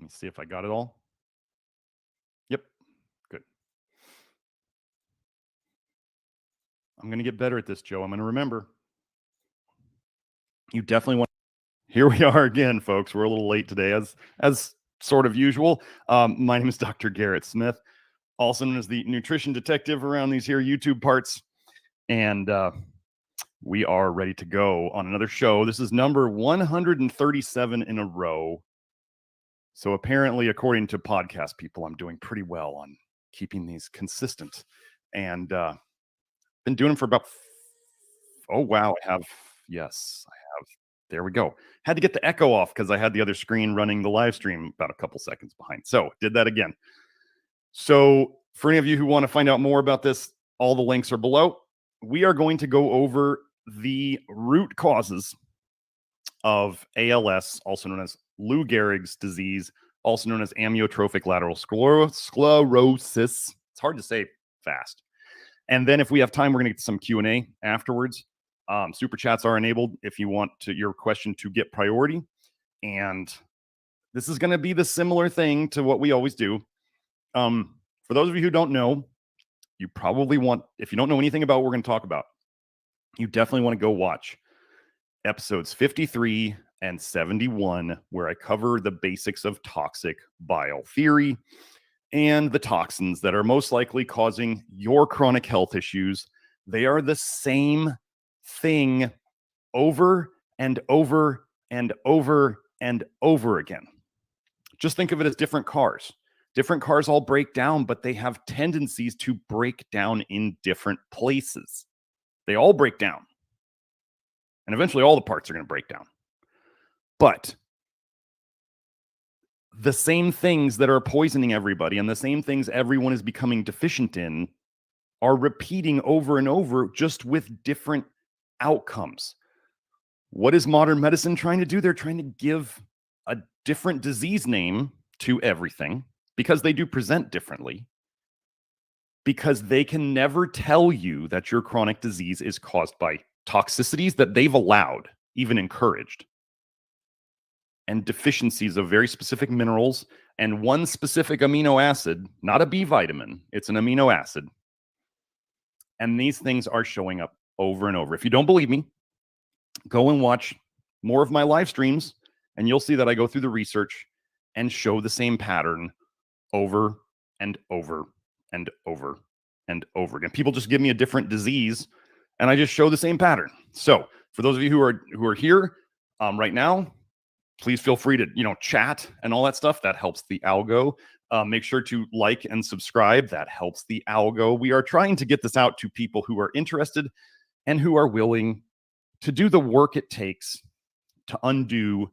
Let me see if I got it all. Yep. Good. I'm going to get better at this, Joe. I'm going to remember. You definitely want. Here we are again, folks. We're a little late today, as sort of usual. My name is Dr. Garret Smith, also known as the nutrition detective around these here YouTube parts. And we are ready to go on another show. This is number 137 in a row. So apparently, according to podcast people, I'm doing pretty well on keeping these consistent. And been doing them for about, oh, wow, I have, yes, I have. There we go. Had to get the echo off because I had the other screen running the live stream about a couple seconds behind. So did that again. So for any of you who want to find out more about this, all the links are below. We are going to go over the root causes of ALS, also known as Lou Gehrig's disease, also known as amyotrophic lateral sclerosis. It's hard to say fast. And then if we have time, we're going to get some Q&A afterwards. Super chats are enabled if you want your question to get priority. And this is going to be the similar thing to what we always do. For those of you who don't know, you probably want, if you don't know anything about what we're going to talk about, you definitely want to go watch episodes 53 and 71, where I cover the basics of toxic bile theory and the toxins that are most likely causing your chronic health issues. They are the same thing over and over and over and over again. Just think of it as different cars. Different cars all break down, but they have tendencies to break down in different places. They all break down. And eventually all the parts are going to break down. But the same things that are poisoning everybody and the same things everyone is becoming deficient in are repeating over and over, just with different outcomes. What is modern medicine trying to do? They're trying to give a different disease name to everything because they do present differently, because they can never tell you that your chronic disease is caused by toxicities that they've allowed, even encouraged, and deficiencies of very specific minerals and one specific amino acid, not a B vitamin, it's an amino acid. And these things are showing up over and over. If you don't believe me, go and watch more of my live streams, and you'll see that I go through the research and show the same pattern over and over and over and over again. People just give me a different disease, and I just show the same pattern. So for those of you who are here right now, please feel free to chat and all that stuff. That helps the algo. Make sure to like and subscribe. That helps the algo. We are trying to get this out to people who are interested and who are willing to do the work it takes to undo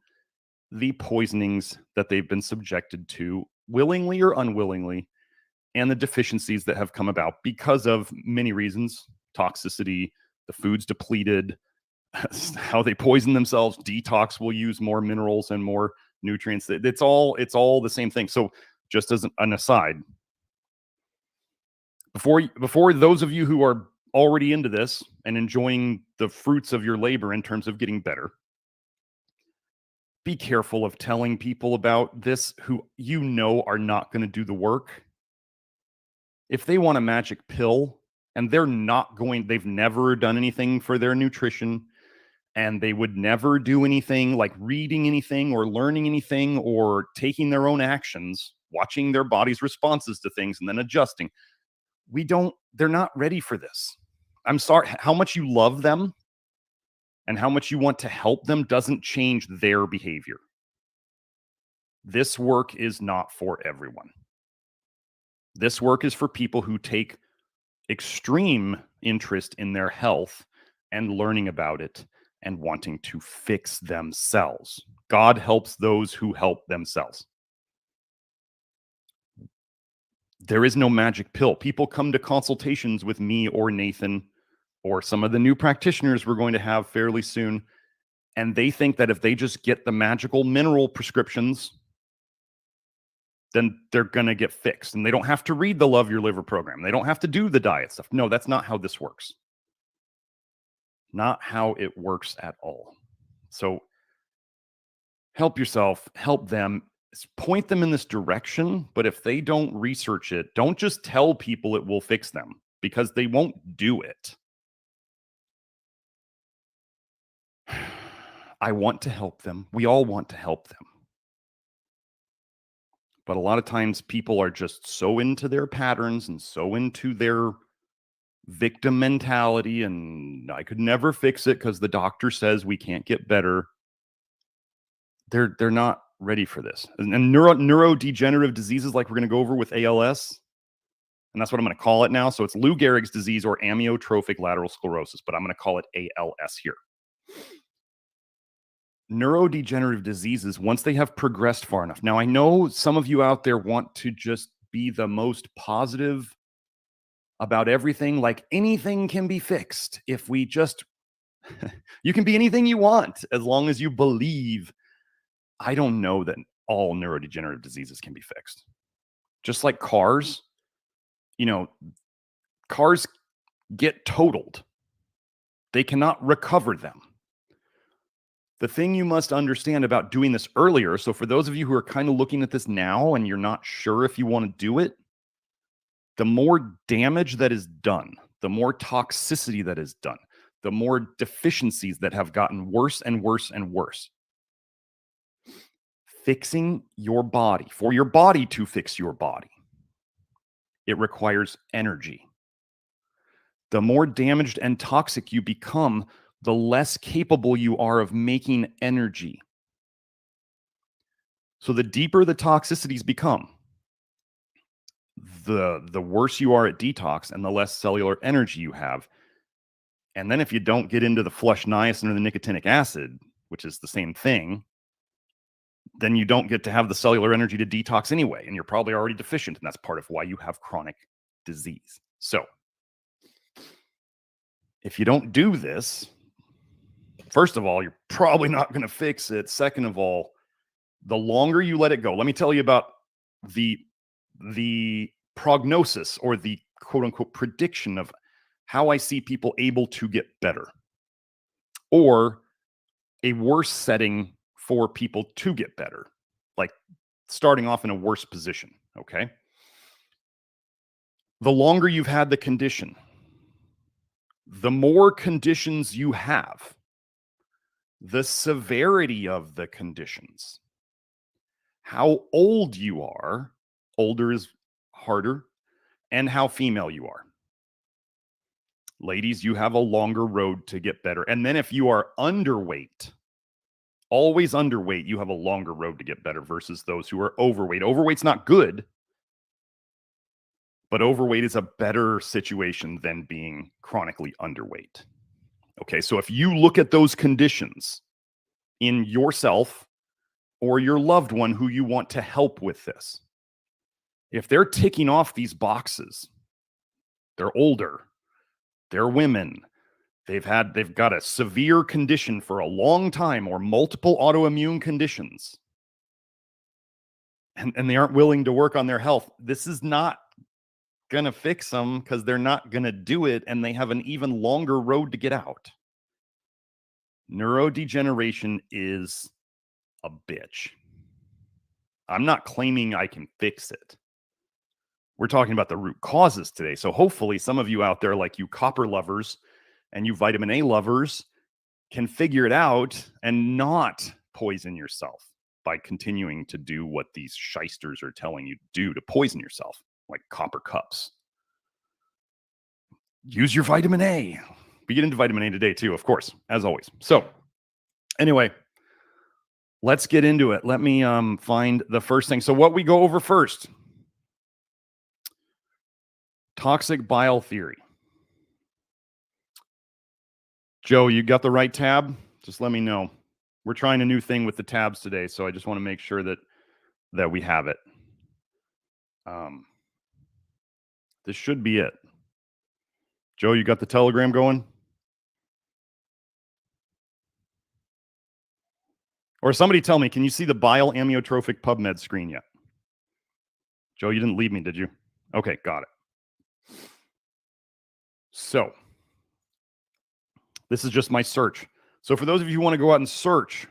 the poisonings that they've been subjected to, willingly or unwillingly, and the deficiencies that have come about because of many reasons: toxicity, the food's depleted, how they poison themselves. Detox will use more minerals and more nutrients. It's all the same thing. So just as an aside, before those of you who are already into this and enjoying the fruits of your labor in terms of getting better, be careful of telling people about this who are not going to do the work. If they want a magic pill and they've never done anything for their nutrition, and they would never do anything like reading anything or learning anything or taking their own actions, watching their body's responses to things and then adjusting, they're not ready for this. I'm sorry, how much you love them and how much you want to help them doesn't change their behavior. This work is not for everyone. This work is for people who take extreme interest in their health and learning about it and wanting to fix themselves. God helps those who help themselves. There is no magic pill. People come to consultations with me or Nathan or some of the new practitioners we're going to have fairly soon, and they think that if they just get the magical mineral prescriptions, then they're going to get fixed. And they don't have to read the Love Your Liver program. They don't have to do the diet stuff. No, that's not how this works. Not how it works at all. So help yourself, help them. point them in this direction, but if they don't research it, don't just tell people it will fix them, because they won't do it. I want to help them. We all want to help them. But a lot of times people are just so into their patterns and so into their victim mentality, and I could never fix it because the doctor says we can't get better. They're not ready for this. And neurodegenerative diseases, like we're going to go over with ALS, and that's what I'm going to call it now. So it's Lou Gehrig's disease, or amyotrophic lateral sclerosis, but I'm going to call it ALS here. Neurodegenerative diseases, once they have progressed far enough. Now, I know some of you out there want to just be the most positive about everything, like anything can be fixed if we just, you can be anything you want as long as you believe. I don't know that all neurodegenerative diseases can be fixed. Just like cars, cars get totaled. They cannot recover them. The thing you must understand about doing this earlier, so for those of you who are kind of looking at this now and you're not sure if you want to do it, the more damage that is done, the more toxicity that is done, the more deficiencies that have gotten worse and worse and worse. Fixing your body, for your body to fix your body, it requires energy. The more damaged and toxic you become, the less capable you are of making energy. So the deeper the toxicities become, the worse you are at detox and the less cellular energy you have. And then if you don't get into the flush niacin or the nicotinic acid, which is the same thing, then you don't get to have the cellular energy to detox anyway, and you're probably already deficient, and that's part of why you have chronic disease. So if you don't do this, first of all, you're probably not going to fix it. Second of all, the longer you let it go, let me tell you about the prognosis, or the quote unquote prediction of how I see people able to get better, or a worse setting for people to get better, like starting off in a worse position. Okay. The longer you've had the condition, the more conditions you have, the severity of the conditions, how old you are, older is harder, and how female you are. Ladies, you have a longer road to get better. And then if you are underweight, always underweight, you have a longer road to get better versus those who are overweight. Overweight's not good, but overweight is a better situation than being chronically underweight. Okay, so if you look at those conditions in yourself or your loved one who you want to help with this, if they're ticking off these boxes, they're older, they're women, they've got a severe condition for a long time or multiple autoimmune conditions, and they aren't willing to work on their health, this is not going to fix them, because they're not going to do it, and they have an even longer road to get out. Neurodegeneration is a bitch. I'm not claiming I can fix it. We're talking about the root causes today. So hopefully some of you out there, like you copper lovers and you vitamin A lovers, can figure it out and not poison yourself by continuing to do what these shysters are telling you to do to poison yourself, like copper cups. Use your vitamin A. We get into vitamin A today too, of course, as always. So anyway, let's get into it. Let me find the first thing. So what we go over first, toxic bile theory. Joe, you got the right tab? Just let me know. We're trying a new thing with the tabs today, so I just want to make sure that we have it. This should be it. Joe, you got the Telegram going? Or somebody tell me, can you see the bile amyotrophic PubMed screen yet? Joe, you didn't leave me, did you? Okay, got it. So this is just my search. So for those of you who want to go out and search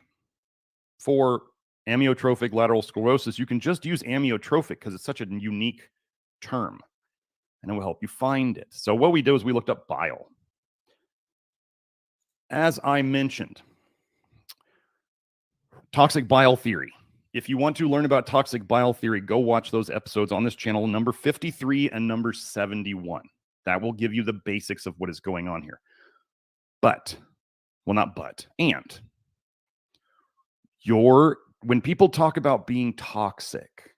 for amyotrophic lateral sclerosis, you can just use amyotrophic because it's such a unique term, and it will help you find it. So what we do is we looked up bile. As I mentioned, toxic bile theory. If you want to learn about toxic bile theory, go watch those episodes on this channel, number 53 and number 71. That will give you the basics of what is going on here. But, well, not but, and when people talk about being toxic,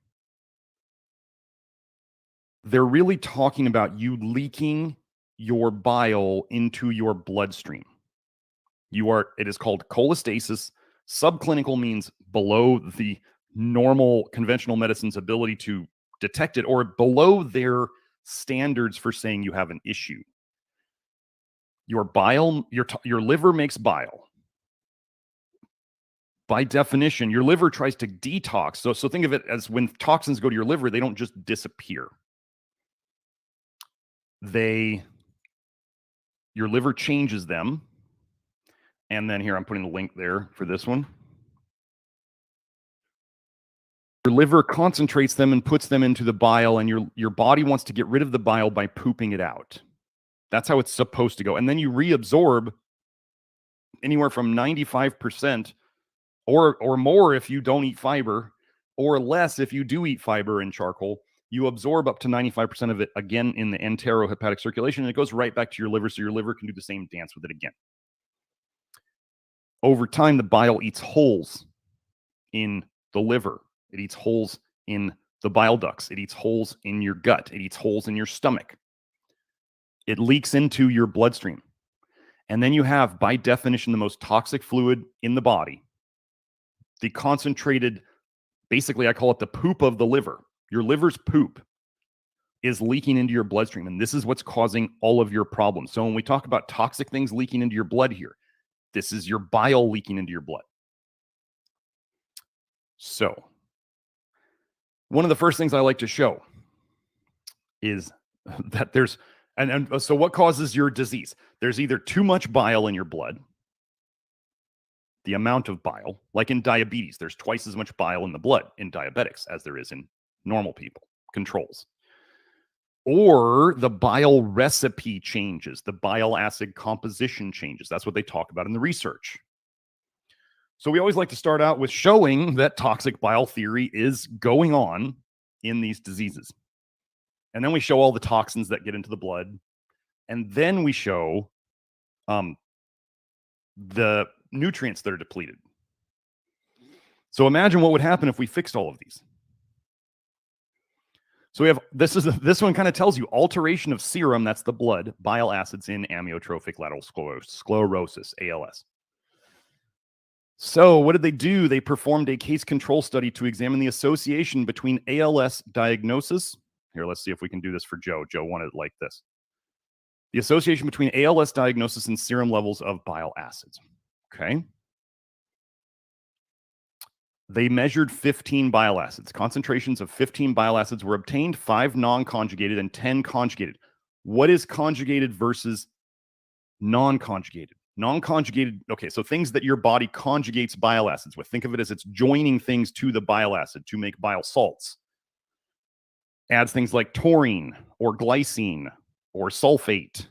they're really talking about you leaking your bile into your bloodstream. It is called cholestasis. Subclinical means below the normal conventional medicine's ability to detect it, or below their standards for saying you have an issue. Your bile, your liver makes bile. By definition, your liver tries to detox. So think of it as when toxins go to your liver, they don't just disappear. Your liver changes them. And then here, I'm putting the link there for this one. Your liver concentrates them and puts them into the bile, and your body wants to get rid of the bile by pooping it out. That's how it's supposed to go. And then you reabsorb anywhere from 95% or more if you don't eat fiber, or less if you do eat fiber and charcoal. You absorb up to 95% of it again in the enterohepatic circulation, and it goes right back to your liver, so your liver can do the same dance with it again. Over time, the bile eats holes in the liver. It eats holes in the bile ducts. It eats holes in your gut. It eats holes in your stomach. It leaks into your bloodstream. And then you have, by definition, the most toxic fluid in the body. The concentrated, basically, I call it the poop of the liver. Your liver's poop is leaking into your bloodstream. And this is what's causing all of your problems. So when we talk about toxic things leaking into your blood here, this is your bile leaking into your blood. So, one of the first things I like to show is that so what causes your disease? There's either too much bile in your blood, the amount of bile, like in diabetes, there's twice as much bile in the blood in diabetics as there is in normal people, controls. Or the bile recipe changes, the bile acid composition changes. That's what they talk about in the research. So we always like to start out with showing that toxic bile theory is going on in these diseases. And then we show all the toxins that get into the blood. And then we show the nutrients that are depleted. So imagine what would happen if we fixed all of these. So we have, this one kind of tells you alteration of serum, that's the blood, bile acids in amyotrophic lateral sclerosis, ALS. So what did they do? They performed a case control study to examine the association between ALS diagnosis. Here, let's see if we can do this for Joe. Joe wanted it like this. The association between ALS diagnosis and serum levels of bile acids. Okay. They measured 15 bile acids. Concentrations of 15 bile acids were obtained, 5 non-conjugated and 10 conjugated. What is conjugated versus non-conjugated? Non-conjugated, okay, so things that your body conjugates bile acids with. Think of it as it's joining things to the bile acid to make bile salts. Adds things like taurine or glycine or sulfate.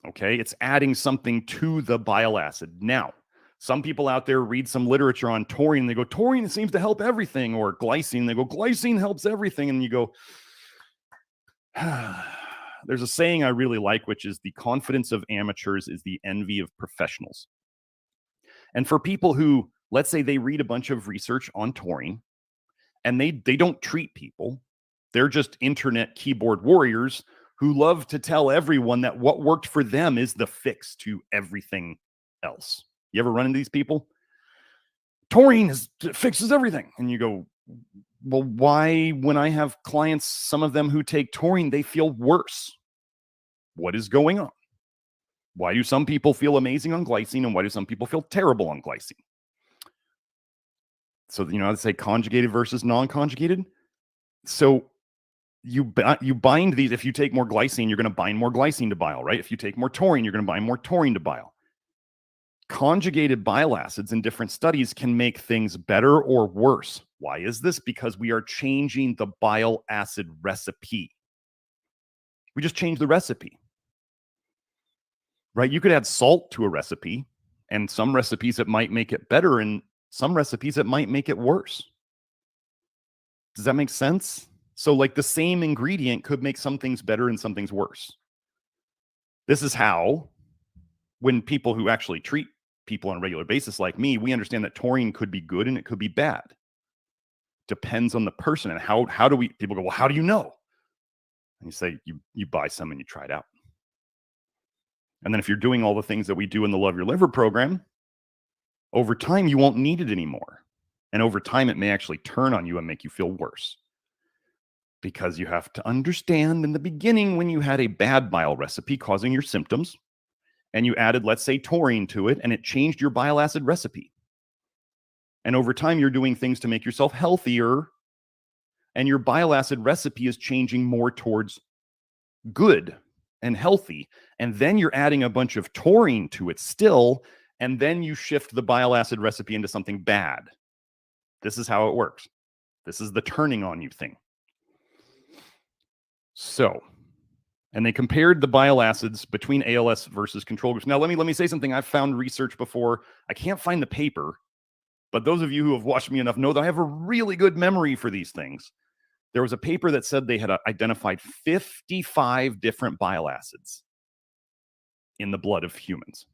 Okay, it's adding something to the bile acid. Now, some people out there read some literature on taurine, and they go, taurine seems to help everything, or glycine, they go, glycine helps everything, and you go, there's a saying I really like, which is the confidence of amateurs is the envy of professionals. And for people who, let's say they read a bunch of research on taurine, and they don't treat people, they're just internet keyboard warriors who love to tell everyone that what worked for them is the fix to everything else. You ever run into these people? Taurine fixes everything. And you go, well, why, when I have clients, some of them who take taurine, they feel worse? What is going on? Why do some people feel amazing on glycine, and why do some people feel terrible on glycine? So, you know, I'd say conjugated versus non-conjugated. So you bind these. If you take more glycine, you're going to bind more glycine to bile, right? If you take more taurine, you're going to bind more taurine to bile. Conjugated bile acids in different studies can make things better or worse. Why is this? Because we are changing the bile acid recipe. We just changed the recipe, right? You could add salt to a recipe, and some recipes it might make it better, and some recipes it might make it worse. Does that make sense? So like the same ingredient could make some things better and some things worse. This is how, when people who actually treat people on a regular basis like me, we understand that taurine could be good and it could be bad. Depends on the person. And how do we, people go, well, how do you know? And you say, you buy some and you try it out. And then if you're doing all the things that we do in the Love Your Liver program, over time, you won't need it anymore. And over time, it may actually turn on you and make you feel worse. Because you have to understand in the beginning, when you had a bad bile recipe causing your symptoms, and you added, let's say, taurine to it, and it changed your bile acid recipe. And over time, you're doing things to make yourself healthier, and your bile acid recipe is changing more towards good and healthy. And then you're adding a bunch of taurine to it still, and then you shift the bile acid recipe into something bad. This is how it works. This is the turning on you thing. So, and they compared the bile acids between ALS versus control groups. Now, let me say something. I've found research before. I can't find the paper, but those of you who have watched me enough know that I have a really good memory for these things. There was a paper that said they had identified 55 different bile acids in the blood of humans.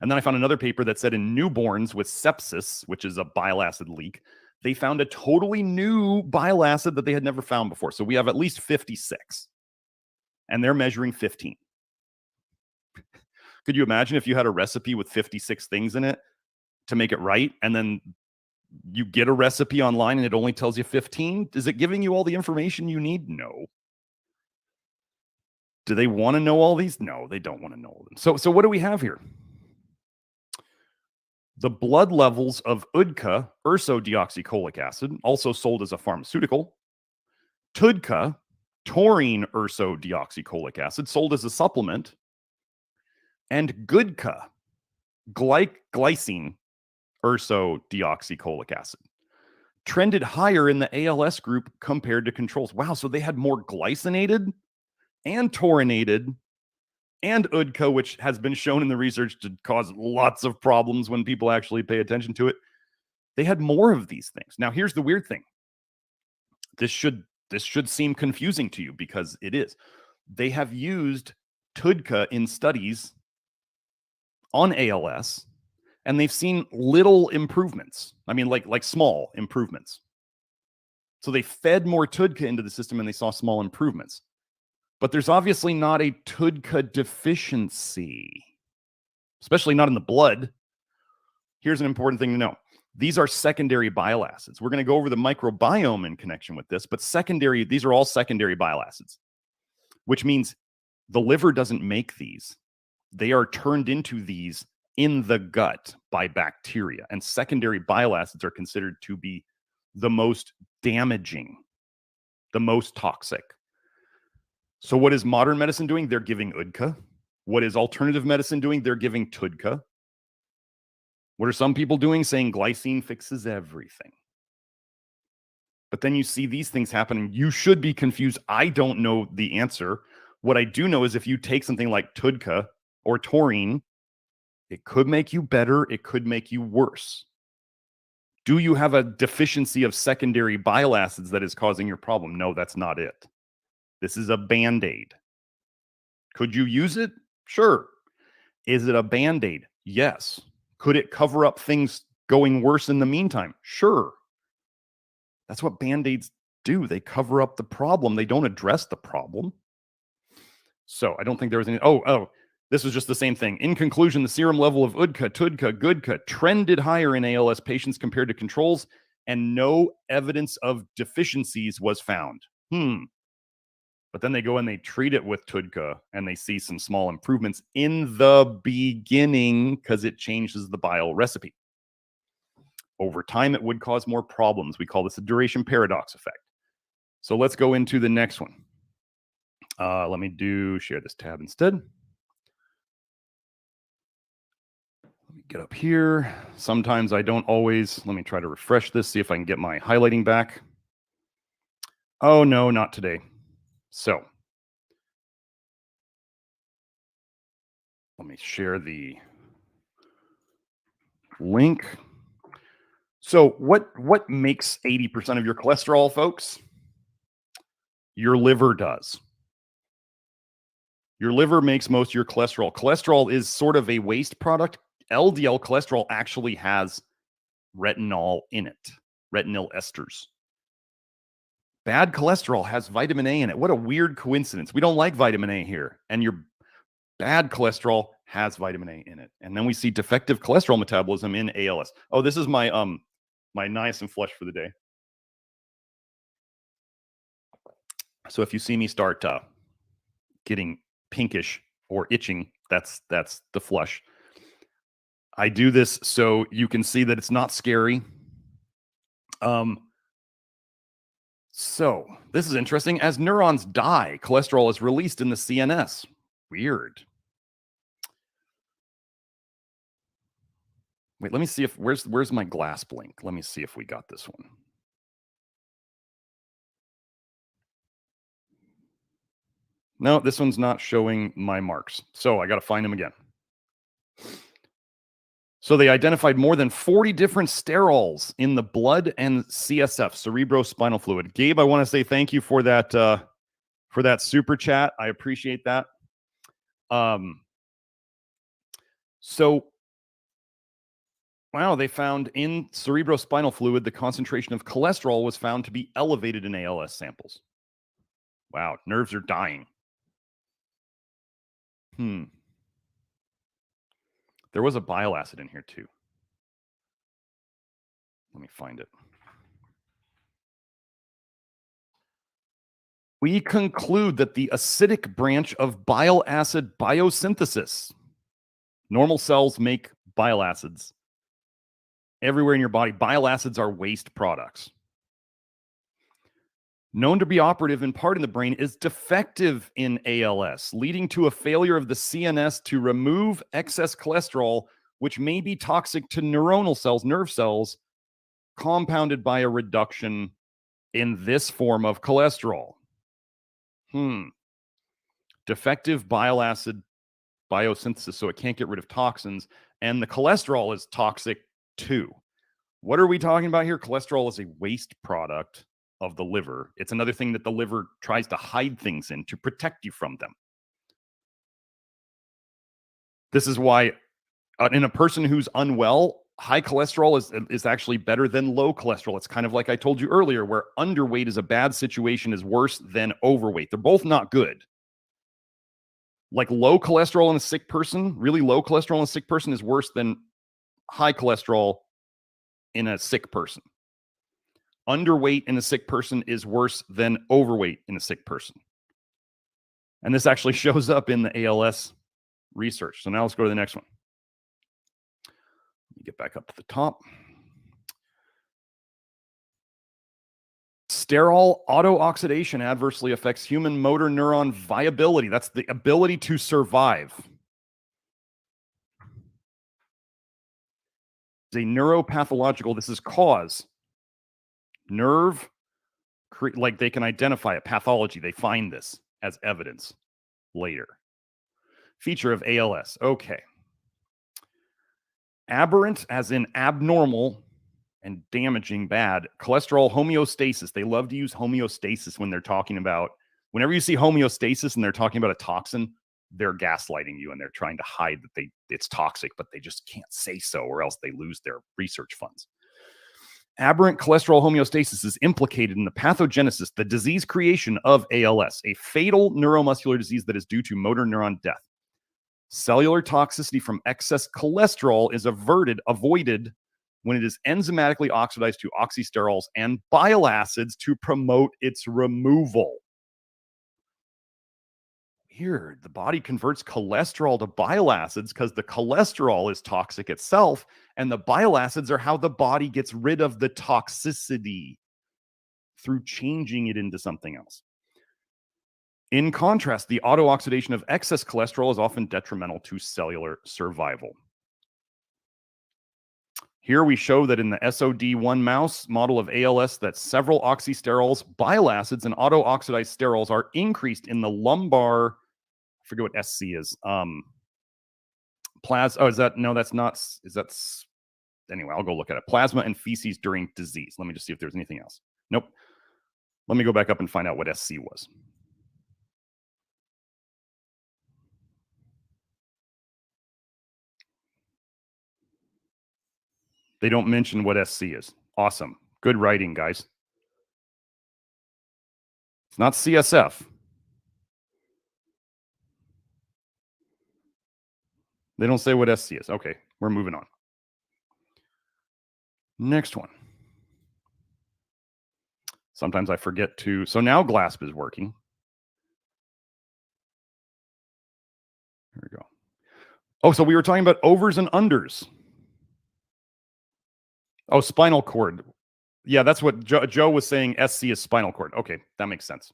And then I found another paper that said in newborns with sepsis, which is a bile acid leak, they found a totally new bile acid that they had never found before. So we have at least 56, and they're measuring 15. Could you imagine if you had a recipe with 56 things in it to make it right, and then you get a recipe online and it only tells you 15? Is it giving you all the information you need? No. Do they want to know all these? No, they don't want to know them. So what do we have here? The blood levels of UDCA, ursodeoxycholic acid, also sold as a pharmaceutical. TUDCA, taurine ursodeoxycholic acid, sold as a supplement. And GUDCA, glycine ursodeoxycholic acid, trended higher in the ALS group compared to controls. Wow, so they had more glycinated and taurinated and UDCA, which has been shown in the research to cause lots of problems when people actually pay attention to it. They had more of these things. Now, here's the weird thing. This should seem confusing to you, because it is. They have used TUDCA in studies on ALS, and they've seen little improvements. I mean, like small improvements. So they fed more TUDCA into the system and they saw small improvements. But there's obviously not a TUDCA deficiency, especially not in the blood. Here's an important thing to know. These are secondary bile acids. We're going to go over the microbiome in connection with this, but these are all secondary bile acids, which means the liver doesn't make these. They are turned into these in the gut by bacteria, and secondary bile acids are considered to be the most damaging, the most toxic. So what is modern medicine doing? They're giving UDCA. What is alternative medicine doing? They're giving TUDCA. What are some people doing? Saying glycine fixes everything. But then you see these things happen, and you should be confused. I don't know the answer. What I do know is if you take something like TUDCA or taurine, it could make you better. It could make you worse. Do you have a deficiency of secondary bile acids that is causing your problem? No, that's not it. This is a Band-Aid. Could you use it? Sure. Is it a Band-Aid? Yes. Could it cover up things going worse in the meantime? Sure. That's what Band-Aids do. They cover up the problem. They don't address the problem. So I don't think there was any... This was just the same thing. In conclusion, the serum level of UDCA, TUDCA, GUDCA trended higher in ALS patients compared to controls, and no evidence of deficiencies was found. But then they go and they treat it with TUDCA, and they see some small improvements in the beginning because it changes the bile recipe. Over time, it would cause more problems. We call this a duration paradox effect. So let's go into the next one. Let me share this tab instead. Get up here. Sometimes I don't always. Let me try to refresh this, see if I can get my highlighting back. Oh, no, not today. So let me share the link. So what makes 80% of your cholesterol, folks? Your liver does. Your liver makes most of your cholesterol. Cholesterol is sort of a waste product. LDL cholesterol actually has retinol in it, retinol esters. Bad cholesterol has vitamin A in it. What a weird coincidence. We don't like vitamin A here. And your bad cholesterol has vitamin A in it. And then we see defective cholesterol metabolism in ALS. Oh, this is my my niacin flush for the day. So if you see me start getting pinkish or itching, that's the flush. I do this so you can see that it's not scary. So this is interesting. As neurons die, cholesterol is released in the CNS. Weird. Wait, let me see if where's my glass blink. Let me see if we got this one. No, this one's not showing my marks. So I got to find them again. So they identified more than 40 different sterols in the blood and CSF, cerebrospinal fluid. Gabe, I want to say thank you for that super chat. I appreciate that. So wow, they found in cerebrospinal fluid the concentration of cholesterol was found to be elevated in ALS samples. Wow, nerves are dying. There was a bile acid in here too. Let me find it. We conclude that the acidic branch of bile acid biosynthesis. Normal cells make bile acids. Everywhere in your body, bile acids are waste products. Known to be operative in part in the brain, is defective in ALS, leading to a failure of the CNS to remove excess cholesterol, which may be toxic to neuronal cells, nerve cells, compounded by a reduction in this form of cholesterol. Defective bile acid biosynthesis, so it can't get rid of toxins, and the cholesterol is toxic too. What are we talking about here? Cholesterol is a waste product of the liver. It's another thing that the liver tries to hide things in to protect you from them. This is why in a person who's unwell, high cholesterol is actually better than low cholesterol. It's kind of like I told you earlier, where underweight is a bad situation is worse than overweight. They're both not good. Like low cholesterol in a sick person, really low cholesterol in a sick person is worse than high cholesterol in a sick person. Underweight in a sick person is worse than overweight in a sick person. And this actually shows up in the ALS research. So now let's go to the next one. Let me get back up to the top. Sterol autooxidation adversely affects human motor neuron viability. That's the ability to survive. It's a neuropathological, this is cause. Nerve, like they can identify it, pathology. They find this as evidence later. Feature of ALS. Okay. Aberrant, as in abnormal and damaging, bad. Cholesterol homeostasis. They love to use homeostasis when they're talking about, whenever you see homeostasis and they're talking about a toxin, they're gaslighting you and they're trying to hide that it's toxic, but they just can't say so or else they lose their research funds. Aberrant cholesterol homeostasis is implicated in the pathogenesis, the disease creation of ALS, a fatal neuromuscular disease that is due to motor neuron death. Cellular toxicity from excess cholesterol is avoided when it is enzymatically oxidized to oxysterols and bile acids to promote its removal. Weird. The body converts cholesterol to bile acids because the cholesterol is toxic itself, and the bile acids are how the body gets rid of the toxicity through changing it into something else. In contrast, the autooxidation of excess cholesterol is often detrimental to cellular survival. Here we show that in the SOD1 mouse model of ALS that several oxysterols, bile acids, and auto-oxidized sterols are increased in the lumbar, I forget what SC is, oh, is that, no, that's not, is that, anyway, I'll go look at it. Plasma and feces during disease. Let me just see if there's anything else. Nope. Let me go back up and find out what SC was. They don't mention what SC is. Awesome. Good writing, guys. It's not CSF. They don't say what SC is. Okay, we're moving on. Next one. Sometimes I forget to. So now GLASP is working. Here we go. Oh, so we were talking about overs and unders. Oh, spinal cord. Yeah, that's what Joe was saying. SC is spinal cord. Okay, that makes sense.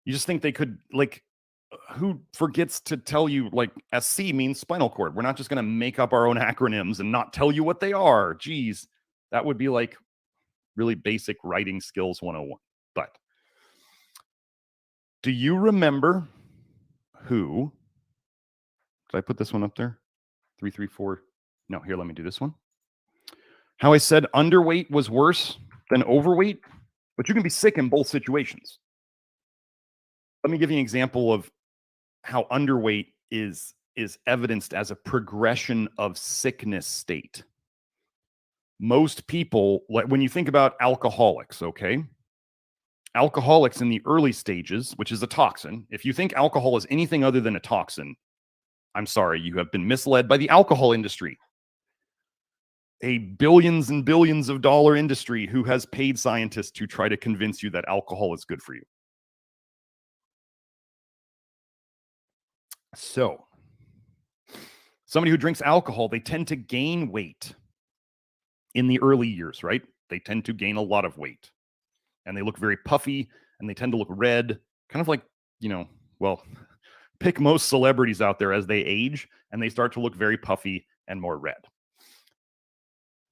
You just think they could, like, who forgets to tell you, like, SC means spinal cord? We're not just going to make up our own acronyms and not tell you what they are. Geez, that would be like really basic writing skills 101. But do you remember who? Did I put this one up there? 334. No, here, let me do this one. How I said underweight was worse than overweight, but you can be sick in both situations. Let me give you an example of how underweight is evidenced as a progression of sickness state. Most people, like when you think about alcoholics, okay? Alcoholics in the early stages, which is a toxin. If you think alcohol is anything other than a toxin, I'm sorry, you have been misled by the alcohol industry. A billions and billions of dollar industry who has paid scientists to try to convince you that alcohol is good for you. So, somebody who drinks alcohol, they tend to gain weight in the early years, right? They tend to gain a lot of weight and they look very puffy and they tend to look red, kind of like, well, pick most celebrities out there as they age and they start to look very puffy and more red.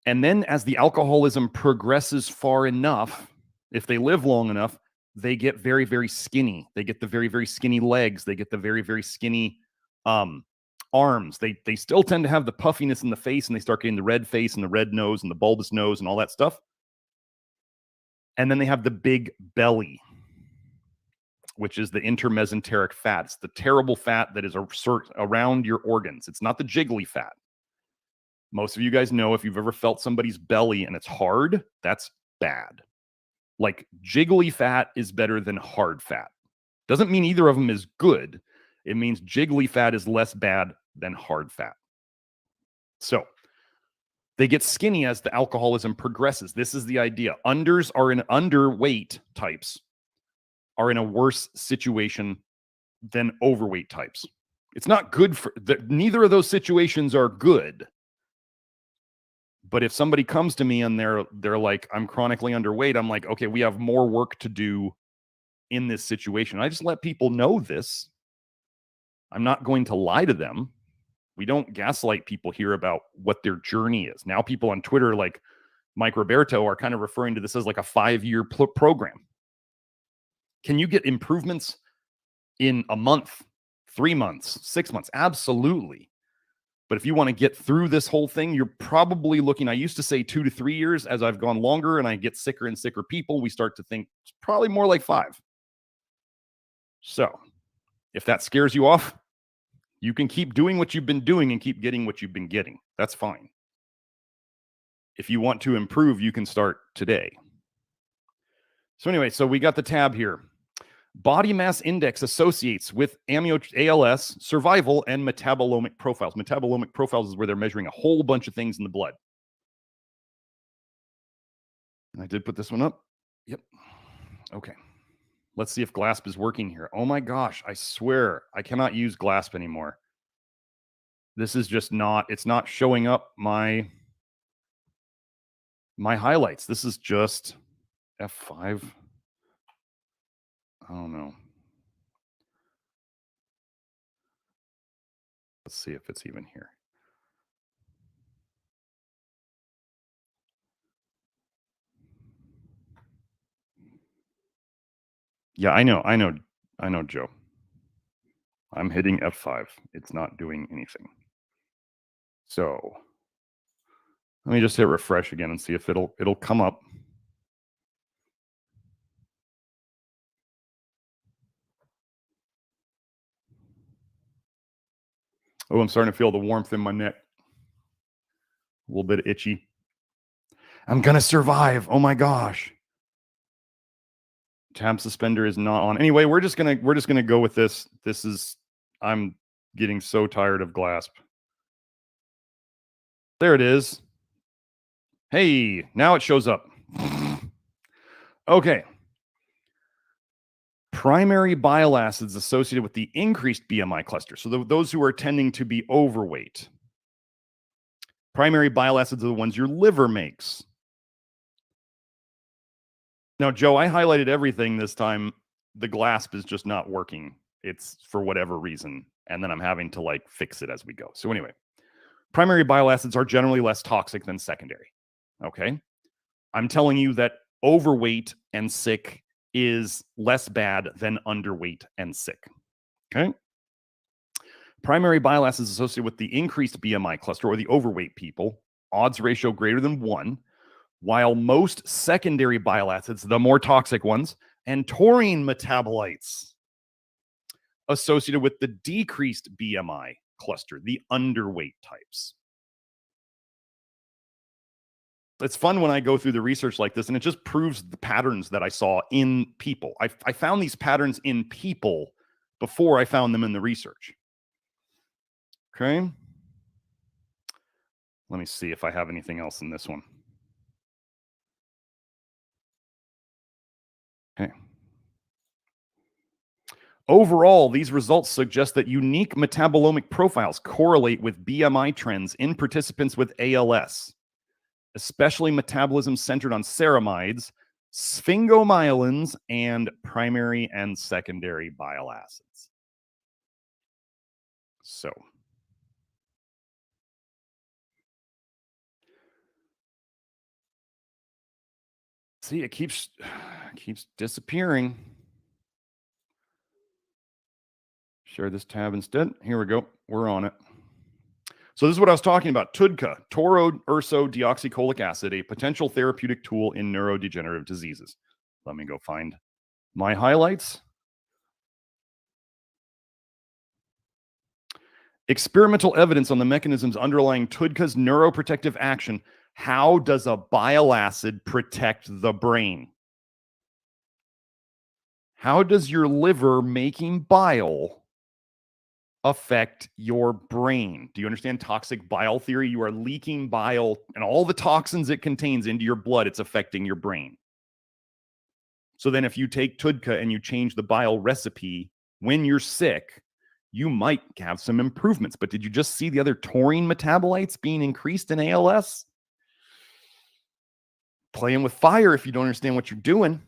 And then as the alcoholism progresses far enough, if they live long enough, they get very, very skinny. They get the very, very skinny legs. They get the very, very skinny arms. They still tend to have the puffiness in the face, and they start getting the red face and the red nose and the bulbous nose and all that stuff. And then they have the big belly, which is the intermesenteric fat. It's the terrible fat that is around your organs. It's not the jiggly fat. Most of you guys know if you've ever felt somebody's belly and it's hard, that's bad. Like jiggly fat is better than hard fat. Doesn't mean either of them is good. It means jiggly fat is less bad than hard fat. So they get skinny as the alcoholism progresses. This is the idea. Unders are in underweight types are in a worse situation than overweight types. It's not good for neither of those situations are good. But if somebody comes to me and they're like, I'm chronically underweight, I'm like, okay, we have more work to do in this situation. I just let people know this. I'm not going to lie to them. We don't gaslight people here about what their journey is. Now people on Twitter like Mike Roberto are kind of referring to this as like a 5-year program. Can you get improvements in a month, 3 months, 6 months? Absolutely. But if you want to get through this whole thing, you're probably looking, I used to say 2 to 3 years. As I've gone longer and I get sicker and sicker people, we start to think it's probably more like 5. So if that scares you off, you can keep doing what you've been doing and keep getting what you've been getting. That's fine. If you want to improve, you can start today. So anyway, so we got the tab here. Body mass index associates with ALS, survival, and metabolomic profiles. Metabolomic profiles is where they're measuring a whole bunch of things in the blood. And I did put this one up. Yep. Okay. Let's see if GLASP is working here. Oh my gosh, I swear I cannot use GLASP anymore. This is just not, it's not showing up my highlights. This is just F5. Oh no. Let's see if it's even here. Yeah, I know, Joe. I'm hitting F5. It's not doing anything. So let me just hit refresh again and see if it'll come up. Oh, I'm starting to feel the warmth in my neck. A little bit itchy. I'm gonna survive. Oh my gosh. Tab suspender is not on. Anyway, we're just gonna go with this. I'm getting so tired of GLASP. There it is. Hey, now it shows up. Okay. Primary bile acids associated with the increased BMI cluster. So those who are tending to be overweight. Primary bile acids are the ones your liver makes. Now, Joe, I highlighted everything this time. The GLASP is just not working. It's for whatever reason. And then I'm having to like fix it as we go. So anyway, primary bile acids are generally less toxic than secondary. Okay. I'm telling you that overweight and sick is less bad than underweight and sick. Okay. Primary bile acids associated with the increased BMI cluster or the overweight people, odds ratio greater than 1, while most secondary bile acids, the more toxic ones, and taurine metabolites associated with the decreased BMI cluster, the underweight types. It's fun when I go through the research like this, and it just proves the patterns that I saw in people. I found these patterns in people before I found them in the research. Okay. Let me see if I have anything else in this one. Okay. Overall, these results suggest that unique metabolomic profiles correlate with BMI trends in participants with ALS, especially metabolism centered on ceramides, sphingomyelins, and primary and secondary bile acids. So, see, it keeps disappearing. Share this tab instead. Here we go. We're on it. So this is what I was talking about. TUDCA, tauroursodeoxycholic acid, a potential therapeutic tool in neurodegenerative diseases. Let me go find my highlights. Experimental evidence on the mechanisms underlying TUDCA's neuroprotective action. How does a bile acid protect the brain? How does your liver making bile affect your brain? Do you understand toxic bile theory? You are leaking bile and all the toxins it contains into your blood. It's affecting your brain. So then if you take TUDCA and you change the bile recipe when you're sick, you might have some improvements. But did you just see the other taurine metabolites being increased in ALS? Playing with fire if you don't understand what you're doing.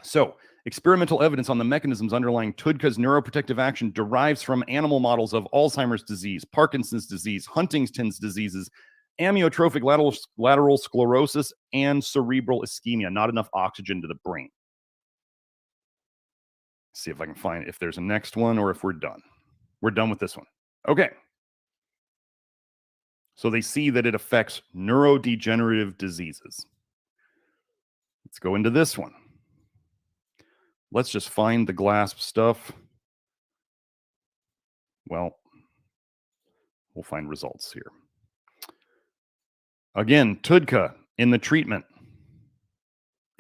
So, experimental evidence on the mechanisms underlying TUDCA's neuroprotective action derives from animal models of Alzheimer's disease, Parkinson's disease, Huntington's diseases, amyotrophic lateral sclerosis, and cerebral ischemia. Not enough oxygen to the brain. See if I can find if there's a next one or if we're done. We're done with this one. Okay. So they see that it affects neurodegenerative diseases. Let's go into this one. Let's just find the GLASP stuff. Well, we'll find results here. Again, TUDCA in the treatment.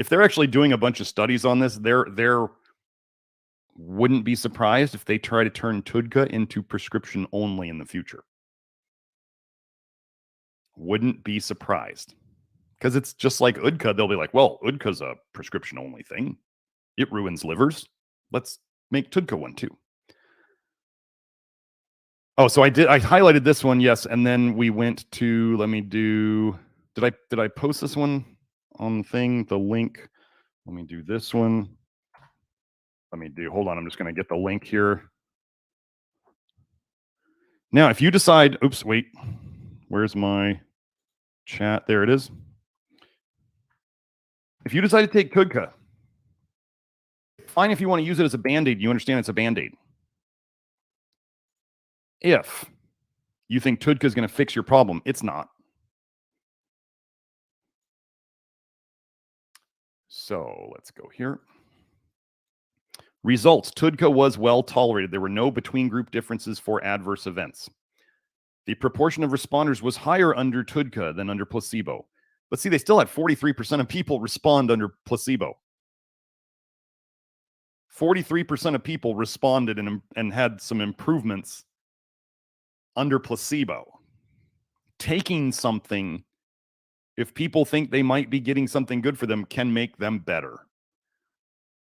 If they're actually doing a bunch of studies on this, they're wouldn't be surprised if they try to turn TUDCA into prescription only in the future. Wouldn't be surprised. Because it's just like UDCA. They'll be like, well, UDCA's a prescription only thing. It ruins livers. Let's make TUDCA one too. Oh, so I highlighted this one, yes, and then we went to, let me do, did I post this one on the thing, the link? Let me do this one. Hold on, I'm just going to get the link here. Now, if you decide, oops, wait, where's my chat? There it is. If you decide to take TUDCA, Fine if you want to use it as a Band-Aid. You understand it's a Band-Aid. If you think TUDCA is going to fix your problem, it's not. So let's go here. Results. TUDCA was well tolerated. There were no between group differences for adverse events. The proportion of responders was higher under TUDCA than under placebo. But see, they still had 43% of people respond under placebo. 43% of people responded and had some improvements under placebo. Taking something, if people think they might be getting something good for them, can make them better.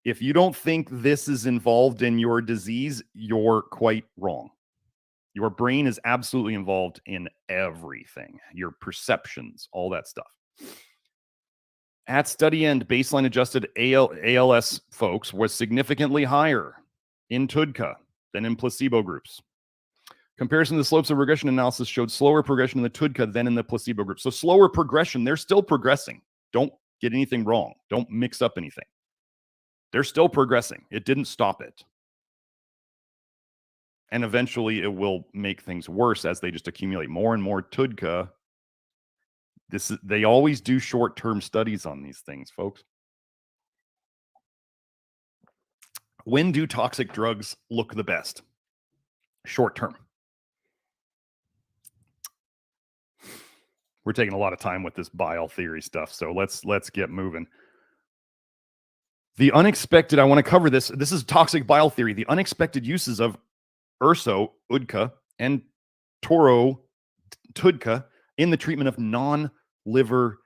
If you don't think this is involved in your disease, you're quite wrong. Your brain is absolutely involved in everything, your perceptions, all that stuff. At study end, baseline adjusted ALS folks was significantly higher in TUDCA than in placebo groups. Comparison to the slopes of regression analysis showed slower progression in the TUDCA than in the placebo group. So slower progression, they're still progressing. Don't get anything wrong. Don't mix up anything. They're still progressing. It didn't stop it. And eventually it will make things worse as they just accumulate more and more TUDCA. They always do short-term studies on these things, folks. When do toxic drugs look the best? Short-term. We're taking a lot of time with this bile theory stuff, so let's get moving. The unexpected, I want to cover this. This is toxic bile theory. The unexpected uses of urso, UDCA, and toro, TUDCA, in the treatment of non-liver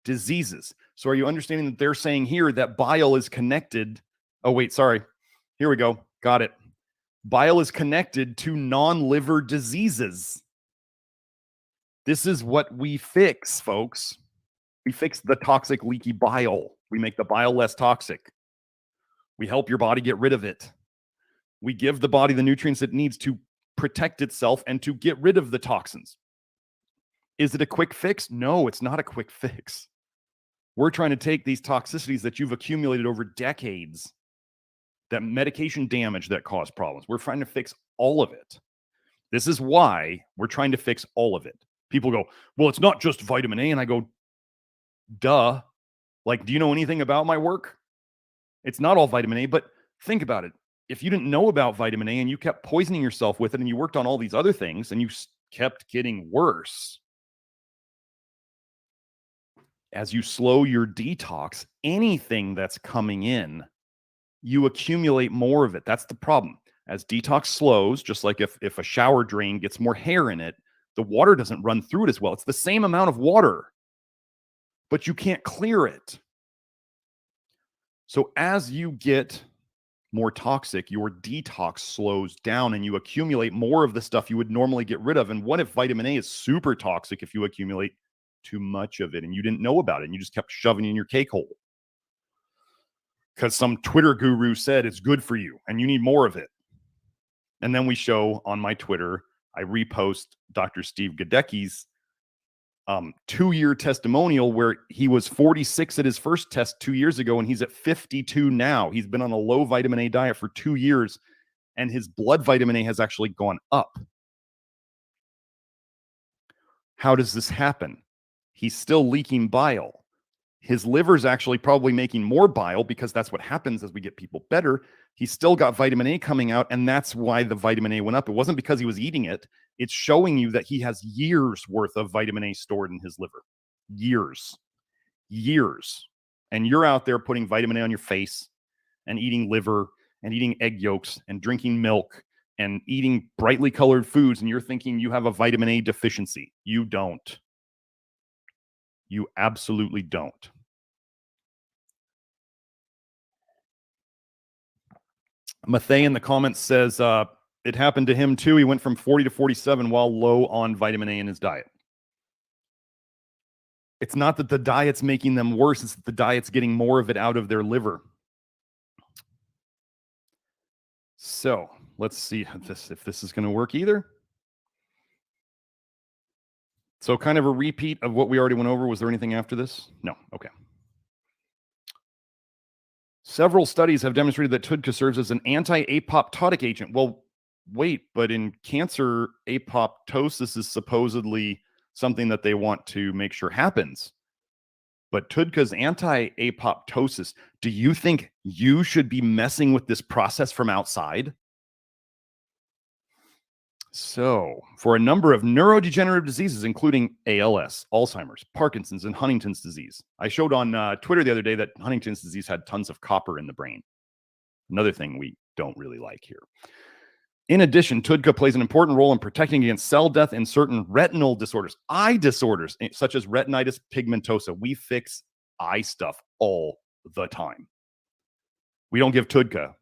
diseases. So are you understanding that they're saying here that bile is connected? Oh, wait, sorry. Here we go. Got it. Bile is connected to non-liver diseases. This is what we fix, folks. We fix the toxic leaky bile. We make the bile less toxic. We help your body get rid of it. We give the body the nutrients it needs to protect itself and to get rid of the toxins. Is it a quick fix? No, it's not a quick fix. We're trying to take these toxicities that you've accumulated over decades, that medication damage that cause problems. We're trying to fix all of it. This is why we're trying to fix all of it. People go, well, it's not just vitamin A. And I go, duh. Like, do you know anything about my work? It's not all vitamin A, but think about it. If you didn't know about vitamin A and you kept poisoning yourself with it and you worked on all these other things and you kept getting worse, as you slow your detox, anything that's coming in, you accumulate more of it. That's the problem. As detox slows, just like if a shower drain gets more hair in it, the water doesn't run through it as well. It's the same amount of water, but you can't clear it. So as you get more toxic, your detox slows down and you accumulate more of the stuff you would normally get rid of. And what if vitamin A is super toxic if you accumulate too much of it and you didn't know about it and you just kept shoving it in your cake hole? Because some Twitter guru said it's good for you and you need more of it. And then we show on my Twitter, I repost Dr. Steve Gadecki's 2-year testimonial where he was 46 at his first test 2 years ago and he's at 52 now. He's been on a low vitamin A diet for 2 years and his blood vitamin A has actually gone up. How does this happen? He's still leaking bile. His liver's actually probably making more bile because that's what happens as we get people better. He's still got vitamin A coming out, and that's why the vitamin A went up. It wasn't because he was eating it. It's showing you that he has years worth of vitamin A stored in his liver. Years. And you're out there putting vitamin A on your face and eating liver and eating egg yolks and drinking milk and eating brightly colored foods, and you're thinking you have a vitamin A deficiency. You don't. You absolutely don't. Mathay in the comments says it happened to him too. He went from 40 to 47 while low on vitamin A in his diet. It's not that the diet's making them worse. It's that the diet's getting more of it out of their liver. So let's see if this is going to work either. So kind of a repeat of what we already went over. Was there anything after this? No. Okay. Several studies have demonstrated that TUDCA serves as an anti-apoptotic agent. Well, wait, but in cancer, apoptosis is supposedly something that they want to make sure happens. But TUDCA's anti-apoptosis, do you think you should be messing with this process from outside? So, for a number of neurodegenerative diseases, including ALS, Alzheimer's, Parkinson's, and Huntington's disease. I showed on Twitter the other day that Huntington's disease had tons of copper in the brain. Another thing we don't really like here. In addition, TUDCA plays an important role in protecting against cell death in certain retinal disorders, eye disorders, such as retinitis pigmentosa. We fix eye stuff all the time. We don't give TUDCA.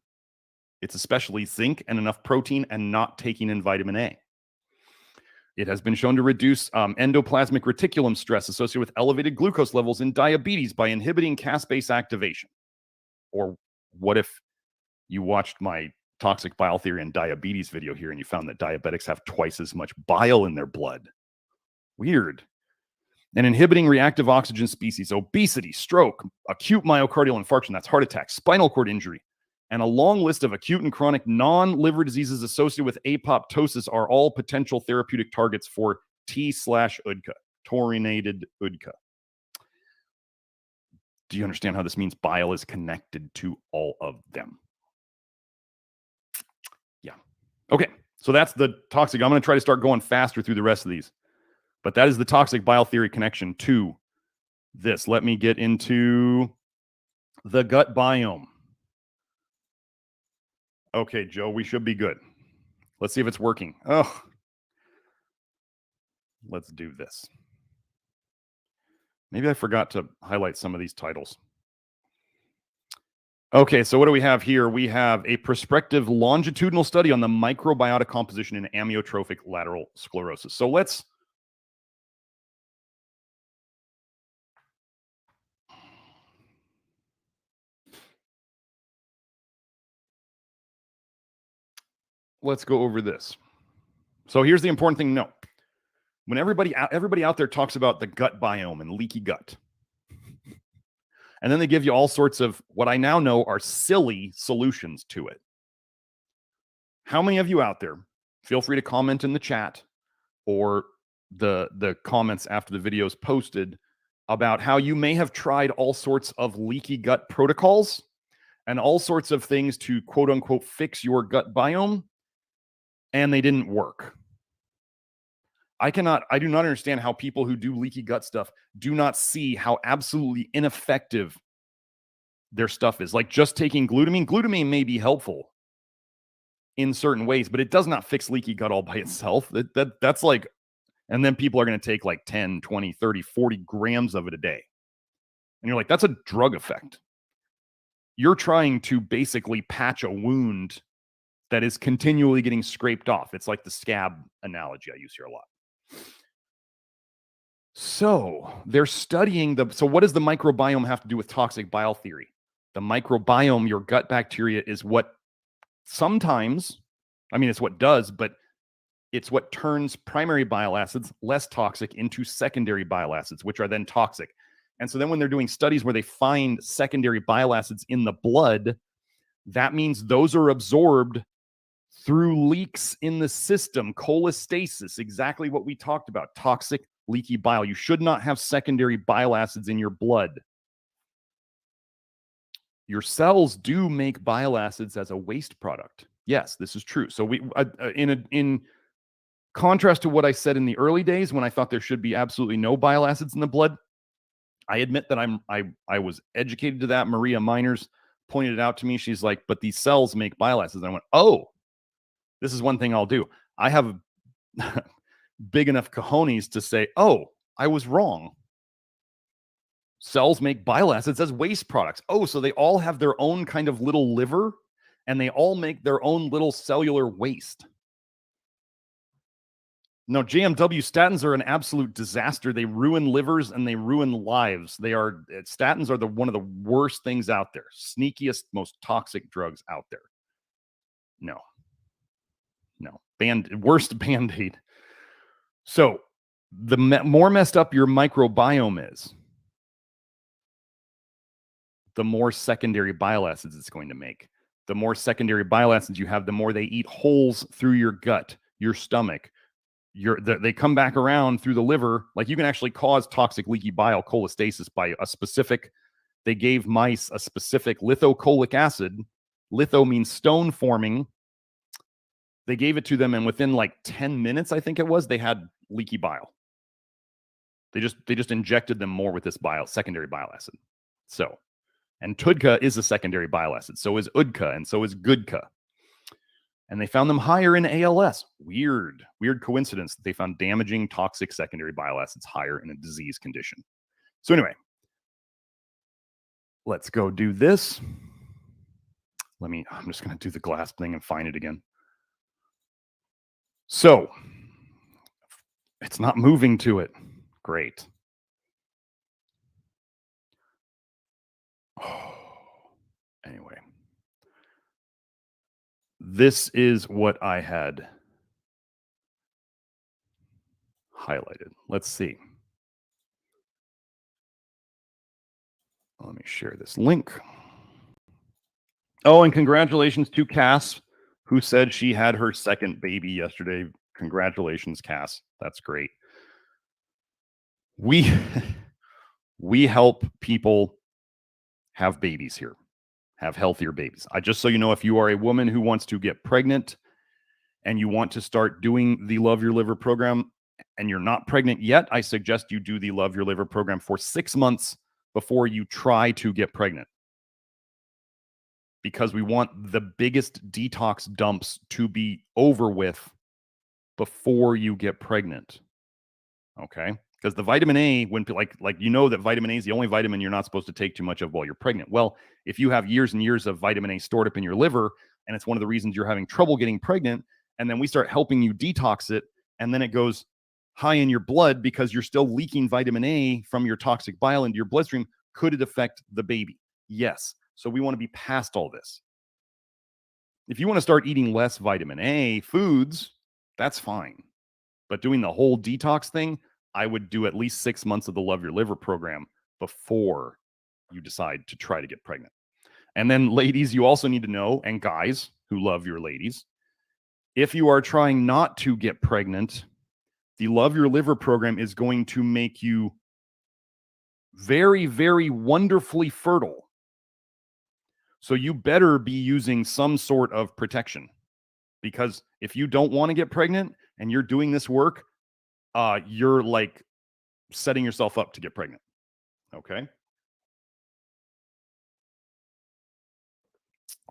It's especially zinc and enough protein and not taking in vitamin A. It has been shown to reduce endoplasmic reticulum stress associated with elevated glucose levels in diabetes by inhibiting caspase activation. Or what if you watched my toxic bile theory and diabetes video here and you found that diabetics have twice as much bile in their blood? Weird. And inhibiting reactive oxygen species, obesity, stroke, acute myocardial infarction, that's heart attack, spinal cord injury, and a long list of acute and chronic non-liver diseases associated with apoptosis are all potential therapeutic targets for T/UDCA, taurinated UDCA. Do you understand how this means bile is connected to all of them? Yeah. Okay, so that's the toxic. I'm going to try to start going faster through the rest of these. But that is the toxic bile theory connection to this. Let me get into the gut biome. Okay, Joe, we should be good. Let's see if it's working. Oh, let's do this. Maybe I forgot to highlight some of these titles. Okay, so what do we have here? We have a prospective longitudinal study on the microbiota composition in amyotrophic lateral sclerosis. So let's go over this. So here's the important thing to know. When everybody out there talks about the gut biome and leaky gut, and then they give you all sorts of what I now know are silly solutions to it. How many of you out there, feel free to comment in the chat or the comments after the video is posted about how you may have tried all sorts of leaky gut protocols and all sorts of things to quote unquote fix your gut biome, and they didn't work. I do not understand how people who do leaky gut stuff do not see how absolutely ineffective their stuff is. Like just taking glutamine. Glutamine may be helpful in certain ways, but it does not fix leaky gut all by itself. That's like, and then people are going to take like 10, 20, 30, 40 grams of it a day. And you're like, that's a drug effect. You're trying to basically patch a wound that is continually getting scraped off. It's like the scab analogy I use here a lot. So they're studying so what does the microbiome have to do with toxic bile theory? The microbiome, your gut bacteria, is what sometimes, I mean, it's what does, but it's what turns primary bile acids, less toxic, into secondary bile acids, which are then toxic. And so then when they're doing studies where they find secondary bile acids in the blood, that means those are absorbed through leaks in the system, cholestasis, exactly what we talked about, toxic leaky bile. You should not have secondary bile acids in your blood. Your cells do make bile acids as a waste product. Yes, this is true. So in contrast to what I said in the early days when I thought there should be absolutely no bile acids in the blood, I admit that I was educated to that. Maria Miners pointed it out to me. She's like, but these cells make bile acids. And I went, oh, this is one thing I'll do. I have big enough cojones to say, oh, I was wrong. Cells make bile acids as waste products. Oh, so they all have their own kind of little liver and they all make their own little cellular waste. No, JMW statins are an absolute disaster. They ruin livers and they ruin lives. Statins are one of the worst things out there. Sneakiest, most toxic drugs out there. No. Worst Band-Aid. So the more messed up your microbiome is, the more secondary bile acids it's going to make. The more secondary bile acids you have, the more they eat holes through your gut, your stomach. They come back around through the liver. Like, you can actually cause toxic leaky bile, cholestasis, by a specific, they gave mice a specific lithocholic acid. Litho means stone forming. They gave it to them, and within like 10 minutes, I think it was, they had leaky bile. They just injected them more with this secondary bile acid. So, and TUDCA is a secondary bile acid. So is UDCA, and so is GUDCA. And they found them higher in ALS. Weird coincidence that they found damaging toxic secondary bile acids higher in a disease condition. So anyway, let's go do this. I'm just going to do the glass thing and find it again. So it's not moving to it. Great. Anyway, this is what I had highlighted. Let's see. Let me share this link. Oh, and congratulations to Cass, who said she had her second baby yesterday. Congratulations, Cass. That's great. We help people have babies here, have healthier babies. Just so you know, if you are a woman who wants to get pregnant and you want to start doing the Love Your Liver program and you're not pregnant yet, I suggest you do the Love Your Liver program for 6 months before you try to get pregnant, because we want the biggest detox dumps to be over with before you get pregnant. Okay? Because the vitamin A, when that vitamin A is the only vitamin you're not supposed to take too much of while you're pregnant. Well, if you have years and years of vitamin A stored up in your liver, and it's one of the reasons you're having trouble getting pregnant, and then we start helping you detox it, and then it goes high in your blood because you're still leaking vitamin A from your toxic bile into your bloodstream, could it affect the baby? Yes. So we want to be past all this. If you want to start eating less vitamin A foods, that's fine. But doing the whole detox thing, I would do at least 6 months of the Love Your Liver program before you decide to try to get pregnant. And then, ladies, you also need to know, and guys who love your ladies, if you are trying not to get pregnant, the Love Your Liver program is going to make you very, very wonderfully fertile. So you better be using some sort of protection, because if you don't want to get pregnant and you're doing this work, you're like setting yourself up to get pregnant. Okay.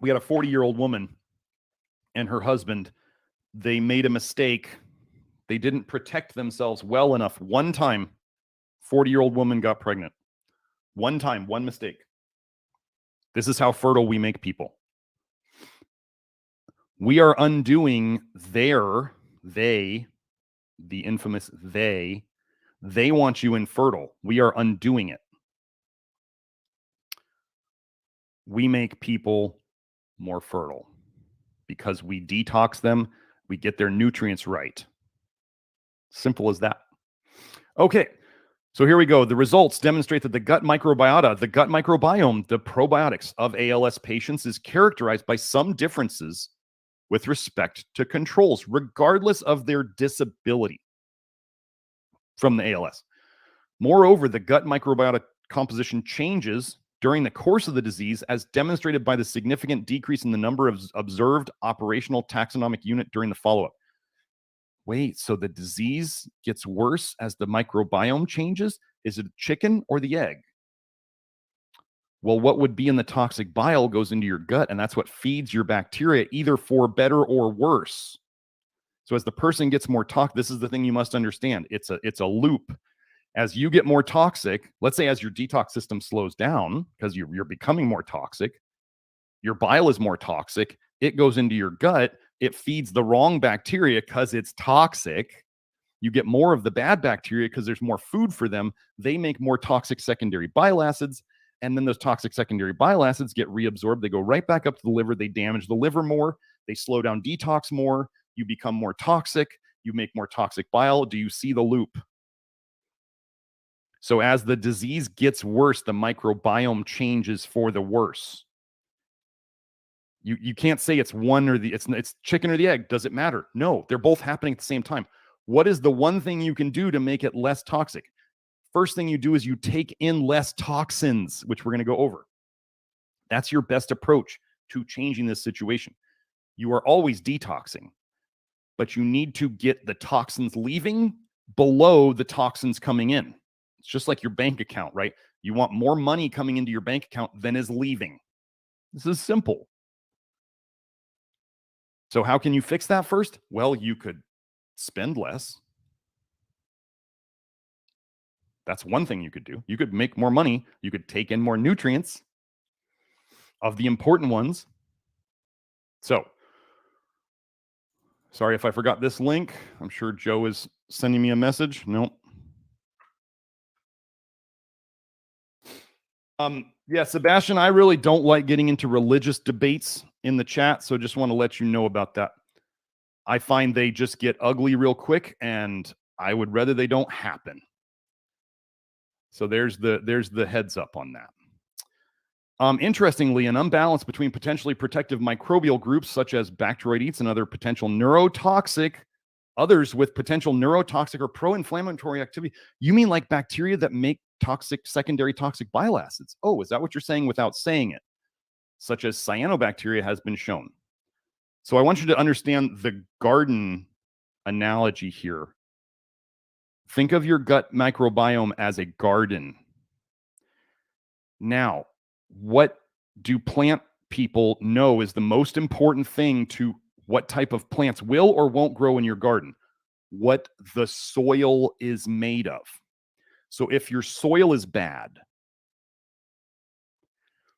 We had a 40-year-old woman and her husband. They made a mistake. They didn't protect themselves well enough. One time, 40-year-old woman got pregnant. One time, one mistake. This is how fertile we make people. We are undoing the infamous they want you infertile. We are undoing it. We make people more fertile because we detox them. We get their nutrients right. Simple as that. Okay. So here we go. The results demonstrate that the gut microbiome, the probiotics of ALS patients, is characterized by some differences with respect to controls, regardless of their disability from the ALS. Moreover, the gut microbiota composition changes during the course of the disease, as demonstrated by the significant decrease in the number of observed operational taxonomic unit during the follow-up. Wait, so the disease gets worse as the microbiome changes? Is it a chicken or the egg? Well, what would be in the toxic bile goes into your gut, and that's what feeds your bacteria, either for better or worse. So as the person gets more toxic, this is the thing you must understand. It's a loop. As you get more toxic, let's say as your detox system slows down because you're becoming more toxic, your bile is more toxic, it goes into your gut, it feeds the wrong bacteria because it's toxic. You get more of the bad bacteria because there's more food for them. They make more toxic secondary bile acids, and then those toxic secondary bile acids get reabsorbed. They go right back up to the liver. They damage the liver more. They slow down detox more. You become more toxic. You make more toxic bile. Do you see the loop? So as the disease gets worse, the microbiome changes for the worse. You can't say it's one or it's chicken or the egg. Does it matter? No, they're both happening at the same time. What is the one thing you can do to make it less toxic? First thing you do is you take in less toxins, which we're going to go over. That's your best approach to changing this situation. You are always detoxing, but you need to get the toxins leaving below the toxins coming in. It's just like your bank account, right? You want more money coming into your bank account than is leaving. This is simple. So how can you fix that first? Well, you could spend less. That's one thing you could do. You could make more money. You could take in more nutrients of the important ones. So, sorry if I forgot this link. I'm sure Joe is sending me a message. Nope. Yeah, Sebastian, I really don't like getting into religious debates in the chat, so just want to let you know about that. I find they just get ugly real quick, and I would rather they don't happen. So there's the heads up on that. Interestingly, an imbalance between potentially protective microbial groups such as Bacteroidetes and other potential neurotoxic, others with potential neurotoxic or pro-inflammatory activity. You mean like bacteria that make toxic, secondary toxic bile acids? Oh, is that what you're saying without saying it? Such as cyanobacteria has been shown. So I want you to understand the garden analogy here. Think of your gut microbiome as a garden. Now, what do plant people know is the most important thing to what type of plants will or won't grow in your garden? What the soil is made of. So if your soil is bad,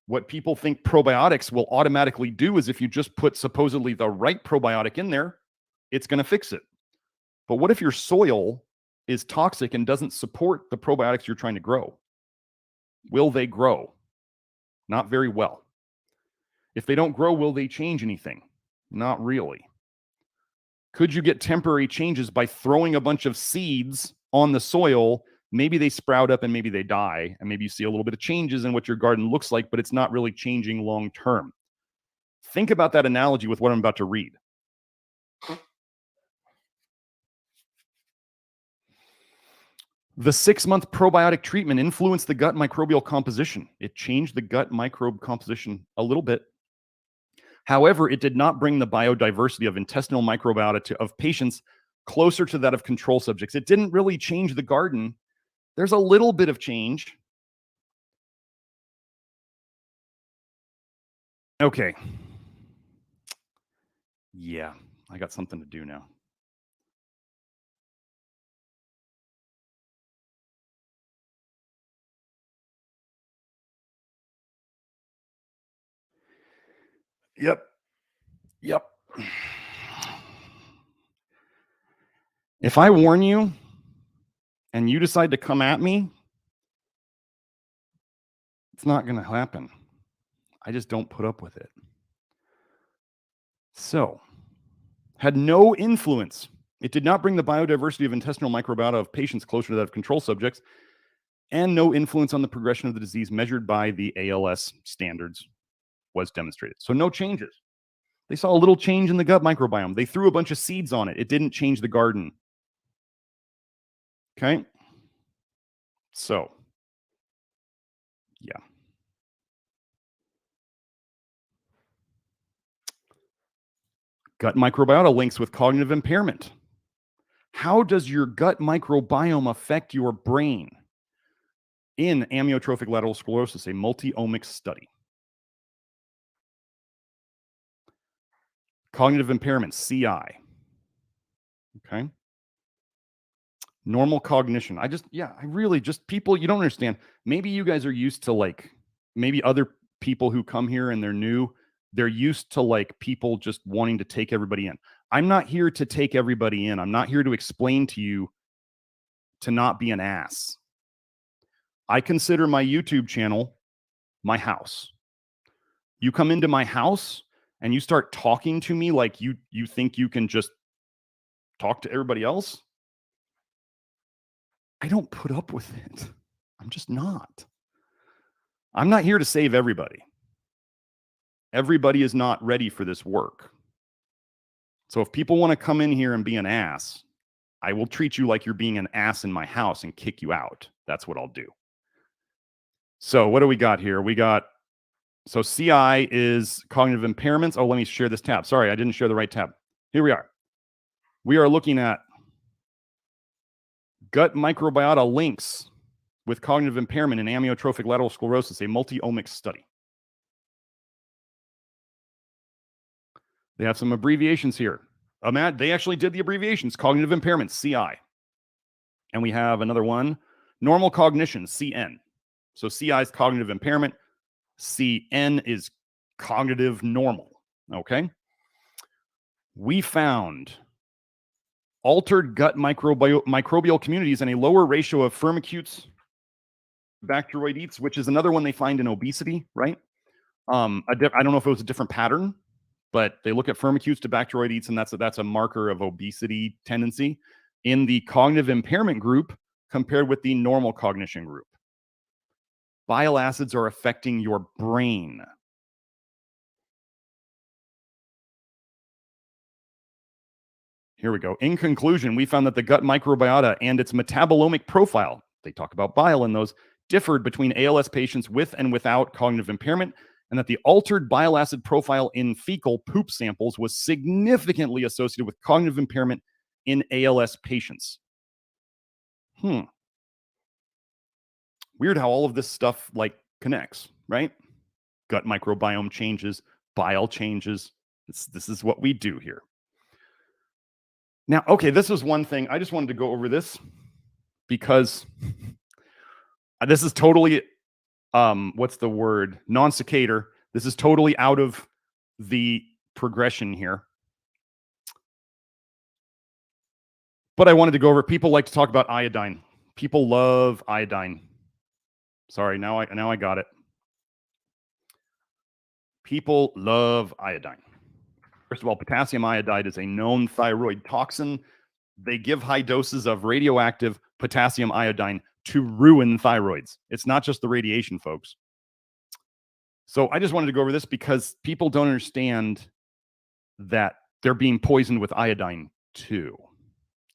what people think probiotics will automatically do is if you just put supposedly the right probiotic in there, it's going to fix it. But what if your soil is toxic and doesn't support the probiotics you're trying to grow? Will they grow? Not very well. If they don't grow, will they change anything? Not really. Could you get temporary changes by throwing a bunch of seeds on the soil? Maybe they sprout up and maybe they die, and maybe you see a little bit of changes in what your garden looks like, but it's not really changing long term. Think about that analogy with what I'm about to read. The 6-month probiotic treatment influenced the gut microbial composition. It changed the gut microbe composition a little bit. However, it did not bring the biodiversity of intestinal microbiota of patients closer to that of control subjects. It didn't really change the garden. There's a little bit of change. Okay. Yeah, I got something to do now. Yep. If I warn you and you decide to come at me, it's not going to happen. I just don't put up with it. So, had no influence. It did not bring the biodiversity of intestinal microbiota of patients closer to that of control subjects, and no influence on the progression of the disease measured by the ALS standards was demonstrated. So no changes. They saw a little change in the gut microbiome. They threw a bunch of seeds on it. It didn't change the garden. Okay? So, yeah. Gut microbiota links with cognitive impairment. How does your gut microbiome affect your brain? In Amyotrophic Lateral Sclerosis, a multi-omics study. Cognitive impairment, CI. Okay. Normal cognition. I really just people, you don't understand. Maybe you guys are used to like, maybe other people who come here and they're new, they're used to like people just wanting to take everybody in. I'm not here to take everybody in. I'm not here to explain to you to not be an ass. I consider my YouTube channel my house. You come into my house and you start talking to me like you think you can just talk to everybody else. I don't put up with it. I'm just not. I'm not here to save everybody. Everybody is not ready for this work. So if people want to come in here and be an ass, I will treat you like you're being an ass in my house and kick you out. That's what I'll do. So what do we got here? So CI is cognitive impairments. Oh, let me share this tab. Sorry, I didn't share the right tab. Here we are. We are looking at gut microbiota links with cognitive impairment in amyotrophic lateral sclerosis, a multi-omics study. They have some abbreviations here. They actually did the abbreviations, cognitive impairment, CI. And we have another one, normal cognition, CN. So CI is cognitive impairment. CN is cognitive normal, okay? We found altered gut microbial communities and a lower ratio of firmicutes, bacteroidetes, which is another one they find in obesity, right? I don't know if it was a different pattern, but they look at firmicutes to bacteroidetes, and that's a marker of obesity tendency in the cognitive impairment group compared with the normal cognition group. Bile acids are affecting your brain. Here we go. In conclusion, we found that the gut microbiota and its metabolomic profile, they talk about bile in those, differed between ALS patients with and without cognitive impairment, and that the altered bile acid profile in fecal poop samples was significantly associated with cognitive impairment in ALS patients. Weird how all of this stuff like connects, right? Gut microbiome changes, bile changes. This is what we do here. Now, okay, this was one thing. I just wanted to go over this because this is totally, what's the word? Non-sequitur. This is totally out of the progression here. But I wanted to go over, people like to talk about iodine. People love iodine. Sorry, now I got it. People love iodine. First of all, potassium iodide is a known thyroid toxin. They give high doses of radioactive potassium iodine to ruin thyroids. It's not just the radiation, folks. So I just wanted to go over this because people don't understand that they're being poisoned with iodine too.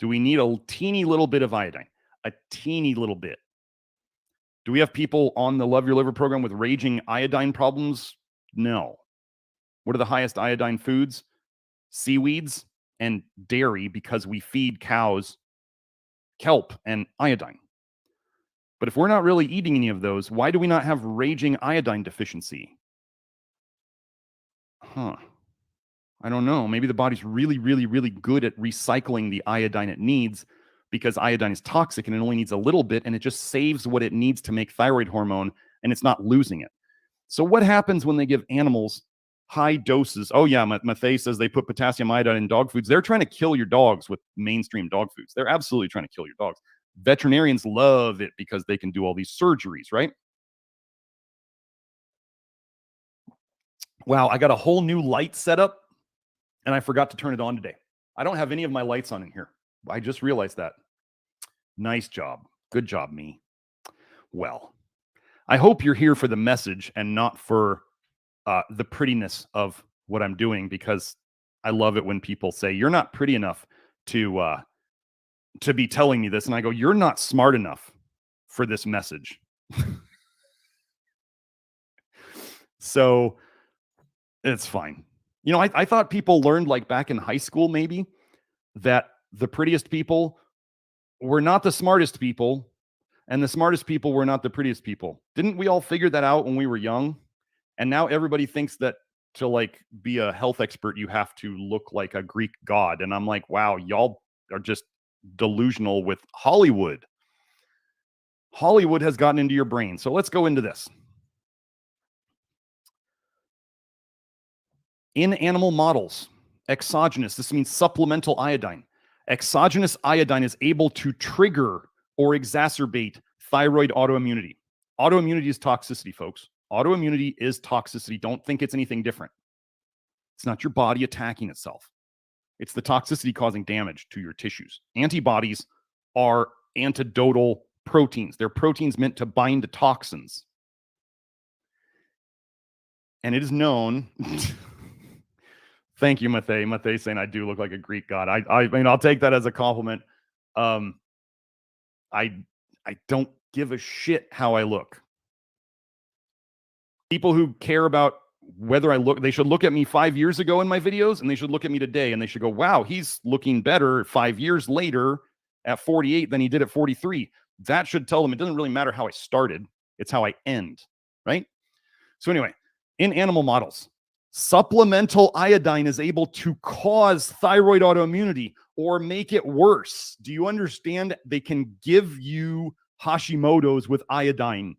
Do we need a teeny little bit of iodine? A teeny little bit. Do we have people on the Love Your Liver program with raging iodine problems? No. What are the highest iodine foods? Seaweeds and dairy, because we feed cows kelp and iodine. But if we're not really eating any of those, why do we not have raging iodine deficiency? I don't know. Maybe the body's really, really, really good at recycling the iodine it needs, because iodine is toxic and it only needs a little bit, and it just saves what it needs to make thyroid hormone, and it's not losing it. So what happens when they give animals high doses? Oh yeah, Mathey says they put potassium iodine in dog foods. They're trying to kill your dogs with mainstream dog foods. They're absolutely trying to kill your dogs. Veterinarians love it because they can do all these surgeries, right? Wow, I got a whole new light setup and I forgot to turn it on today. I don't have any of my lights on in here. I just realized that. Nice job. Good job, me. Well, I hope you're here for the message and not for the prettiness of what I'm doing, because I love it when people say, you're not pretty enough to be telling me this. And I go, you're not smart enough for this message. So it's fine. You know, I thought people learned, like back in high school, maybe, that the prettiest people were not the smartest people, and the smartest people were not the prettiest people. Didn't we all figure that out when we were young? And now everybody thinks that to like be a health expert, you have to look like a Greek god. And I'm like, wow, y'all are just delusional with Hollywood. Hollywood has gotten into your brain. So let's go into this. In animal models, exogenous, this means supplemental iodine. Exogenous iodine is able to trigger or exacerbate thyroid autoimmunity. Autoimmunity is toxicity, folks. Autoimmunity is toxicity. Don't think it's anything different. It's not your body attacking itself. It's the toxicity causing damage to your tissues. Antibodies are antidotal proteins. They're proteins meant to bind to toxins. And it is known. Thank you, Mathay. Mathay saying I do look like a Greek god. I mean, I'll take that as a compliment. I don't give a shit how I look. People who care about whether I look, they should look at me 5 years ago in my videos, and they should look at me today, and they should go, wow, he's looking better 5 years later at 48 than he did at 43. That should tell them it doesn't really matter how I started. It's how I end, right? So anyway, in animal models, supplemental iodine is able to cause thyroid autoimmunity or make it worse. Do you understand? They can give you Hashimoto's with iodine.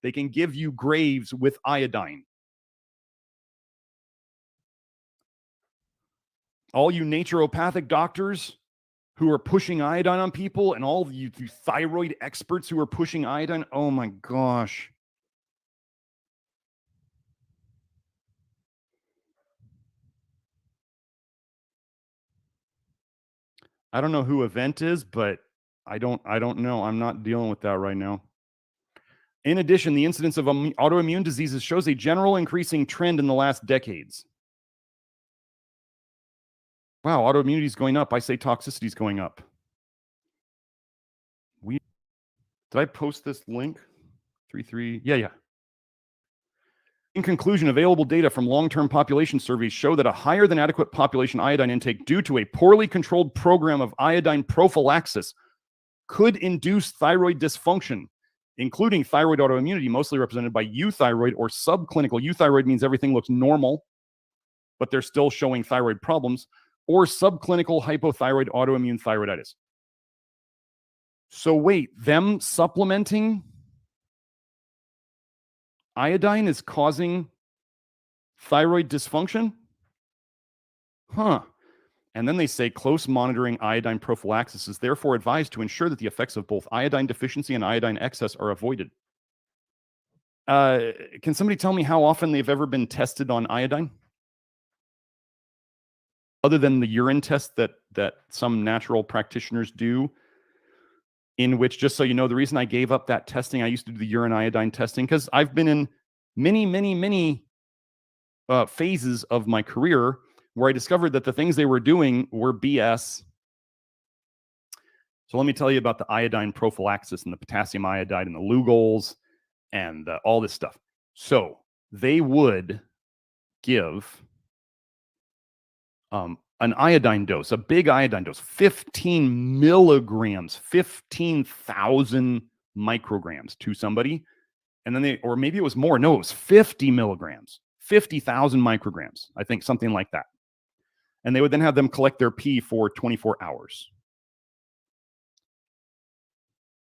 They can give you Graves with iodine. All you naturopathic doctors who are pushing iodine on people, and all you thyroid experts who are pushing iodine, oh my gosh. I don't know who Event is, but I don't know. I'm not dealing with that right now. In addition, the incidence of autoimmune diseases shows a general increasing trend in the last decades. Wow, autoimmunity is going up. I say toxicity is going up. Did I post this link? 3.3. Yeah. In conclusion, available data from long-term population surveys show that a higher than adequate population iodine intake due to a poorly controlled program of iodine prophylaxis could induce thyroid dysfunction, including thyroid autoimmunity, mostly represented by euthyroid or subclinical. Euthyroid means everything looks normal, but they're still showing thyroid problems, or subclinical hypothyroid autoimmune thyroiditis. So wait, them supplementing iodine is causing thyroid dysfunction? Huh. And then they say close monitoring iodine prophylaxis is therefore advised to ensure that the effects of both iodine deficiency and iodine excess are avoided. Can somebody tell me how often they've ever been tested on iodine? Other than the urine test that some natural practitioners do, in which, just so you know, the reason I gave up that testing, I used to do the urine iodine testing because I've been in many phases of my career where I discovered that the things they were doing were BS. So let me tell you about the iodine prophylaxis and the potassium iodide and the Lugols and all this stuff. So they would give an iodine dose, a big iodine dose, 15 milligrams, 15,000 micrograms to somebody. And then or maybe it was more. No, it was 50 milligrams, 50,000 micrograms. I think something like that. And they would then have them collect their pee for 24 hours.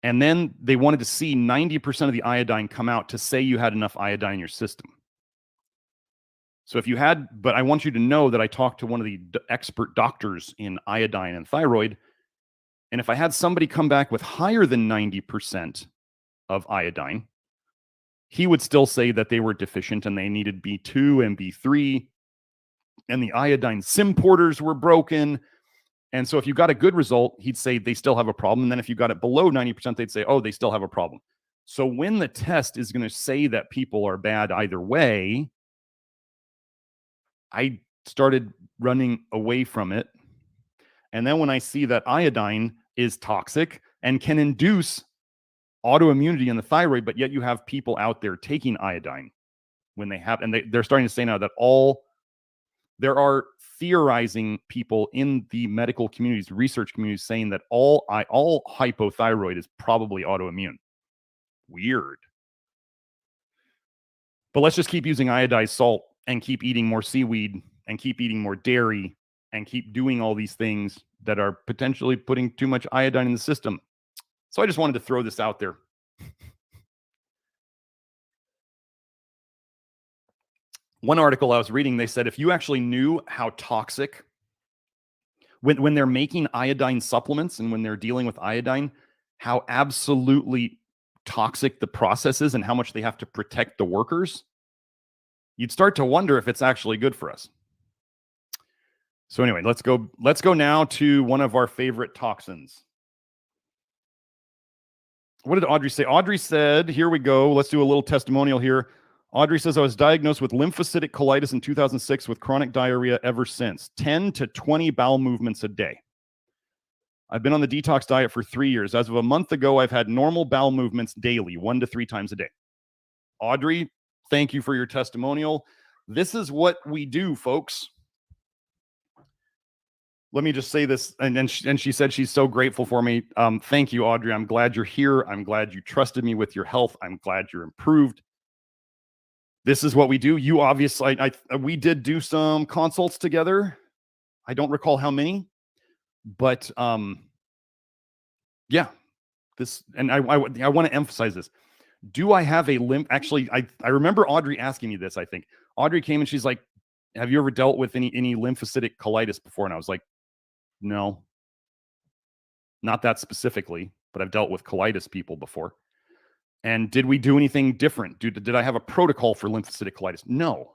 And then they wanted to see 90% of the iodine come out to say you had enough iodine in your system. So if you had, but I want you to know that I talked to one of the expert doctors in iodine and thyroid. And if I had somebody come back with higher than 90% of iodine, he would still say that they were deficient and they needed B2 and B3. And the iodine symporters were broken. And so if you got a good result, he'd say they still have a problem. And then if you got it below 90%, they'd say, oh, they still have a problem. So when the test is going to say that people are bad either way, I started running away from it. And then when I see that iodine is toxic and can induce autoimmunity in the thyroid, but yet you have people out there taking iodine when they have, and they're starting to say now that there are theorizing people in the medical communities, research communities, saying that all hypothyroid is probably autoimmune. Weird. But let's just keep using iodized salt and keep eating more seaweed and keep eating more dairy and keep doing all these things that are potentially putting too much iodine in the system. So I just wanted to throw this out there. One article I was reading, they said if you actually knew how toxic, when they're making iodine supplements and when they're dealing with iodine, how absolutely toxic the process is and how much they have to protect the workers, you'd start to wonder if it's actually good for us. So anyway, let's go now to one of our favorite toxins. What did Audrey say? Audrey said, here we go. Let's do a little testimonial here. Audrey says, I was diagnosed with lymphocytic colitis in 2006 with chronic diarrhea ever since. 10 to 20 bowel movements a day. I've been on the detox diet for 3 years. As of a month ago, I've had normal bowel movements daily, 1 to 3 times a day. Audrey, thank you for your testimonial. This is what we do, folks. Let me just say this, and she said she's so grateful for me. Thank you, Audrey. I'm glad you're here. I'm glad you trusted me with your health. I'm glad you're improved. This is what we do. You obviously, we did do some consults together. I don't recall how many, but yeah, this, and I want to emphasize this. Do I have a lymph? Actually, I remember Audrey asking me this. I think Audrey came and she's like, "Have you ever dealt with any lymphocytic colitis before?" And I was like, "No, not that specifically, but I've dealt with colitis people before." And did we do anything different? Did I have a protocol for lymphocytic colitis? No.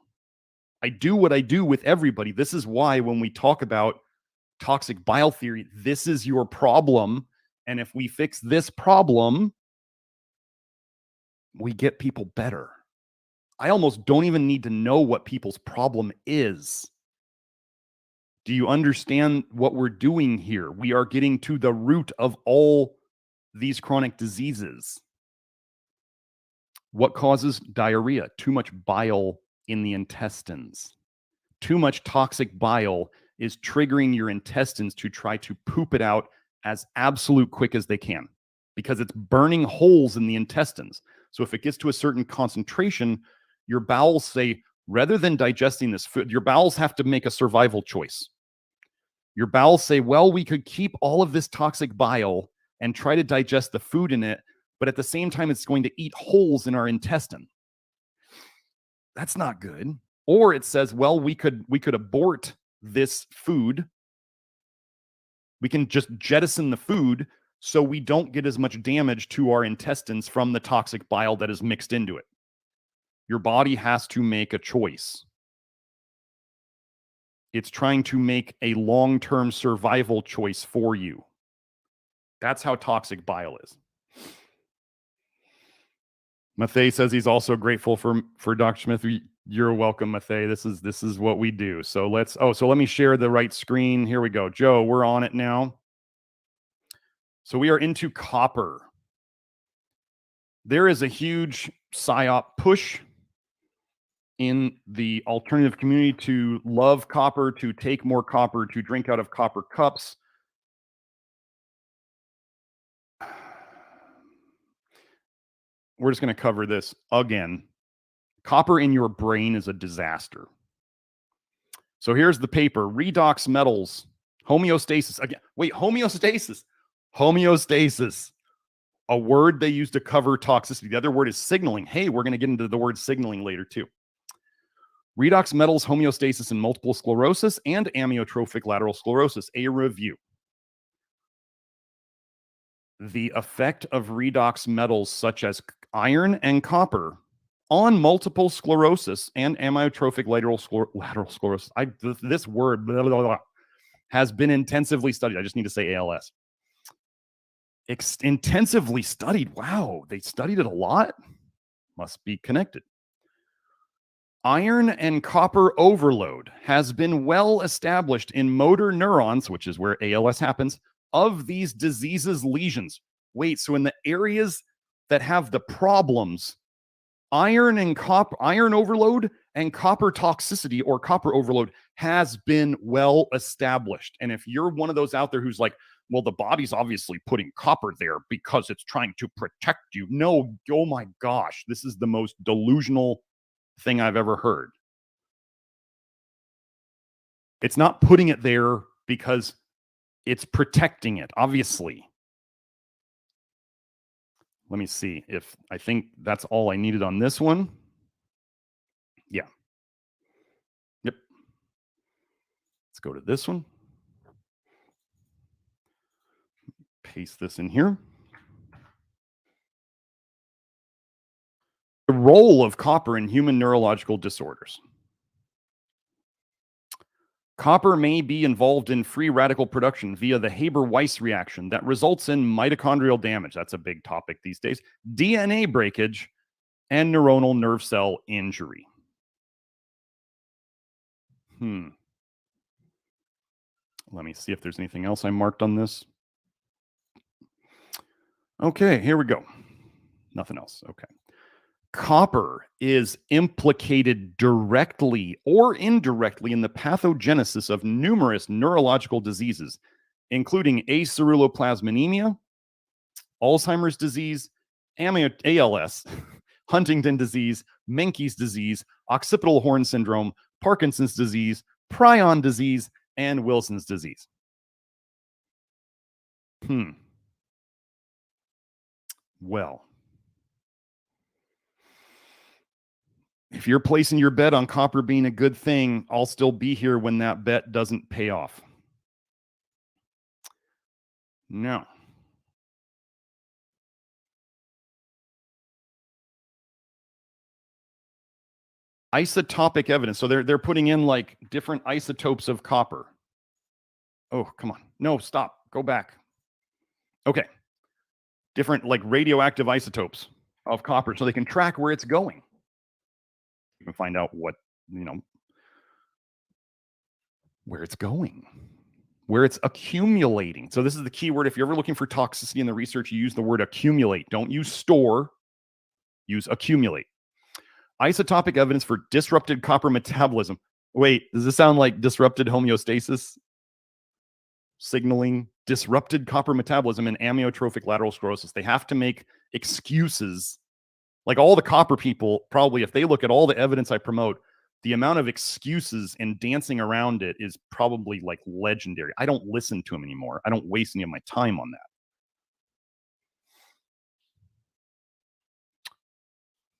I do what I do with everybody. This is why when we talk about toxic bile theory, this is your problem. And if we fix this problem, we get people better. I almost don't even need to know what people's problem is. Do you understand what we're doing here? We are getting to the root of all these chronic diseases. What causes diarrhea? Too much bile in the intestines. Too much toxic bile is triggering your intestines to try to poop it out as absolute quick as they can because it's burning holes in the intestines. So if it gets to a certain concentration, your bowels say, rather than digesting this food, your bowels have to make a survival choice. Your bowels say, well, we could keep all of this toxic bile and try to digest the food in it, but at the same time, it's going to eat holes in our intestine. That's not good. Or it says, well, we could abort this food. We can just jettison the food so we don't get as much damage to our intestines from the toxic bile that is mixed into it. Your body has to make a choice. It's trying to make a long-term survival choice for you. That's how toxic bile is. Mathay says he's also grateful for Dr. Smith. You're welcome, Mathay. This is what we do. So let me share the right screen. Here we go. Joe, we're on it now. So we are into copper. There is a huge PSYOP push in the alternative community to love copper, to take more copper, to drink out of copper cups. We're just going to cover this again. Copper in your brain is a disaster. So here's the paper, redox metals, homeostasis. Again, wait, homeostasis. Homeostasis. A word they use to cover toxicity. The other word is signaling. Hey, we're going to get into the word signaling later too. Redox metals, homeostasis in multiple sclerosis and amyotrophic lateral sclerosis. A review. The effect of redox metals such as iron and copper on multiple sclerosis and amyotrophic lateral sclerosis. This word blah, blah, blah, has been intensively studied. I just need to say ALS. Intensively studied. Wow, they studied it a lot. Must be connected. Iron and copper overload has been well established in motor neurons, which is where ALS happens, of these diseases lesions. Wait, so in the areas that have the problems, iron overload and copper toxicity or copper overload has been well established. And if you're one of those out there who's like, well, the body's obviously putting copper there because it's trying to protect you. No, oh my gosh, this is the most delusional thing I've ever heard. It's not putting it there because it's protecting it, obviously. Let me see if I think that's all I needed on this one. Yeah. Yep. Let's go to this one. Paste this in here. The role of copper in human neurological disorders. Copper may be involved in free radical production via the Haber-Weiss reaction that results in mitochondrial damage. That's a big topic these days. DNA breakage and neuronal nerve cell injury. Let me see if there's anything else I marked on this. Okay, here we go. Nothing else. Okay. Copper is implicated directly or indirectly in the pathogenesis of numerous neurological diseases, including aceruloplasminemia, Alzheimer's disease, ALS, Huntington disease, Menkes disease, occipital horn syndrome, Parkinson's disease, prion disease, and Wilson's disease. Well, if you're placing your bet on copper being a good thing, I'll still be here when that bet doesn't pay off. No. Isotopic evidence. So they're putting in like different isotopes of copper. Oh, come on. No, stop. Go back. Okay. Different like radioactive isotopes of copper so they can track where it's going. You can find out what, where it's going, where it's accumulating. So this is the key word. If you're ever looking for toxicity in the research, you use the word accumulate. Don't use store, use accumulate. Isotopic evidence for disrupted copper metabolism. Wait, does this sound like disrupted homeostasis? Signaling, disrupted copper metabolism, and amyotrophic lateral sclerosis. They have to make excuses. Like all the copper people, probably if they look at all the evidence I promote, the amount of excuses and dancing around it is probably like legendary. I don't listen to them anymore. I don't waste any of my time on that.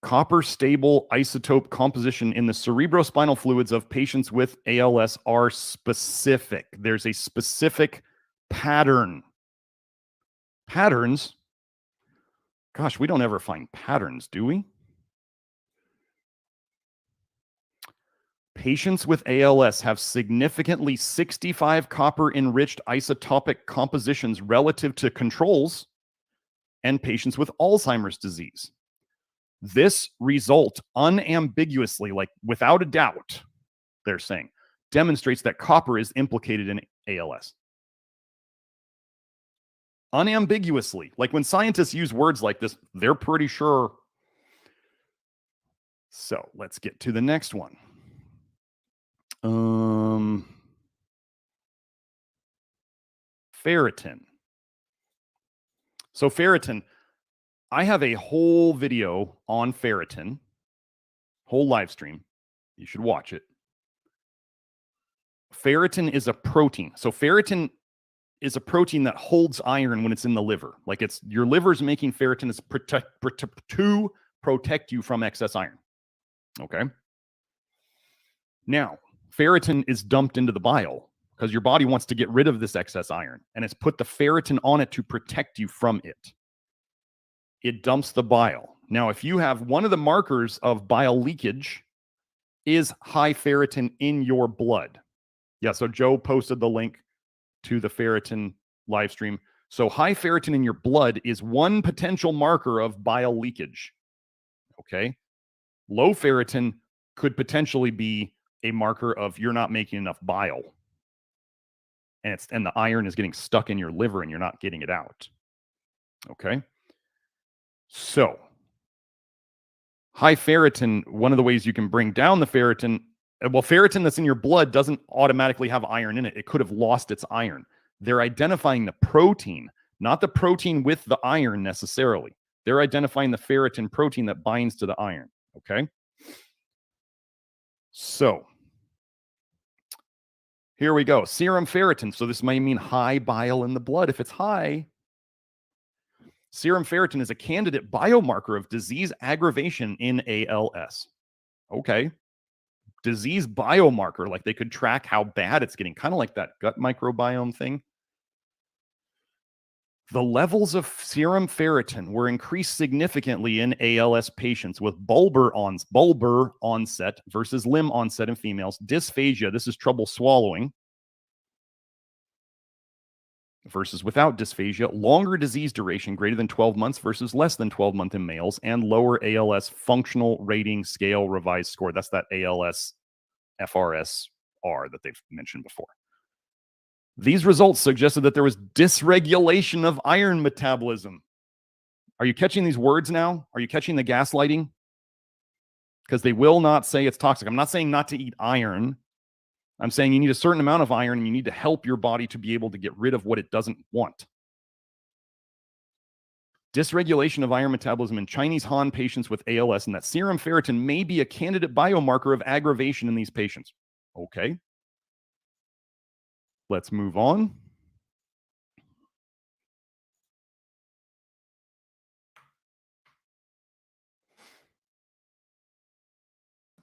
Copper stable isotope composition in the cerebrospinal fluids of patients with ALS are specific. There's a specific pattern. Patterns? Gosh, we don't ever find patterns, do we? Patients with ALS have significantly 65 copper-enriched isotopic compositions relative to controls and patients with Alzheimer's disease. This result unambiguously, like without a doubt, they're saying, demonstrates that copper is implicated in ALS. Unambiguously. Like when scientists use words like this, they're pretty sure. So let's get to the next one. Ferritin. So ferritin, I have a whole video on ferritin, whole live stream. You should watch it. Ferritin is a protein. So ferritin is a protein that holds iron when it's in the liver. Like it's your liver's making ferritin to protect you from excess iron. Okay. Now, ferritin is dumped into the bile because your body wants to get rid of this excess iron, and it's put the ferritin on it to protect you from it. It dumps the bile. Now, if you have one of the markers of bile leakage is high ferritin in your blood. Yeah, so Joe posted the link to the ferritin live stream. So high ferritin in your blood is one potential marker of bile leakage. Okay. Low ferritin could potentially be a marker of you're not making enough bile. And the iron is getting stuck in your liver and you're not getting it out. Okay. So high ferritin, one of the ways you can bring down the ferritin, well, ferritin that's in your blood doesn't automatically have iron in it. It could have lost its iron. They're identifying the protein, not the protein with the iron necessarily. They're identifying the ferritin protein that binds to the iron. Okay. So here we go. Serum ferritin. So this may mean high bile in the blood. If it's high, serum ferritin is a candidate biomarker of disease aggravation in ALS. Okay. Disease biomarker, like they could track how bad it's getting, kind of like that gut microbiome thing. The levels of serum ferritin were increased significantly in ALS patients with bulbar onset versus limb onset in females. Dysphagia, this is trouble swallowing, versus without dysphagia. Longer disease duration, greater than 12 months versus less than 12 months in males. And lower ALS functional rating scale revised score. That's that ALS FRSR that they've mentioned before. These results suggested that there was dysregulation of iron metabolism. Are you catching these words now? Are you catching the gaslighting? Because they will not say it's toxic. I'm not saying not to eat iron. I'm saying you need a certain amount of iron and you need to help your body to be able to get rid of what it doesn't want. Dysregulation of iron metabolism in Chinese Han patients with ALS, and that serum ferritin may be a candidate biomarker of aggravation in these patients. Okay. Let's move on.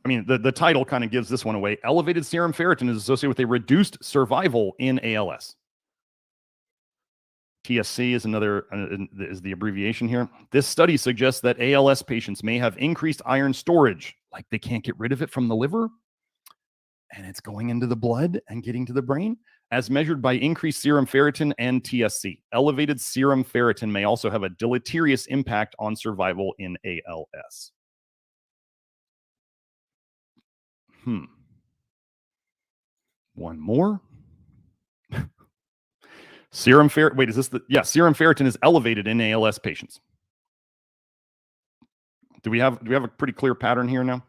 I mean, the title kind of gives this one away. Elevated serum ferritin is associated with a reduced survival in ALS. TSC is another, is the abbreviation here. This study suggests that ALS patients may have increased iron storage, like they can't get rid of it from the liver, and it's going into the blood and getting to the brain, as measured by increased serum ferritin and TSC. Elevated serum ferritin may also have a deleterious impact on survival in ALS. One more. Serum ferritin. Wait, is this the? Yeah, serum ferritin is elevated in ALS patients. Do we have a pretty clear pattern here now?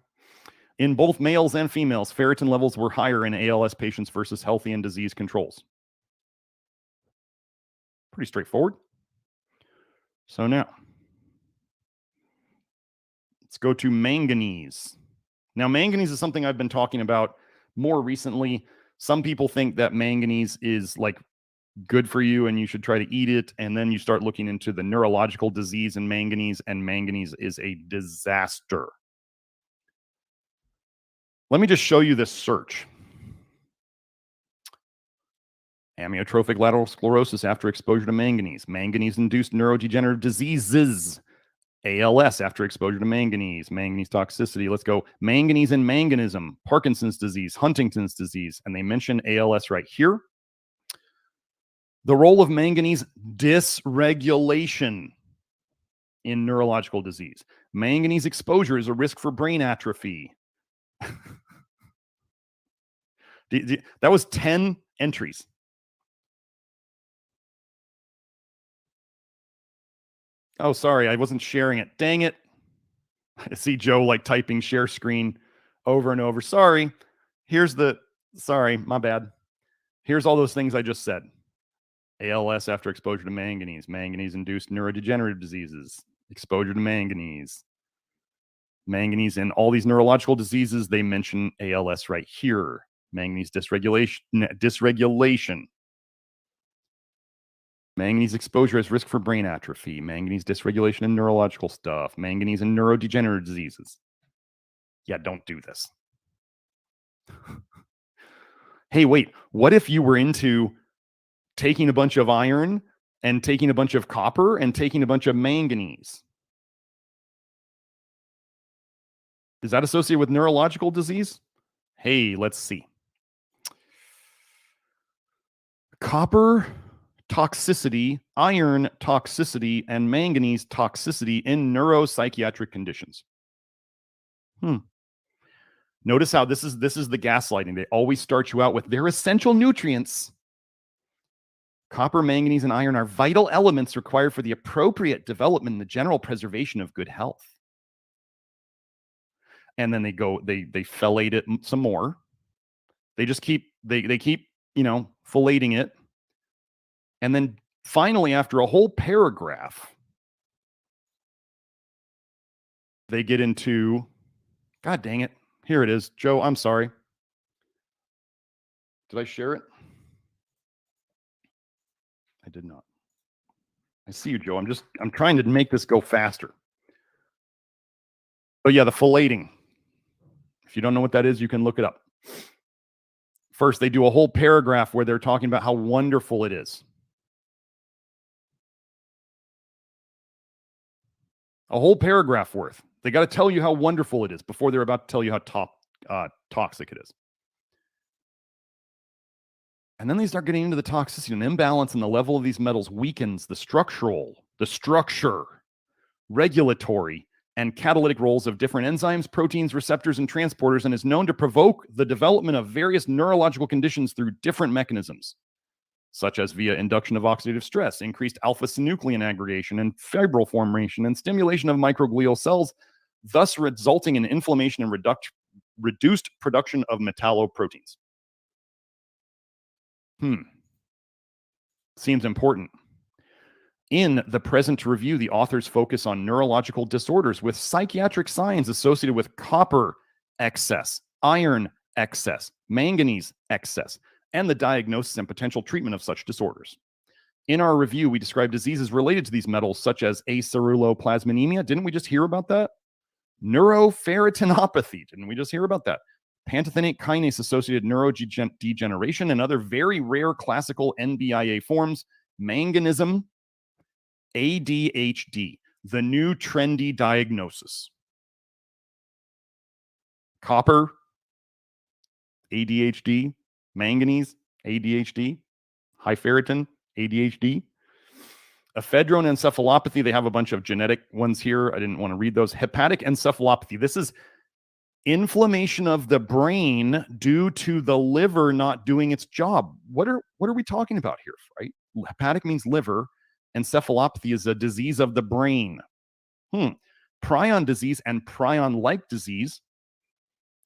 In both males and females, ferritin levels were higher in ALS patients versus healthy and disease controls. Pretty straightforward. So now, let's go to manganese. Now, manganese is something I've been talking about more recently. Some people think that manganese is like good for you and you should try to eat it. And then you start looking into the neurological disease in manganese, and manganese is a disaster. Let me just show you this search. Amyotrophic lateral sclerosis after exposure to manganese. Manganese-induced neurodegenerative diseases. ALS after exposure to manganese. Manganese toxicity. Let's go. Manganese and manganism. Parkinson's disease. Huntington's disease. And they mention ALS right here. The role of manganese dysregulation in neurological disease. Manganese exposure is a risk for brain atrophy. That was 10 entries. Oh, sorry, I wasn't sharing it. Dang it. I see Joe like typing share screen over and over. Sorry. Sorry, my bad. Here's all those things I just said. ALS after exposure to manganese, manganese-induced neurodegenerative diseases, exposure to manganese, manganese in all these neurological diseases. They mention ALS right here. Manganese dysregulation. Manganese exposure has risk for brain atrophy. Manganese dysregulation in neurological stuff. Manganese in neurodegenerative diseases. Yeah, don't do this. Hey, wait, what if you were into taking a bunch of iron and taking a bunch of copper and taking a bunch of manganese? Is that associated with neurological disease? Hey, let's see. Copper toxicity, iron toxicity, and manganese toxicity in neuropsychiatric conditions. Notice how this is the gaslighting. They always start you out with their essential nutrients. Copper, manganese, and iron are vital elements required for the appropriate development and the general preservation of good health. And then they fellate it some more. They just keep, they keep, fellating it. And then finally, after a whole paragraph, they get into, God dang it. Here it is. Joe, I'm sorry. Did I share it? I did not. I see you, Joe. I'm trying to make this go faster. Oh yeah, the fellating. If you don't know what that is, you can look it up. First, they do a whole paragraph where they're talking about how wonderful it is. A whole paragraph worth. They got to tell you how wonderful it is before they're about to tell you how toxic it is. And then they start getting into the toxicity. An imbalance in the level of these metals weakens the structure, regulatory, and catalytic roles of different enzymes, proteins, receptors, and transporters, and is known to provoke the development of various neurological conditions through different mechanisms, such as via induction of oxidative stress, increased alpha-synuclein aggregation and fibril formation, and stimulation of microglial cells, thus resulting in inflammation and reduced production of metalloproteins. Seems important. In the present review, the authors focus on neurological disorders with psychiatric signs associated with copper excess, iron excess, manganese excess, and the diagnosis and potential treatment of such disorders. In our review, we describe diseases related to these metals, such as aceruloplasminemia. Didn't we just hear about that? Neuroferritinopathy. Didn't we just hear about that? Pantothenate kinase-associated neurodegeneration and other very rare classical NBIA forms, manganism, ADHD, the new trendy diagnosis. Copper, ADHD, manganese, ADHD, high ferritin, ADHD. Ephedrine encephalopathy, they have a bunch of genetic ones here. I didn't want to read those. Hepatic encephalopathy, this is inflammation of the brain due to the liver not doing its job. What are we talking about here, right? Hepatic means liver. Encephalopathy is a disease of the brain. Prion disease and prion-like disease,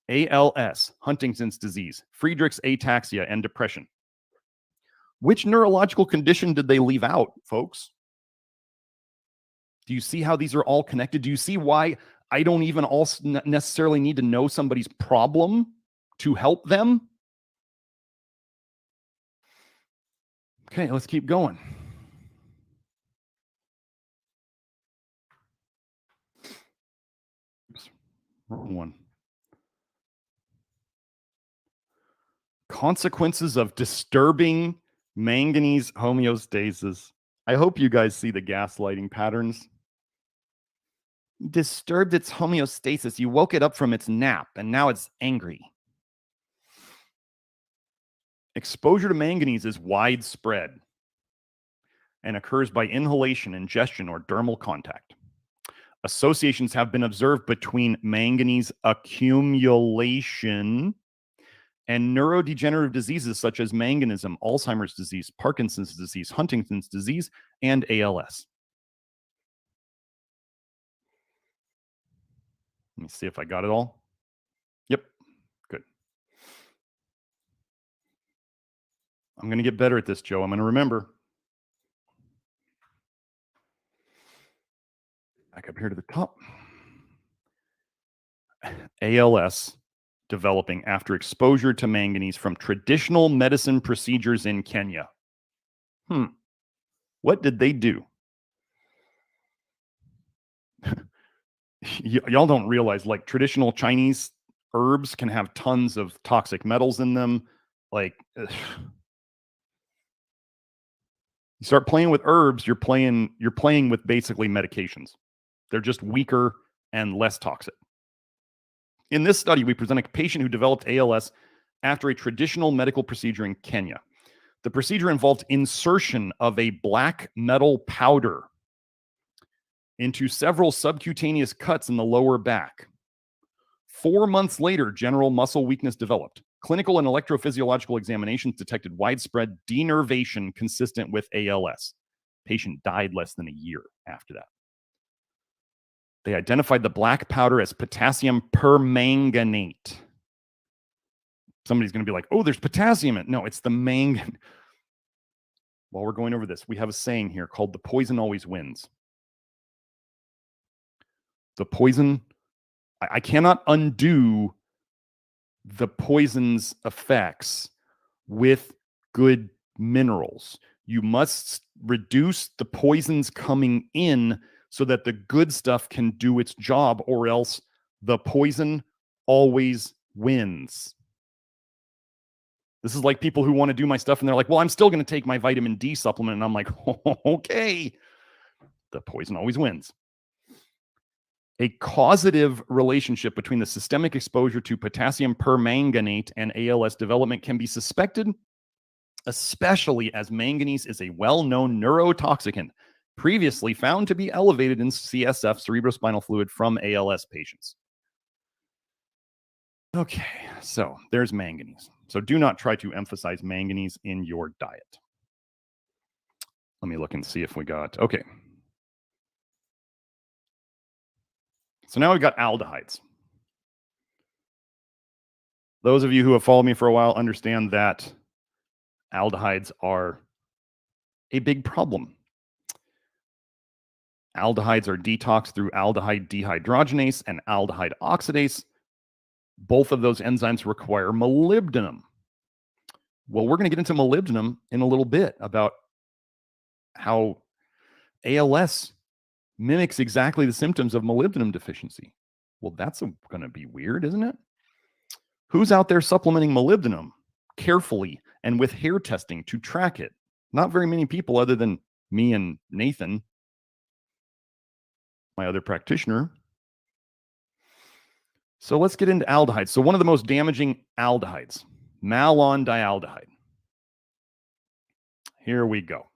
ALS, Huntington's disease, Friedreich's ataxia, and depression. Which neurological condition did they leave out, folks? Do you see how these are all connected? Do you see why I don't even also necessarily need to know somebody's problem to help them? Okay, let's keep going. Oops, wrong one. Consequences of disturbing manganese homeostasis. I hope you guys see the gaslighting patterns. Disturbed its homeostasis. You woke it up from its nap, and now it's angry. Exposure to manganese is widespread and occurs by inhalation, ingestion, or dermal contact. Associations have been observed between manganese accumulation and neurodegenerative diseases such as manganism, Alzheimer's disease, Parkinson's disease, Huntington's disease, and ALS. Let me see if I got it all. Yep, good. I'm going to get better at this, Joe. I'm going to remember. Back up here to the top. ALS developing after exposure to manganese from traditional medicine procedures in Kenya. What did they do? Y'all don't realize, like, traditional Chinese herbs can have tons of toxic metals in them. Like, you start playing with herbs, you're playing with basically medications. They're just weaker and less toxic. In this study, we present a patient who developed ALS after a traditional medical procedure in Kenya. The procedure involved insertion of a black metal powder into several subcutaneous cuts in the lower back. 4 months later, general muscle weakness developed. Clinical and electrophysiological examinations detected widespread denervation consistent with ALS. Patient died less than a year after that. They identified the black powder as potassium permanganate. Somebody's going to be like, oh, there's potassium in it. No, it's the mangan. While we're going over this, we have a saying here called the poison always wins. The poison, I cannot undo the poison's effects with good minerals. You must reduce the poisons coming in so that the good stuff can do its job, or else the poison always wins. This is like people who want to do my stuff and they're like, well, I'm still going to take my vitamin D supplement. And I'm like, oh, okay. The poison always wins. A causative relationship between the systemic exposure to potassium permanganate and ALS development can be suspected, especially as manganese is a well-known neurotoxicant previously found to be elevated in CSF, cerebrospinal fluid, from ALS patients. Okay, so there's manganese. So do not try to emphasize manganese in your diet. Let me look and see if we got, okay. So now we've got aldehydes. Those of you who have followed me for a while understand that aldehydes are a big problem. Aldehydes are detoxed through aldehyde dehydrogenase and aldehyde oxidase. Both of those enzymes require molybdenum. Well, we're going to get into molybdenum in a little bit about how ALS mimics exactly the symptoms of molybdenum deficiency. Well, that's going to be weird, isn't it? Who's out there supplementing molybdenum carefully and with hair testing to track it? Not very many people other than me and Nathan, my other practitioner. So let's get into aldehydes. So one of the most damaging aldehydes, malondialdehyde. Here we go.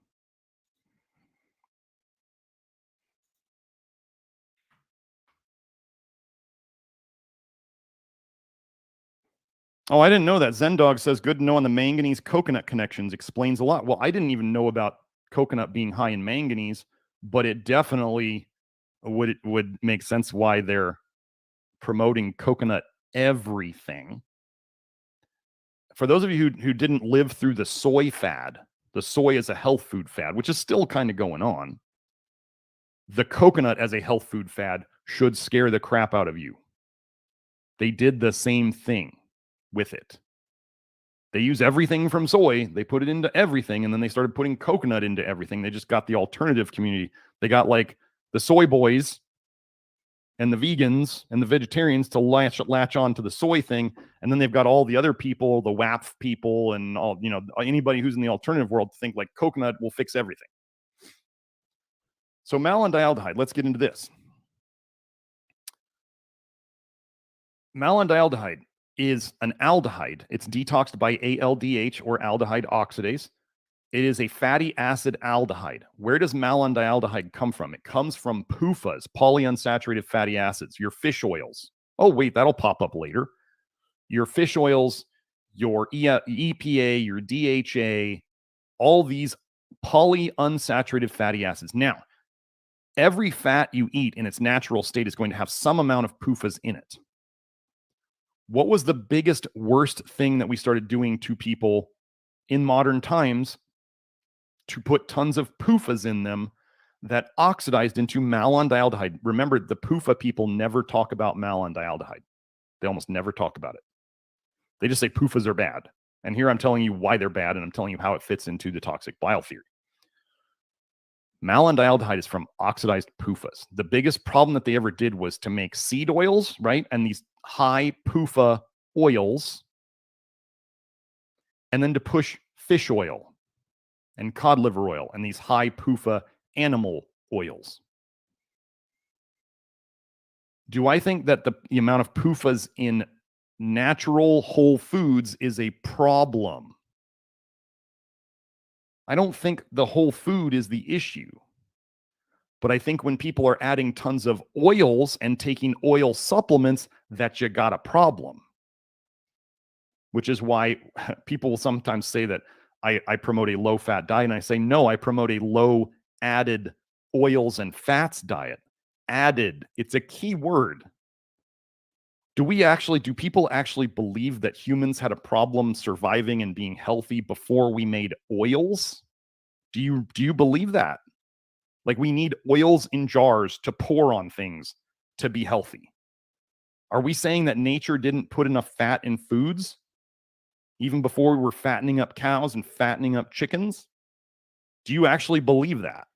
Oh, I didn't know that. Zendog says, good to know on the manganese coconut connections, explains a lot. Well, I didn't even know about coconut being high in manganese, but it definitely would make sense why they're promoting coconut everything. For those of you who didn't live through the soy fad, the soy as a health food fad, which is still kind of going on, the coconut as a health food fad should scare the crap out of you. They did the same thing with it. They use everything from soy, they put it into everything, and then they started putting coconut into everything. They just got the alternative community. They got like the soy boys and the vegans and the vegetarians to latch on to the soy thing, and then they've got all the other people, the WAP people, and all, you know, anybody who's in the alternative world to think like coconut will fix everything. So malondialdehyde, let's get into this. Malondialdehyde is an aldehyde. It's detoxed by ALDH, or aldehyde oxidase. It is a fatty acid aldehyde. Where does malondialdehyde come from? It comes from PUFAs, polyunsaturated fatty acids, your fish oils. Oh, wait, that'll pop up later. Your fish oils, your EPA, your DHA, all these polyunsaturated fatty acids. Now, every fat you eat in its natural state is going to have some amount of PUFAs in it. What was the biggest, worst thing that we started doing to people in modern times to put tons of PUFAs in them that oxidized into malondialdehyde? Remember, the PUFA people never talk about malondialdehyde. They almost never talk about it. They just say PUFAs are bad. And here I'm telling you why they're bad, and I'm telling you how it fits into the toxic bile theory. Malondialdehyde is from oxidized PUFAs. The biggest problem that they ever did was to make seed oils, right? And these high PUFA oils, and then to push fish oil and cod liver oil and these high PUFA animal oils. Do I think that the amount of PUFAs in natural whole foods is a problem? I don't think the whole food is the issue. But I think when people are adding tons of oils and taking oil supplements, that you got a problem. Which is why people will sometimes say that I promote a low-fat diet. And I say, no, I promote a low-added oils and fats diet. Added, it's a key word. Do people actually believe that humans had a problem surviving and being healthy before we made oils? Do you believe that? Like, we need oils in jars to pour on things to be healthy. Are we saying that nature didn't put enough fat in foods even before we were fattening up cows and fattening up chickens? Do you actually believe that?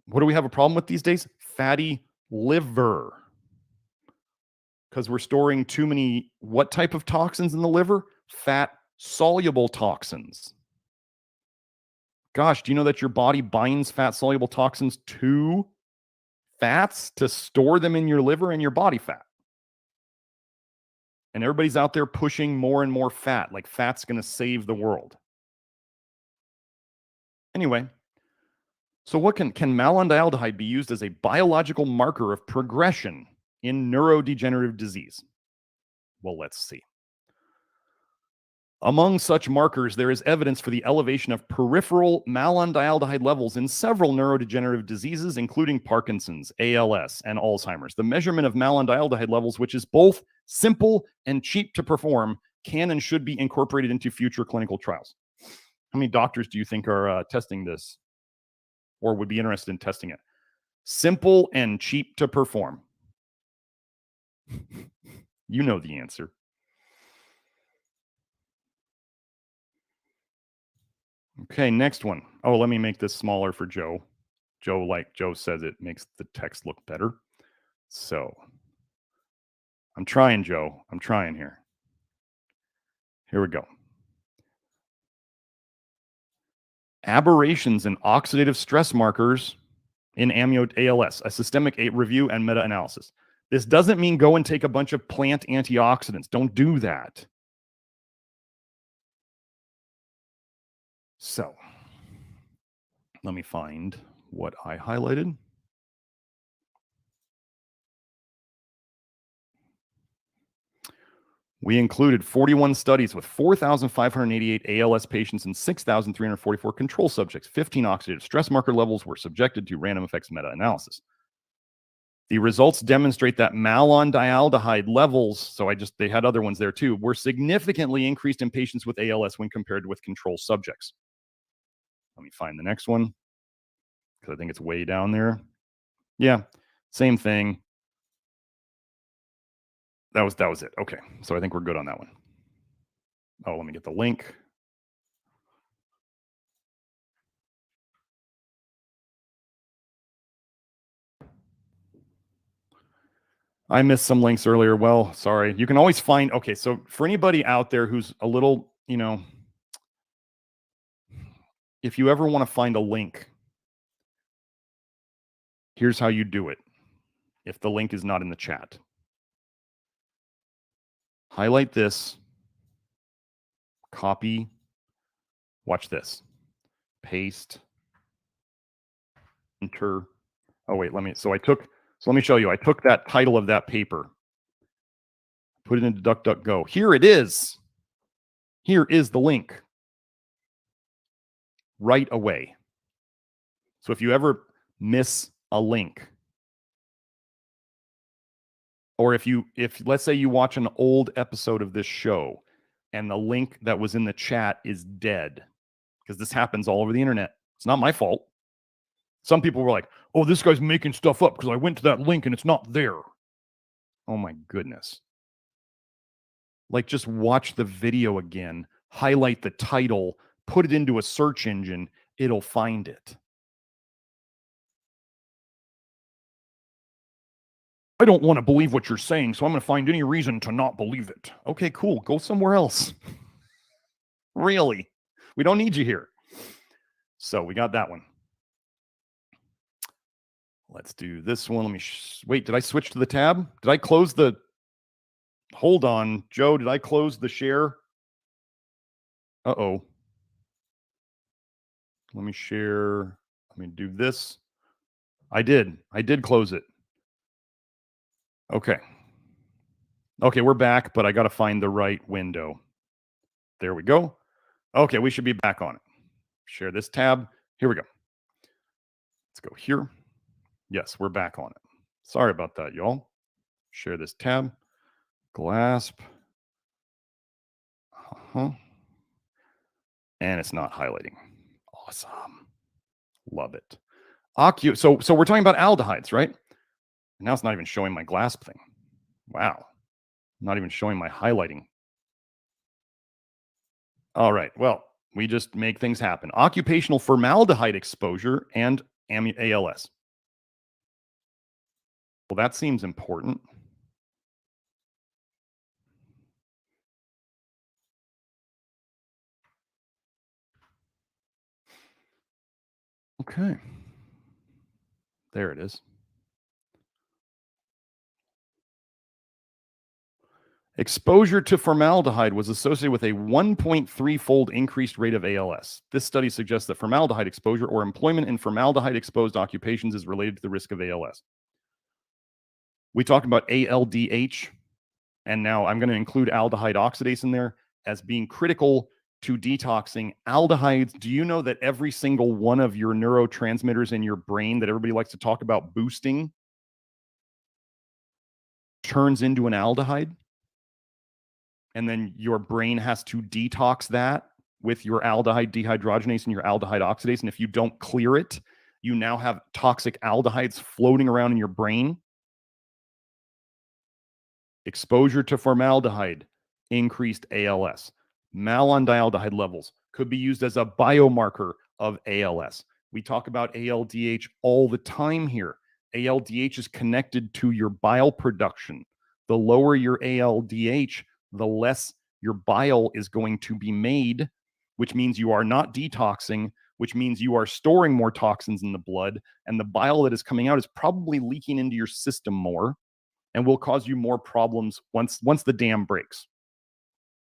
What do we have a problem with these days? Fatty liver. Because we're storing too many, what type of toxins in the liver? Fat soluble toxins. Gosh, do you know that your body binds fat soluble toxins to fats to store them in your liver and your body fat. And everybody's out there pushing more and more fat, like fat's going to save the world. Anyway, so what can malondialdehyde be used as a biological marker of progression in neurodegenerative disease? Well, let's see. Among such markers, there is evidence for the elevation of peripheral malondialdehyde levels in several neurodegenerative diseases, including Parkinson's, ALS, and Alzheimer's. The measurement of malondialdehyde levels, which is both simple and cheap to perform, can and should be incorporated into future clinical trials. How many doctors do you think are testing this or would be interested in testing it? Simple and cheap to perform. You know the answer. Okay, next one. Oh, let me make this smaller for Joe. Like Joe says, it makes the text look better. So I'm trying, Joe. I'm trying here. Here we go. Aberrations in oxidative stress markers in ALS, a systemic review and meta-analysis. This doesn't mean go and take a bunch of plant antioxidants. Don't do that. So let me find what I highlighted. We included 41 studies with 4,588 ALS patients and 6,344 control subjects. 15 oxidative stress marker levels were subjected to random effects meta-analysis. The results demonstrate that malondialdehyde levels, so they had other ones there too, were significantly increased in patients with ALS when compared with control subjects. Let me find the next one because I think it's way down there. Yeah, same thing. That was it. Okay, so I think we're good on that one. Oh, let me get the link. I missed some links earlier. Well, sorry. You can always find, okay, so for anybody out there who's a little, if you ever want to find a link, here's how you do it. If the link is not in the chat, highlight this, copy, watch this, paste, enter. Oh, wait, let me show you. I took that title of that paper, put it into DuckDuckGo. Here it is. Here is the link right away. So if you ever miss a link, or if let's say you watch an old episode of this show and the link that was in the chat is dead, because this happens all over the internet. It's not my fault. Some people were like, oh, this guy's making stuff up because I went to that link and it's not there. Oh my goodness. Like, just watch the video again, highlight the title, put it into a search engine, it'll find it. I don't want to believe what you're saying, so I'm going to find any reason to not believe it. Okay, cool. Go somewhere else. Really? We don't need you here. So we got that one. Let's do this one. Let me wait. Did I switch to the tab? Did I close the... Hold on, Joe. Did I close the share? Uh-oh. Let me share. Let me do this. I did close it. Okay. Okay, we're back, but I got to find the right window. There we go. Okay, we should be back on it. Share this tab. Here we go. Let's go here. Yes, we're back on it. Sorry about that, y'all. Share this tab. Glasp. And it's not highlighting. Awesome. Love it. So we're talking about aldehydes, right? Now it's not even showing my Glasp thing. Wow. Not even showing my highlighting. All right. Well, we just make things happen. Occupational formaldehyde exposure and ALS. Well, that seems important. Okay. There it is. Exposure to formaldehyde was associated with a 1.3-fold increased rate of ALS. This study suggests that formaldehyde exposure or employment in formaldehyde-exposed occupations is related to the risk of ALS. We talked about ALDH, and now I'm going to include aldehyde oxidase in there as being critical to detoxing. Aldehydes, do you know that every single one of your neurotransmitters in your brain that everybody likes to talk about boosting turns into an aldehyde? And then your brain has to detox that with your aldehyde dehydrogenase and your aldehyde oxidase. And if you don't clear it, you now have toxic aldehydes floating around in your brain. Exposure to formaldehyde increased ALS. Malondialdehyde levels could be used as a biomarker of ALS. We talk about ALDH all the time here. ALDH is connected to your bile production. The lower your ALDH, the less your bile is going to be made, which means you are not detoxing, which means you are storing more toxins in the blood, and the bile that is coming out is probably leaking into your system more and will cause you more problems once the dam breaks.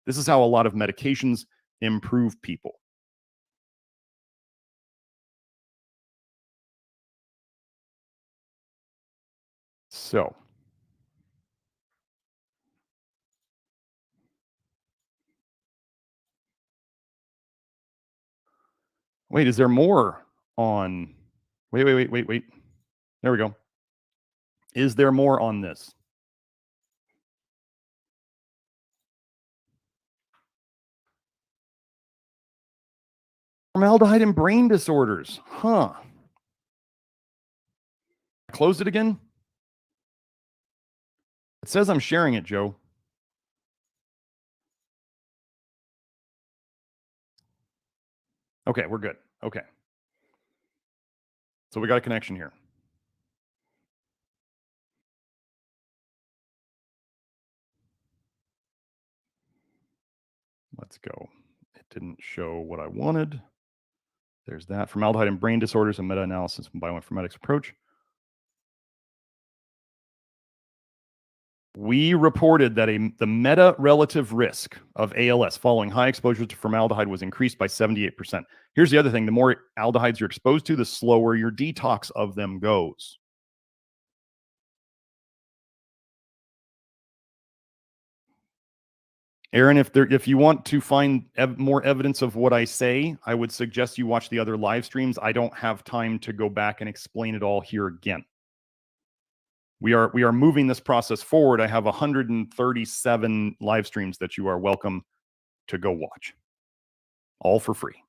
This is how a lot of medications improve people. So, wait, is there more on? Wait. There we go. Is there more on this? Formaldehyde and brain disorders. Huh. Close it again? It says I'm sharing it, Joe. Okay, we're good. Okay. So we got a connection here. Let's go. It didn't show what I wanted. There's that. Formaldehyde and brain disorders, a meta-analysis from bioinformatics approach. We reported that the meta-relative risk of ALS following high exposure to formaldehyde was increased by 78%. Here's the other thing. The more aldehydes you're exposed to, the slower your detox of them goes. Aaron, if you want to find more evidence of what I say, I would suggest you watch the other live streams. I don't have time to go back and explain it all here again. We are moving this process forward. I have 137 live streams that you are welcome to go watch, all for free.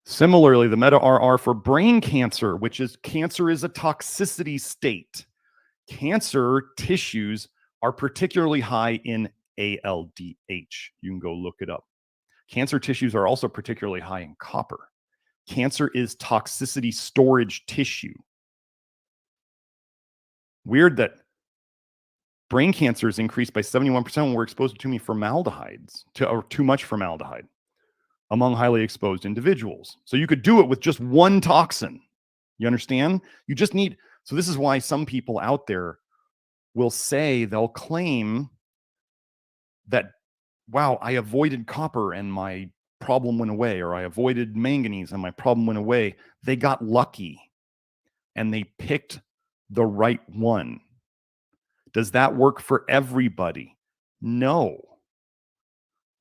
Similarly, the meta-RR for brain cancer, which is cancer is a toxicity state. Cancer tissues are particularly high in ALDH. You can go look it up. Cancer tissues are also particularly high in copper. Cancer is toxicity storage tissue. Weird that brain cancer is increased by 71% when we're exposed to too many formaldehydes, or too much formaldehyde among highly exposed individuals. So you could do it with just one toxin. You understand? You just need, so this is why some people out there will say, they'll claim that, wow, I avoided copper and my problem went away, or I avoided manganese and my problem went away. They got lucky and they picked the right one. Does that work for everybody? No.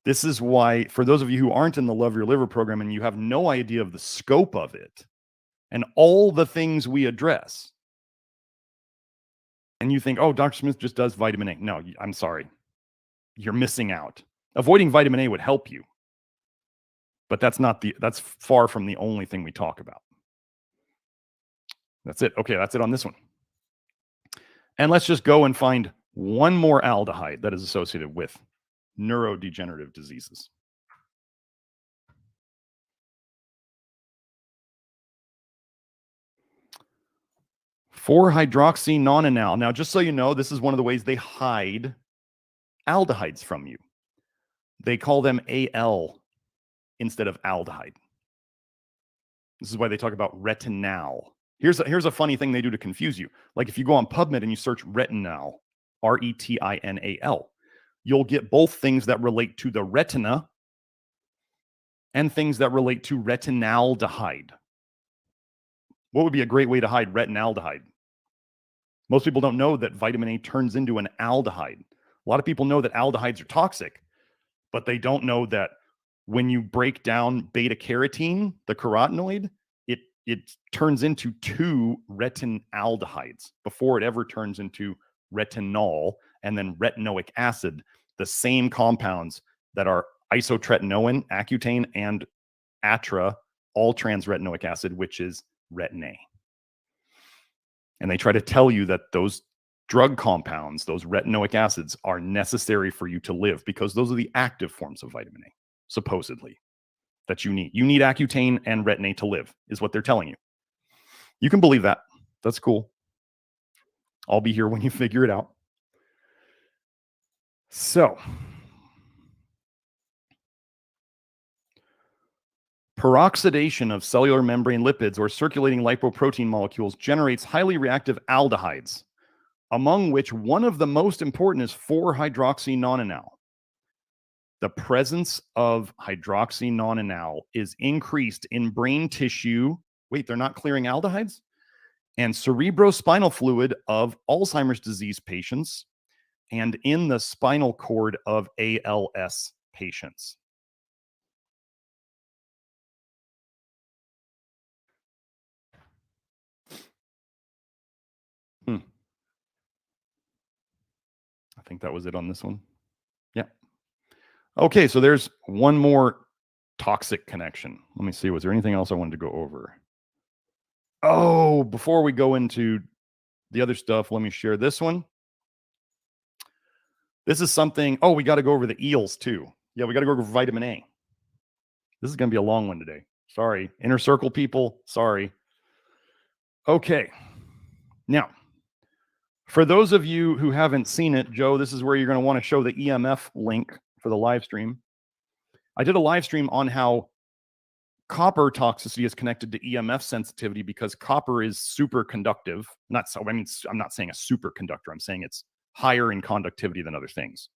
This is why, for those of you who aren't in the Love Your Liver program and you have no idea of the scope of it and all the things we address, and you think, oh, Dr. Smith just does vitamin A. No, I'm sorry. You're missing out. Avoiding vitamin A would help you, but that's far from the only thing we talk about. That's it. Okay, that's it on this one. And let's just go and find one more aldehyde that is associated with neurodegenerative diseases. 4-hydroxynonenal. Now, just so you know, this is one of the ways they hide aldehydes from you. They call them AL instead of aldehyde. This is why they talk about retinal. Here's a funny thing they do to confuse you. Like if you go on PubMed and you search retinal, R-E-T-I-N-A-L, you'll get both things that relate to the retina and things that relate to retinaldehyde. What would be a great way to hide retinaldehyde? Most people don't know that vitamin A turns into an aldehyde. A lot of people know that aldehydes are toxic, but they don't know that when you break down beta carotene, the carotenoid, it turns into 2 retinaldehydes before it ever turns into retinol and then retinoic acid, the same compounds that are isotretinoin, Accutane, and Atra, all trans-retinoic acid, which is retin A. And they try to tell you that those drug compounds, those retinoic acids, are necessary for you to live because those are the active forms of vitamin A, supposedly, that you need. You need Accutane and retin A to live, is what they're telling you. You can believe that. That's cool. I'll be here when you figure it out. So, peroxidation of cellular membrane lipids or circulating lipoprotein molecules generates highly reactive aldehydes, among which one of the most important is 4-hydroxynonenal. The presence of hydroxynonenal is increased in brain tissue. Wait, they're not clearing aldehydes? And cerebrospinal fluid of Alzheimer's disease patients and in the spinal cord of ALS patients. I think that was it on this one. Yeah. Okay, so there's one more toxic connection. Let me see. Was there anything else I wanted to go over? Oh, before we go into the other stuff, let me share this one. This is something. Oh, we got to go over the eels too. Yeah, we got to go over vitamin A. This is going to be a long one today. Sorry. Inner circle people. Sorry. Okay. Now, for those of you who haven't seen it, Joe, this is where you're going to want to show the EMF link for the live stream. I did a live stream on how copper toxicity is connected to EMF sensitivity because copper is superconductive. I'm not saying a superconductor. I'm saying it's higher in conductivity than other things.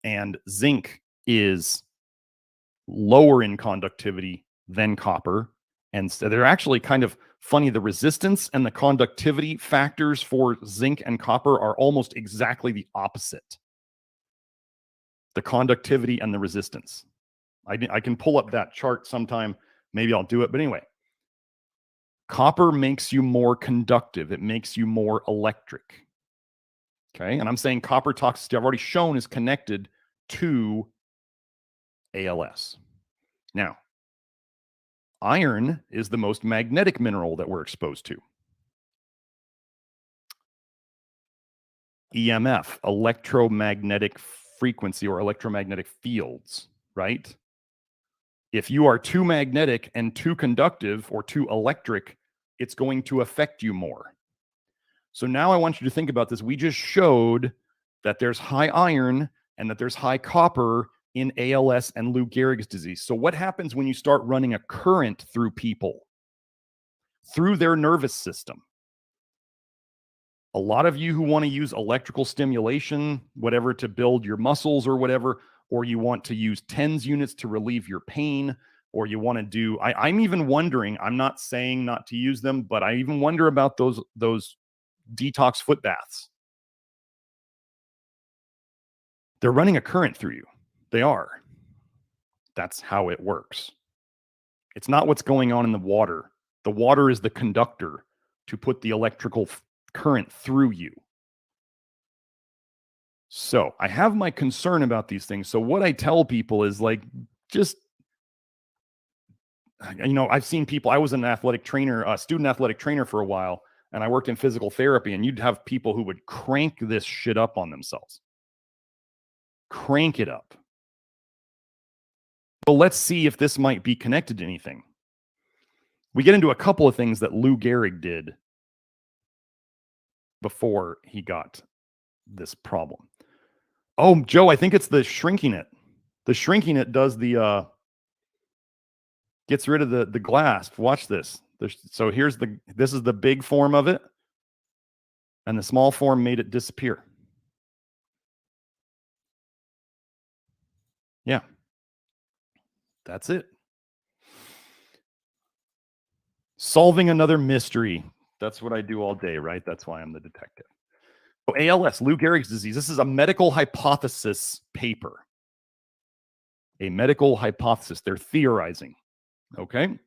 And zinc is lower in conductivity than copper. And so they're actually kind of funny. The resistance and the conductivity factors for zinc and copper are almost exactly the opposite. The conductivity and the resistance. I can pull up that chart sometime. Maybe I'll do it. But anyway, copper makes you more conductive. It makes you more electric. Okay. And I'm saying copper toxicity, I've already shown, is connected to ALS. Now, iron is the most magnetic mineral that we're exposed to. EMF, electromagnetic frequency or electromagnetic fields, right? If you are too magnetic and too conductive or too electric, it's going to affect you more. So now I want you to think about this. We just showed that there's high iron and that there's high copper in ALS and Lou Gehrig's disease. So what happens when you start running a current through people, through their nervous system? A lot of you who want to use electrical stimulation, whatever, to build your muscles or whatever, or you want to use TENS units to relieve your pain, or you want to do, I'm even wondering, I'm not saying not to use them, but I even wonder about those detox foot baths. They're running a current through you. They are. That's how it works. It's not what's going on in the water. The water is the conductor to put the electrical current through you. So I have my concern about these things. So what I tell people is like, just, I've seen people, I was an athletic trainer, a student athletic trainer for a while, and I worked in physical therapy, and you'd have people who would crank this shit up on themselves. Crank it up. But let's see if this might be connected to anything. We get into a couple of things that Lou Gehrig did before he got this problem. Oh, Joe, I think it's the shrinking it. The shrinking it does the gets rid of the glass. Watch this. So this is the big form of it, and the small form made it disappear. That's it. Solving another mystery. That's what I do all day, right? That's why I'm the detective. So ALS, Lou Gehrig's disease. This is a medical hypothesis paper. A medical hypothesis. They're theorizing. Okay.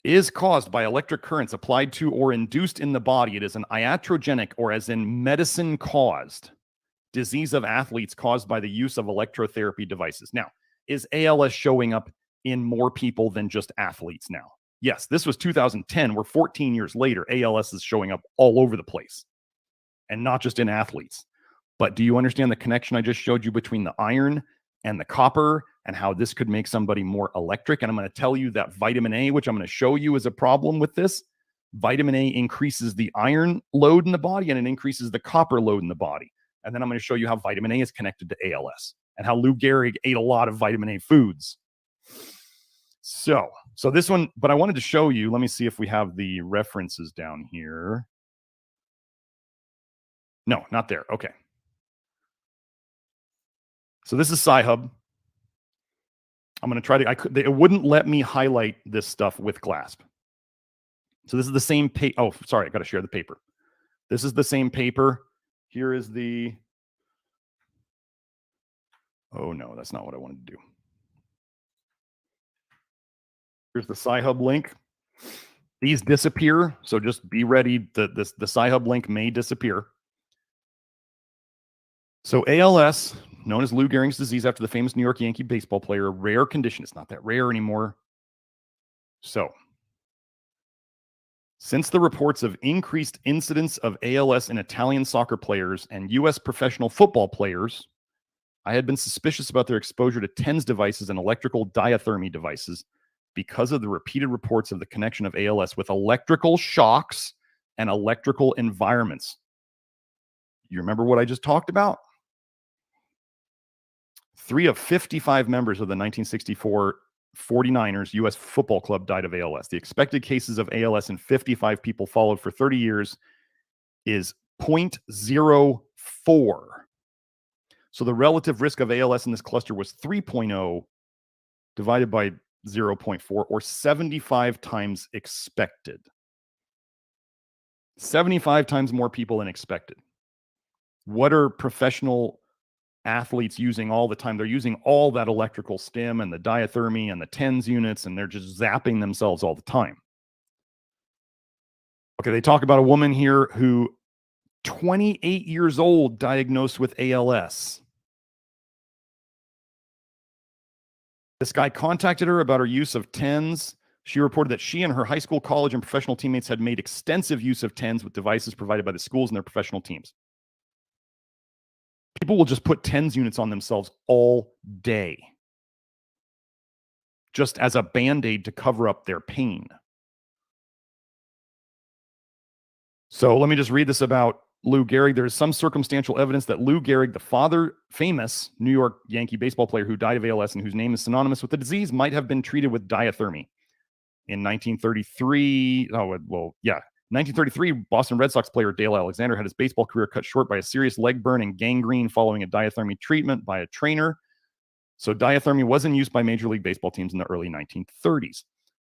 Is caused by electric currents applied to or induced in the body. It is an iatrogenic, or as in medicine caused, disease of athletes caused by the use of electrotherapy devices. Now, is ALS showing up in more people than just athletes now? Yes, this was 2010. We're 14 years later. ALS is showing up all over the place, and not just in athletes. But do you understand the connection I just showed you between the iron and the copper, and how this could make somebody more electric? And I'm going to tell you that vitamin A, which I'm going to show you is a problem with this. Vitamin A increases the iron load in the body, and it increases the copper load in the body. And then I'm going to show you how vitamin A is connected to ALS, and how Lou Gehrig ate a lot of vitamin A foods. So this one, but I wanted to show you, let me see if we have the references down here. No, not there. Okay. So this is Sci-Hub. I'm going to try to, it wouldn't let me highlight this stuff with GLASP. So this is the same paper. Oh, sorry, I got to share the paper. This is the same paper. Here is the, oh no, that's not what I wanted to do. Here's the Sci-Hub link. These disappear, so just be ready. The Sci-Hub link may disappear. So ALS, known as Lou Gehrig's disease after the famous New York Yankee baseball player, a rare condition. It's not that rare anymore. So, since the reports of increased incidence of ALS in Italian soccer players and U.S. professional football players, I had been suspicious about their exposure to TENS devices and electrical diathermy devices because of the repeated reports of the connection of ALS with electrical shocks and electrical environments. You remember what I just talked about? 3 of 55 members of the 1964 49ers U.S. football club died of ALS. The expected cases of ALS in 55 people followed for 30 years is 0.04. So the relative risk of ALS in this cluster was 3.0 divided by 0.4, or 75 times expected. 75 times more people than expected. What are professional athletes using all the time? They're using all that electrical stim and the diathermy and the TENS units, and they're just zapping themselves all the time. Okay, they talk about a woman here who, 28 years old, diagnosed with ALS. This guy contacted her about her use of TENS. She reported that she and her high school, college, and professional teammates had made extensive use of TENS with devices provided by the schools and their professional teams. People will just put TENS units on themselves all day, just as a Band-Aid to cover up their pain. So let me just read this about Lou Gehrig. There is some circumstantial evidence that Lou Gehrig, the famous New York Yankee baseball player who died of ALS and whose name is synonymous with the disease, might have been treated with diathermy. In 1933, 1933, Boston Red Sox player Dale Alexander had his baseball career cut short by a serious leg burn and gangrene following a diathermy treatment by a trainer. So diathermy was in use by Major League Baseball teams in the early 1930s.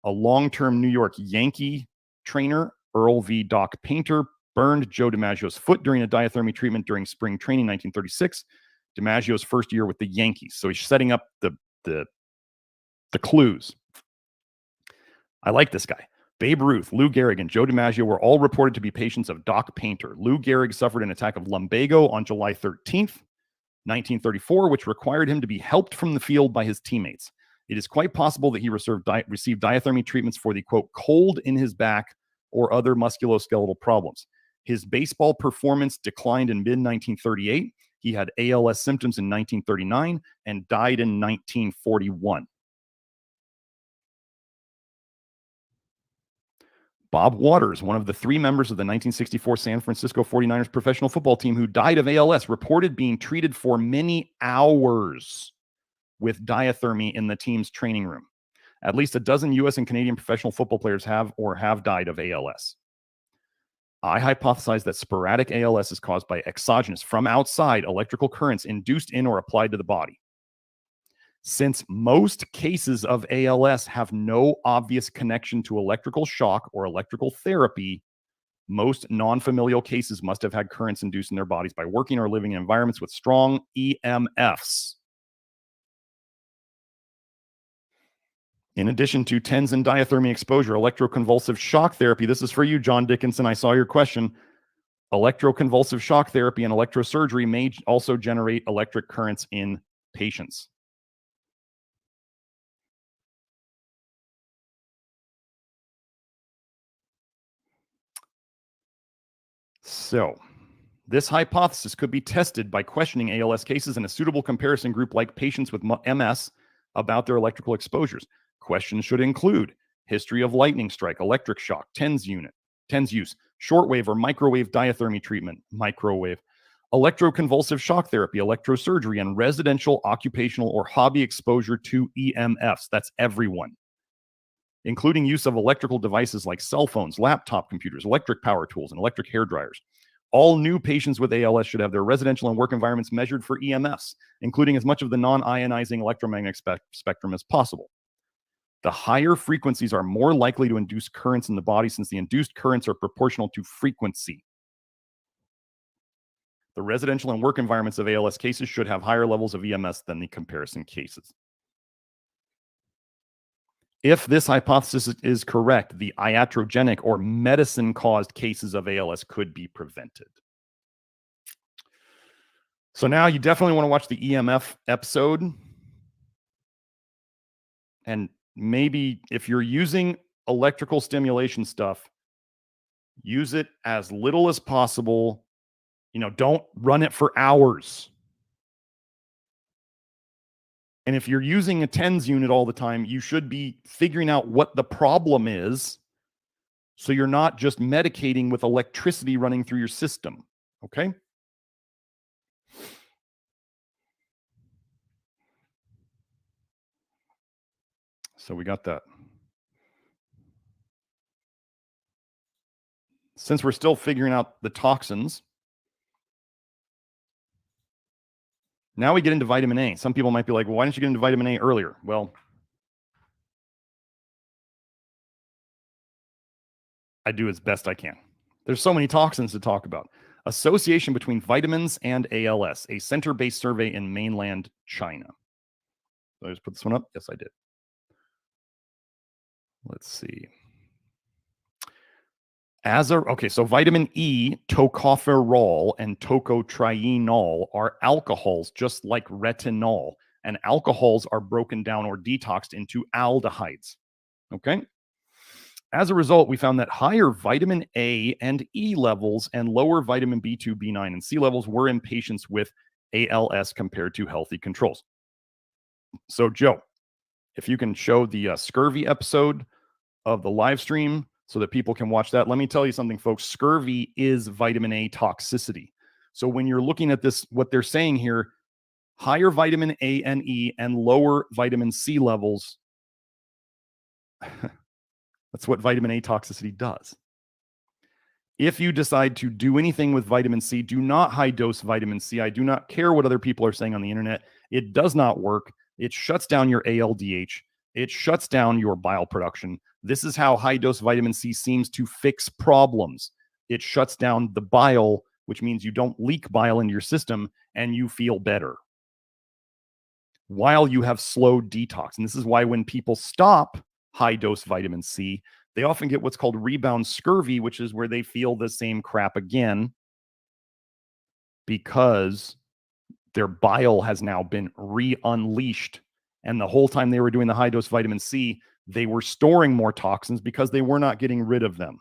A long-term New York Yankee trainer, Earl V. Doc Painter, burned Joe DiMaggio's foot during a diathermy treatment during spring training in 1936, DiMaggio's first year with the Yankees. So he's setting up the clues. I like this guy. Babe Ruth, Lou Gehrig, and Joe DiMaggio were all reported to be patients of Doc Painter. Lou Gehrig suffered an attack of lumbago on July 13th, 1934, which required him to be helped from the field by his teammates. It is quite possible that he received diathermy treatments for the, quote, cold in his back or other musculoskeletal problems. His baseball performance declined in mid-1938. He had ALS symptoms in 1939 and died in 1941. Bob Waters, one of the 3 members of the 1964 San Francisco 49ers professional football team who died of ALS, reported being treated for many hours with diathermy in the team's training room. At least a dozen U.S. and Canadian professional football players have died of ALS. I hypothesize that sporadic ALS is caused by exogenous, from outside, electrical currents induced in or applied to the body. Since most cases of ALS have no obvious connection to electrical shock or electrical therapy, most non-familial cases must have had currents induced in their bodies by working or living in environments with strong EMFs. In addition to TENS and diathermy exposure, electroconvulsive shock therapy, this is for you, John Dickinson, I saw your question. Electroconvulsive shock therapy and electrosurgery may also generate electric currents in patients. So, this hypothesis could be tested by questioning ALS cases in a suitable comparison group like patients with MS about their electrical exposures. Questions should include history of lightning strike, electric shock, TENS use, shortwave or microwave diathermy treatment, microwave, electroconvulsive shock therapy, electrosurgery, and residential, occupational, or hobby exposure to EMFs. That's everyone, including use of electrical devices like cell phones, laptop computers, electric power tools, and electric hair dryers. All new patients with ALS should have their residential and work environments measured for EMFs, including as much of the non-ionizing electromagnetic spectrum as possible. The higher frequencies are more likely to induce currents in the body since the induced currents are proportional to frequency. The residential and work environments of ALS cases should have higher levels of EMS than the comparison cases. If this hypothesis is correct, the iatrogenic or medicine-caused cases of ALS could be prevented. So now you definitely want to watch the EMF episode. And maybe if you're using electrical stimulation stuff, use it as little as possible. Don't run it for hours. And if you're using a TENS unit all the time, you should be figuring out what the problem is so you're not just medicating with electricity running through your system, okay? So we got that. Since we're still figuring out the toxins, now we get into vitamin A. Some people might be like, well, why didn't you get into vitamin A earlier? Well, I do as best I can. There's so many toxins to talk about. Association between vitamins and ALS, a center-based survey in mainland China. Did I just put this one up? Yes, I did. Let's see. So vitamin E, tocopherol, and tocotrienol are alcohols, just like retinol. And alcohols are broken down or detoxed into aldehydes. Okay? As a result, we found that higher vitamin A and E levels and lower vitamin B2, B9, and C levels were in patients with ALS compared to healthy controls. So, Joe, if you can show the scurvy episode of the live stream so that people can watch that. Let me tell you something, folks. Scurvy is vitamin A toxicity. So when you're looking at this, what they're saying here, higher vitamin A and E and lower vitamin C levels, that's what vitamin A toxicity does. If you decide to do anything with vitamin C, do not high dose vitamin C. I do not care what other people are saying on the internet. It does not work. It shuts down your ALDH. It shuts down your bile production. This is how high-dose vitamin C seems to fix problems. It shuts down the bile, which means you don't leak bile into your system and you feel better while you have slow detox. And this is why when people stop high-dose vitamin C, they often get what's called rebound scurvy, which is where they feel the same crap again because their bile has now been re-unleashed. And the whole time they were doing the high-dose vitamin C, they were storing more toxins because they were not getting rid of them.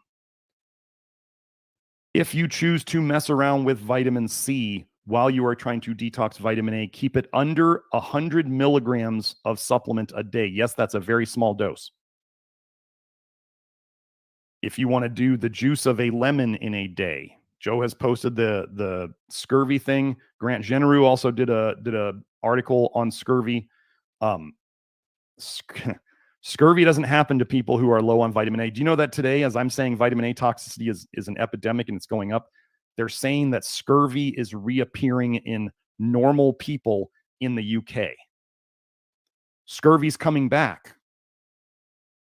If you choose to mess around with vitamin C while you are trying to detox vitamin A, keep it under 100 milligrams of supplement a day. Yes, that's a very small dose. If you want to do the juice of a lemon in a day, Joe has posted the scurvy thing. Grant Genereux also did a article on scurvy. Scurvy doesn't happen to people who are low on vitamin A. Do you know that today, as I'm saying, vitamin A toxicity is an epidemic and it's going up? They're saying that scurvy is reappearing in normal people in the UK. Scurvy's coming back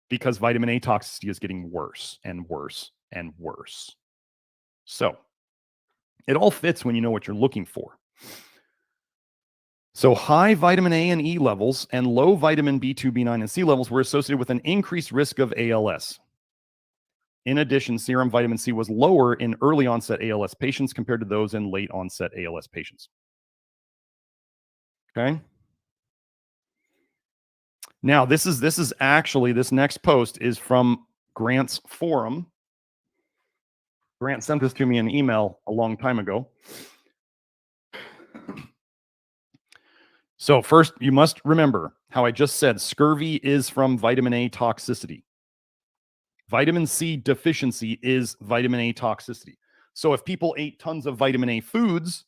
because vitamin A toxicity is getting worse and worse and worse. So it all fits when you know what you're looking for. So high vitamin A and E levels and low vitamin B2, B9, and C levels were associated with an increased risk of ALS. In addition, serum vitamin C was lower in early onset ALS patients compared to those in late onset ALS patients. Okay. Now, this is actually, this next post is from Grant's forum. Grant sent this to me in an email a long time ago. So first, you must remember how I just said scurvy is from vitamin A toxicity. Vitamin C deficiency is vitamin A toxicity. So if people ate tons of vitamin A foods,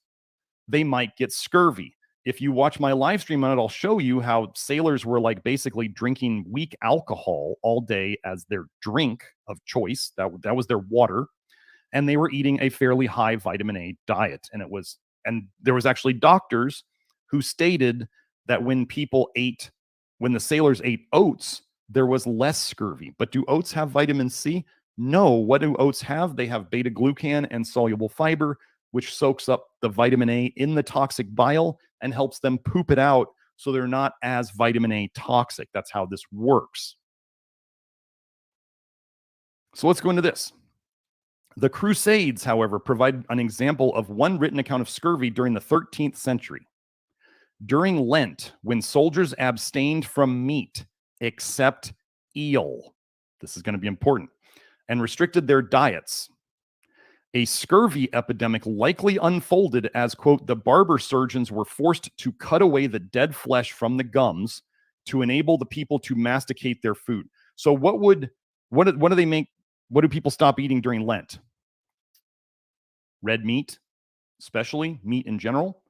they might get scurvy. If you watch my live stream on it, I'll show you how sailors were like basically drinking weak alcohol all day as their drink of choice. That was their water. And they were eating a fairly high vitamin A diet. And there was actually doctors who stated that when the sailors ate oats, there was less scurvy. But do oats have vitamin C? No. What do oats have? They have beta glucan and soluble fiber, which soaks up the vitamin A in the toxic bile and helps them poop it out so they're not as vitamin A toxic. That's how this works. So let's go into this. The Crusades, however, provide an example of one written account of scurvy during the 13th century. During Lent, when soldiers abstained from meat except eel, this is going to be important, and restricted their diets, a scurvy epidemic likely unfolded as, quote, the barber surgeons were forced to cut away the dead flesh from the gums to enable the people to masticate their food. So what do people stop eating during Lent? Red meat, especially meat in general.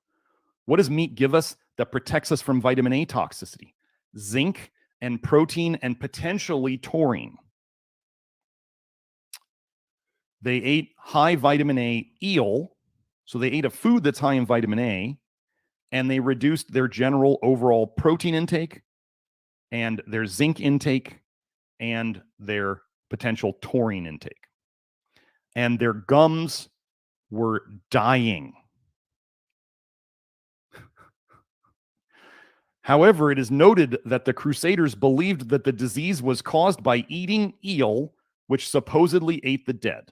What does meat give us that protects us from vitamin A toxicity? Zinc and protein and potentially taurine. They ate high vitamin A eel, so they ate a food that's high in vitamin A, and they reduced their general overall protein intake and their zinc intake and their potential taurine intake. And their gums were dying. However, it is noted that the Crusaders believed that the disease was caused by eating eel, which supposedly ate the dead.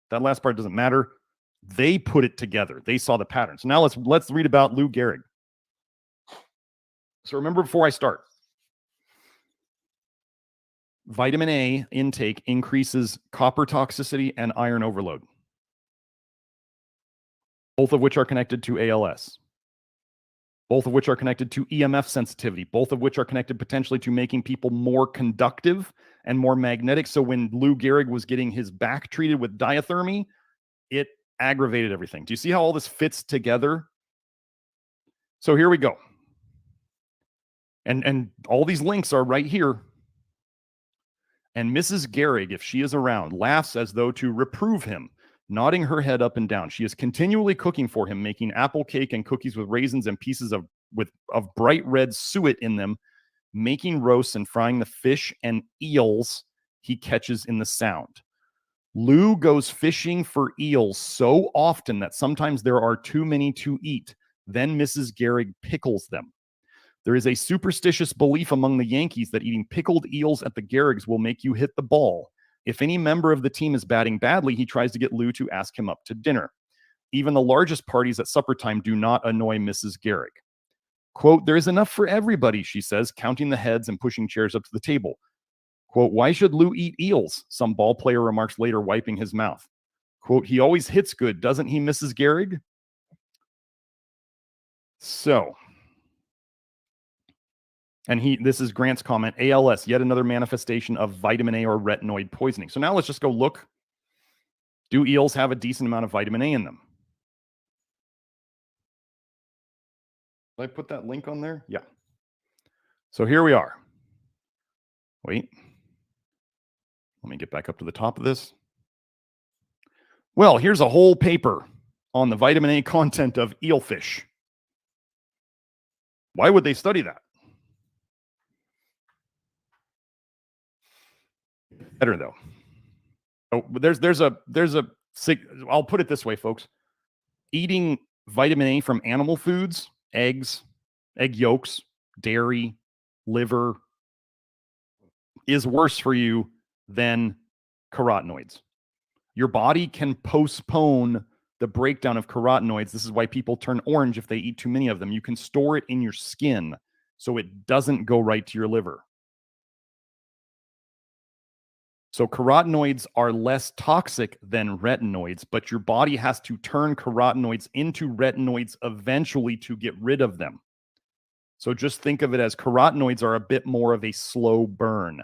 That last part doesn't matter. They put it together. They saw the pattern. So now let's read about Lou Gehrig. So remember, before I start, vitamin A intake increases copper toxicity and iron overload, both of which are connected to ALS, both of which are connected to EMF sensitivity, both of which are connected potentially to making people more conductive and more magnetic. So when Lou Gehrig was getting his back treated with diathermy, it aggravated everything. Do you see how all this fits together? So here we go. And all these links are right here. And Mrs. Gehrig, if she is around, laughs as though to reprove him, nodding her head up and down. She is continually cooking for him, making apple cake and cookies with raisins and pieces of bright red suet in them, making roasts and frying the fish and eels he catches in the Sound. Lou goes fishing for eels so often that sometimes there are too many to eat. Then Mrs. Gehrig pickles them. There is a superstitious belief among the Yankees that eating pickled eels at the Gehrigs will make you hit the ball. If any member of the team is batting badly, he tries to get Lou to ask him up to dinner. Even the largest parties at supper time do not annoy Mrs. Gehrig. Quote, there is enough for everybody, she says, counting the heads and pushing chairs up to the table. Quote, why should Lou eat eels? Some ball player remarks later, wiping his mouth. Quote, he always hits good, doesn't he, Mrs. Gehrig? So, and this is Grant's comment, ALS, yet another manifestation of vitamin A or retinoid poisoning. So now let's just go look. Do eels have a decent amount of vitamin A in them? Did I put that link on there? Yeah. So here we are. Wait. Let me get back up to the top of this. Well, here's a whole paper on the vitamin A content of eelfish. Why would they study that? Better though. Oh, I'll put it this way, folks. Eating vitamin A from animal foods, eggs, egg yolks, dairy, liver, is worse for you than carotenoids. Your body can postpone the breakdown of carotenoids. This is why people turn orange if they eat too many of them. You can store it in your skin so it doesn't go right to your liver. So carotenoids are less toxic than retinoids, but your body has to turn carotenoids into retinoids eventually to get rid of them. So just think of it as carotenoids are a bit more of a slow burn.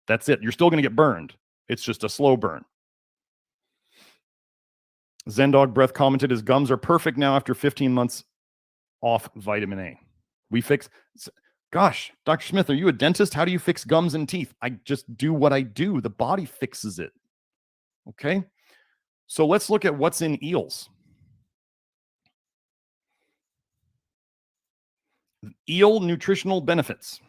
That's it. You're still going to get burned. It's just a slow burn. Zendog Breath commented, his gums are perfect now after 15 months off vitamin A. We fix... Gosh, Dr. Smith, are you a dentist? How do you fix gums and teeth? I just do what I do. The body fixes it. Okay? So let's look at what's in eels. Eel nutritional benefits.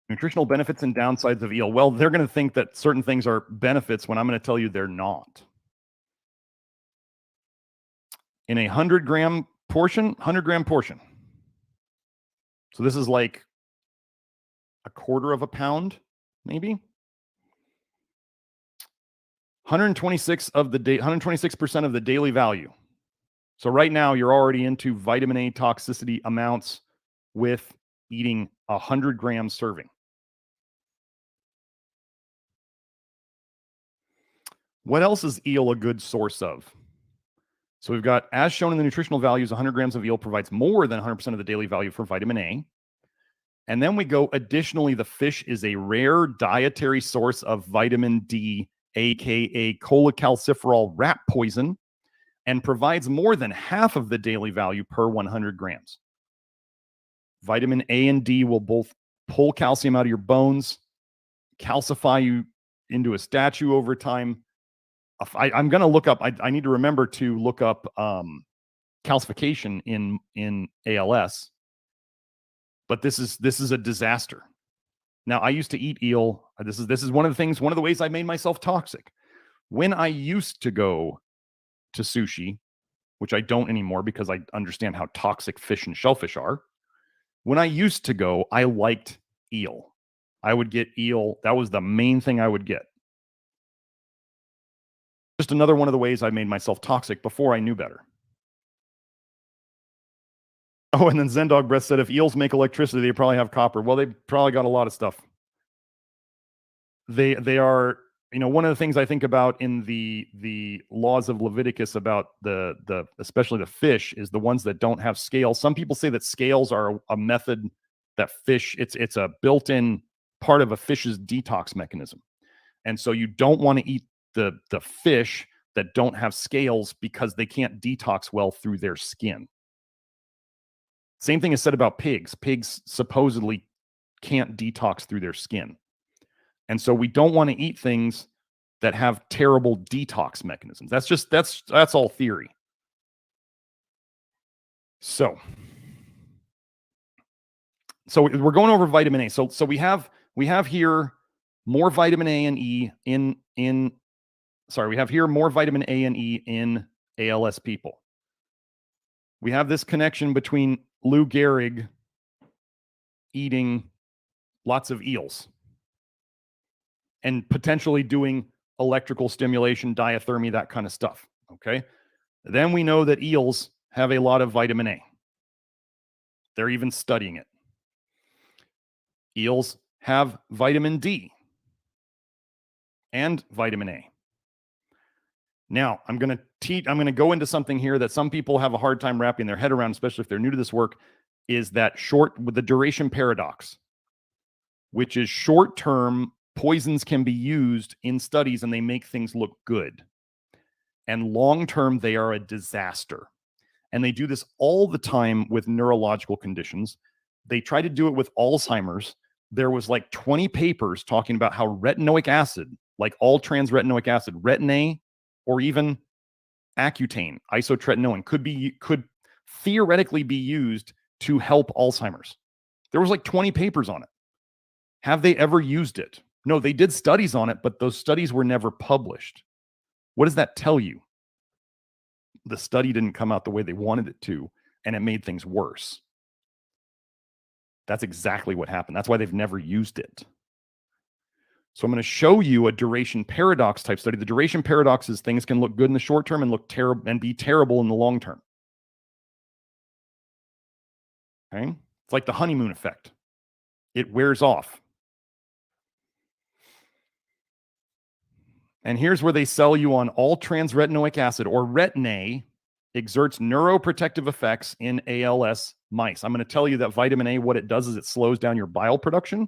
Nutritional benefits and downsides of eel. Well, they're going to think that certain things are benefits when I'm going to tell you they're not. In a 100-gram portion, so this is like a quarter of a pound, maybe. 126% of the daily value. So right now you're already into vitamin A toxicity amounts with eating a 100-gram serving. What else is eel a good source of? So we've got, as shown in the nutritional values, 100 grams of eel provides more than 100% of the daily value for vitamin A. And then we go, additionally, the fish is a rare dietary source of vitamin D, aka cholecalciferol rat poison, and provides more than half of the daily value per 100 grams. Vitamin A and D will both pull calcium out of your bones, calcify you into a statue over time. I'm going to look up, I need to remember to look up calcification in ALS, but this is a disaster. Now, I used to eat eel. This is one of the ways I made myself toxic. When I used to go to sushi, which I don't anymore because I understand how toxic fish and shellfish are. When I used to go, I liked eel. I would get eel. That was the main thing I would get. Just another one of the ways I made myself toxic before I knew better. Oh, and then Zendog Breath said, if eels make electricity, they probably have copper. Well, they probably got a lot of stuff. They are, one of the things I think about in the laws of Leviticus about the especially the fish is the ones that don't have scales. Some people say that scales are a method that fish, it's a built-in part of a fish's detox mechanism. And so you don't want to eat the fish that don't have scales because they can't detox well through their skin. Same thing is said about pigs. Pigs supposedly can't detox through their skin. And so we don't want to eat things that have terrible detox mechanisms. That's all theory. So we're going over vitamin A. So we have here more vitamin A and E we have here more vitamin A and E in ALS people. We have this connection between Lou Gehrig eating lots of eels and potentially doing electrical stimulation, diathermy, that kind of stuff. Okay. Then we know that eels have a lot of vitamin A. They're even studying it. Eels have vitamin D and vitamin A. Now, I'm going to go into something here that some people have a hard time wrapping their head around, especially if they're new to this work, is that with the duration paradox, which is short-term poisons can be used in studies and they make things look good. And long-term, they are a disaster. And they do this all the time with neurological conditions. They try to do it with Alzheimer's. There was like 20 papers talking about how retinoic acid, like all trans-retinoic acid, retin-A, or even Accutane, isotretinoin, could theoretically be used to help Alzheimer's. There was like 20 papers on it. Have they ever used it? No, they did studies on it, but those studies were never published. What does that tell you? The study didn't come out the way they wanted it to, and it made things worse. That's exactly what happened. That's why they've never used it. So I'm going to show you a duration paradox type study. The duration paradox is things can look good in the short term and look terrible and be terrible in the long term. Okay? It's like the honeymoon effect. It wears off. And here's where they sell you on all trans-retinoic acid, or retin-A, exerts neuroprotective effects in ALS mice. I'm going to tell you that vitamin A, what it does is it slows down your bile production.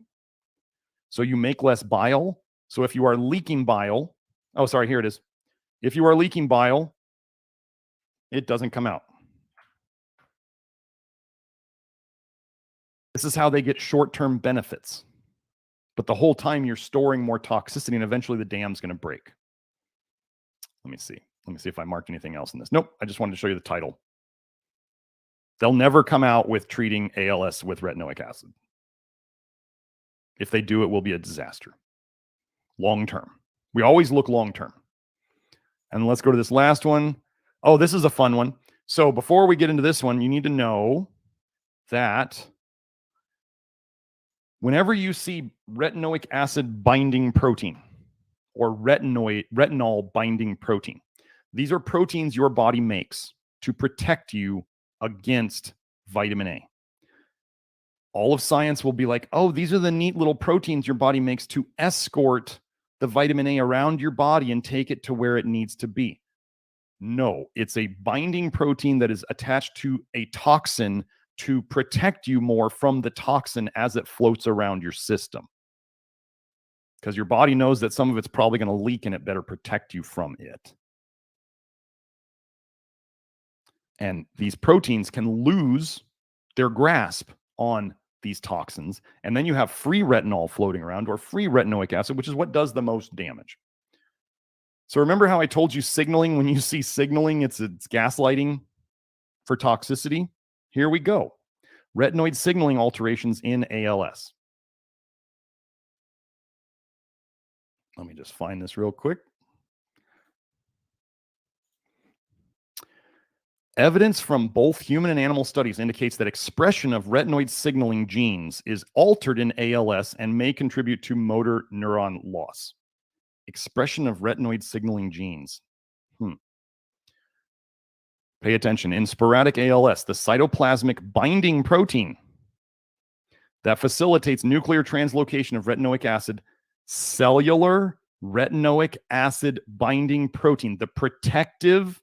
So you make less bile. So if you are leaking bile, oh, sorry, here it is. If you are leaking bile, it doesn't come out. This is how they get short-term benefits. But the whole time you're storing more toxicity, and eventually the dam's going to break. Let me see. Let me see if I marked anything else in this. Nope, I just wanted to show you the title. They'll never come out with treating ALS with retinoic acid. If they do, it will be a disaster. Long term. We always look long term. And let's go to this last one. Oh, this is a fun one. So before we get into this one, you need to know that whenever you see retinoic acid binding protein or retinol binding protein, these are proteins your body makes to protect you against vitamin A. All of science will be like, oh, these are the neat little proteins your body makes to escort the vitamin A around your body and take it to where it needs to be. No, it's a binding protein that is attached to a toxin to protect you more from the toxin as it floats around your system. Because your body knows that some of it's probably going to leak and it better protect you from it. And these proteins can lose their grasp on these toxins, and then you have free retinol floating around, or free retinoic acid, which is what does the most damage. So remember how I told you signaling, when you see signaling, it's gaslighting for toxicity? Here we go. Retinoid signaling alterations in ALS. Let me just find this real quick. Evidence from both human and animal studies indicates that expression of retinoid signaling genes is altered in ALS and may contribute to motor neuron loss. Expression of retinoid signaling genes. Pay attention. In sporadic ALS, the cytoplasmic binding protein that facilitates nuclear translocation of retinoic acid, cellular retinoic acid binding protein, the protective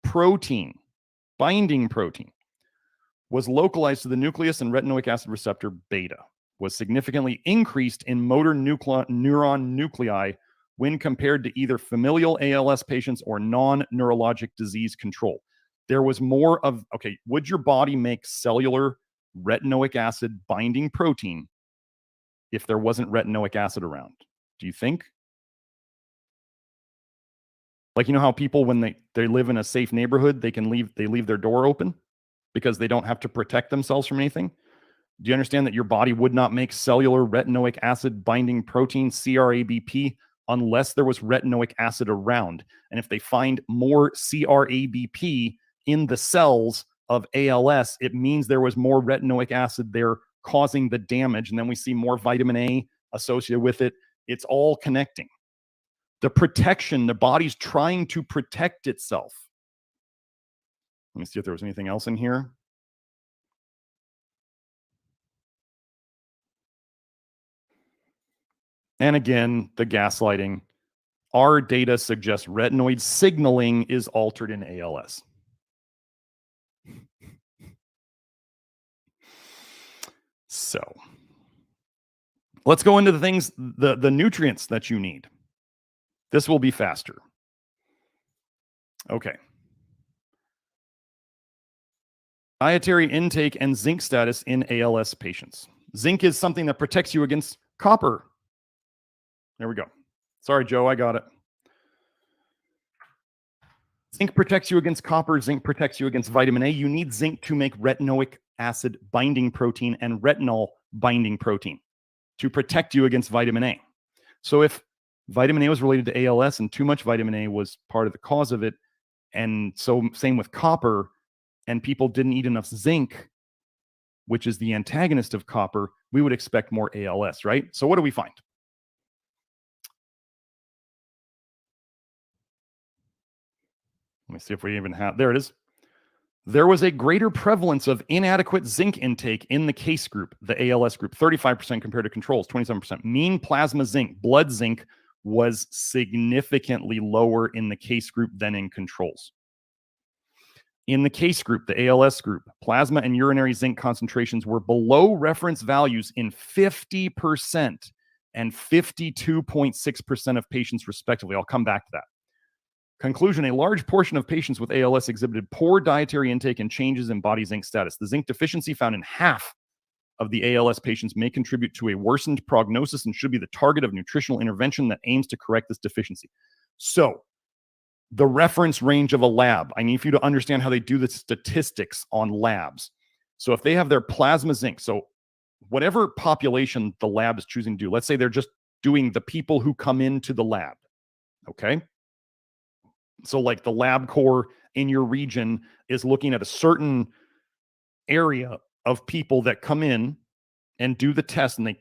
protein, binding protein, was localized to the nucleus, and retinoic acid receptor beta was significantly increased in motor neuron nuclei when compared to either familial ALS patients or non-neurologic disease control. There was more of, okay, would your body make cellular retinoic acid binding protein if there wasn't retinoic acid around? Do you think? Like, you know how people, when they live in a safe neighborhood, they leave their door open because they don't have to protect themselves from anything? Do you understand that your body would not make cellular retinoic acid binding protein, CRABP, unless there was retinoic acid around? And if they find more CRABP in the cells of ALS, it means there was more retinoic acid there causing the damage. And then we see more vitamin A associated with it. It's all connecting. The protection, the body's trying to protect itself. Let me see if there was anything else in here. And again, the gaslighting. Our data suggests retinoid signaling is altered in ALS. So let's go into the things, the nutrients that you need. This will be faster. Okay. Dietary intake and zinc status in ALS patients. Zinc is something that protects you against copper. There we go. Sorry, Joe, I got it. Zinc protects you against copper. Zinc protects you against vitamin A. You need zinc to make retinoic acid binding protein and retinol binding protein to protect you against vitamin A. So if vitamin A was related to ALS and too much vitamin A was part of the cause of it, and so same with copper, and people didn't eat enough zinc, which is the antagonist of copper, we would expect more ALS, right? So what do we find? Let me see if we even have, there it is. There was a greater prevalence of inadequate zinc intake in the case group, the ALS group, 35% compared to controls, 27%. Mean plasma zinc, blood zinc, was significantly lower in the case group than in controls. In the case group, the ALS group, plasma and urinary zinc concentrations were below reference values in 50% and 52.6% of patients, respectively. I'll come back to that. Conclusion, a large portion of patients with ALS exhibited poor dietary intake and changes in body zinc status. The zinc deficiency found in half of the ALS patients may contribute to a worsened prognosis and should be the target of nutritional intervention that aims to correct this deficiency. So, the reference range of a lab, I need for you to understand how they do the statistics on labs. So if they have their plasma zinc, so whatever population the lab is choosing to do, let's say they're just doing the people who come into the lab, okay? So like the lab core in your region is looking at a certain area of people that come in and do the test, and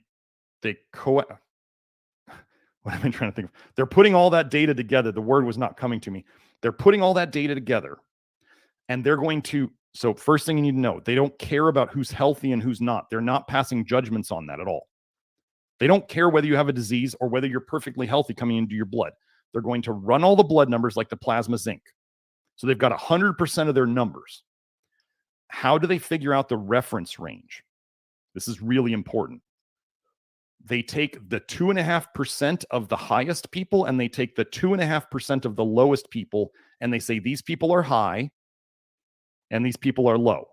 what am I trying to think of? They're putting all that data together. The word was not coming to me. They're putting all that data together, and they're going to, so first thing you need to know, they don't care about who's healthy and who's not. They're not passing judgments on that at all. They don't care whether you have a disease or whether you're perfectly healthy coming into your blood. They're going to run all the blood numbers like the plasma zinc. So they've got 100% of their numbers. How do they figure out the reference range? This is really important. They take the 2.5% of the highest people and they take the 2.5% of the lowest people, and they say these people are high and these people are low.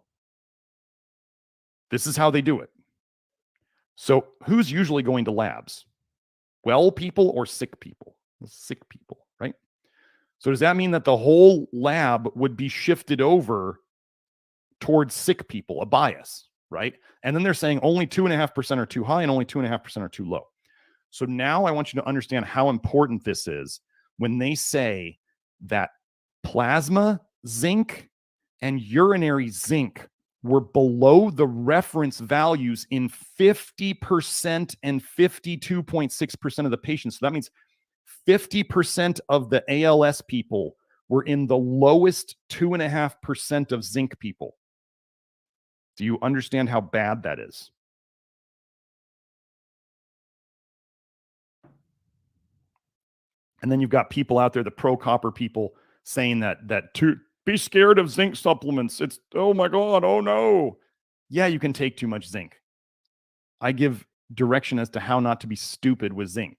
This is how they do it. So who's usually going to labs? Well people or sick people? Sick people, right? So does that mean that the whole lab would be shifted over towards sick people, a bias, right? And then they're saying only 2.5% are too high and only 2.5% are too low. So now I want you to understand how important this is when they say that plasma zinc and urinary zinc were below the reference values in 50% and 52.6% of the patients. So that means 50% of the ALS people were in the lowest 2.5% of zinc people. Do you understand how bad that is? And then you've got people out there, the pro-copper people, saying that to be scared of zinc supplements. It's, oh my God, oh no. Yeah, you can take too much zinc. I give direction as to how not to be stupid with zinc.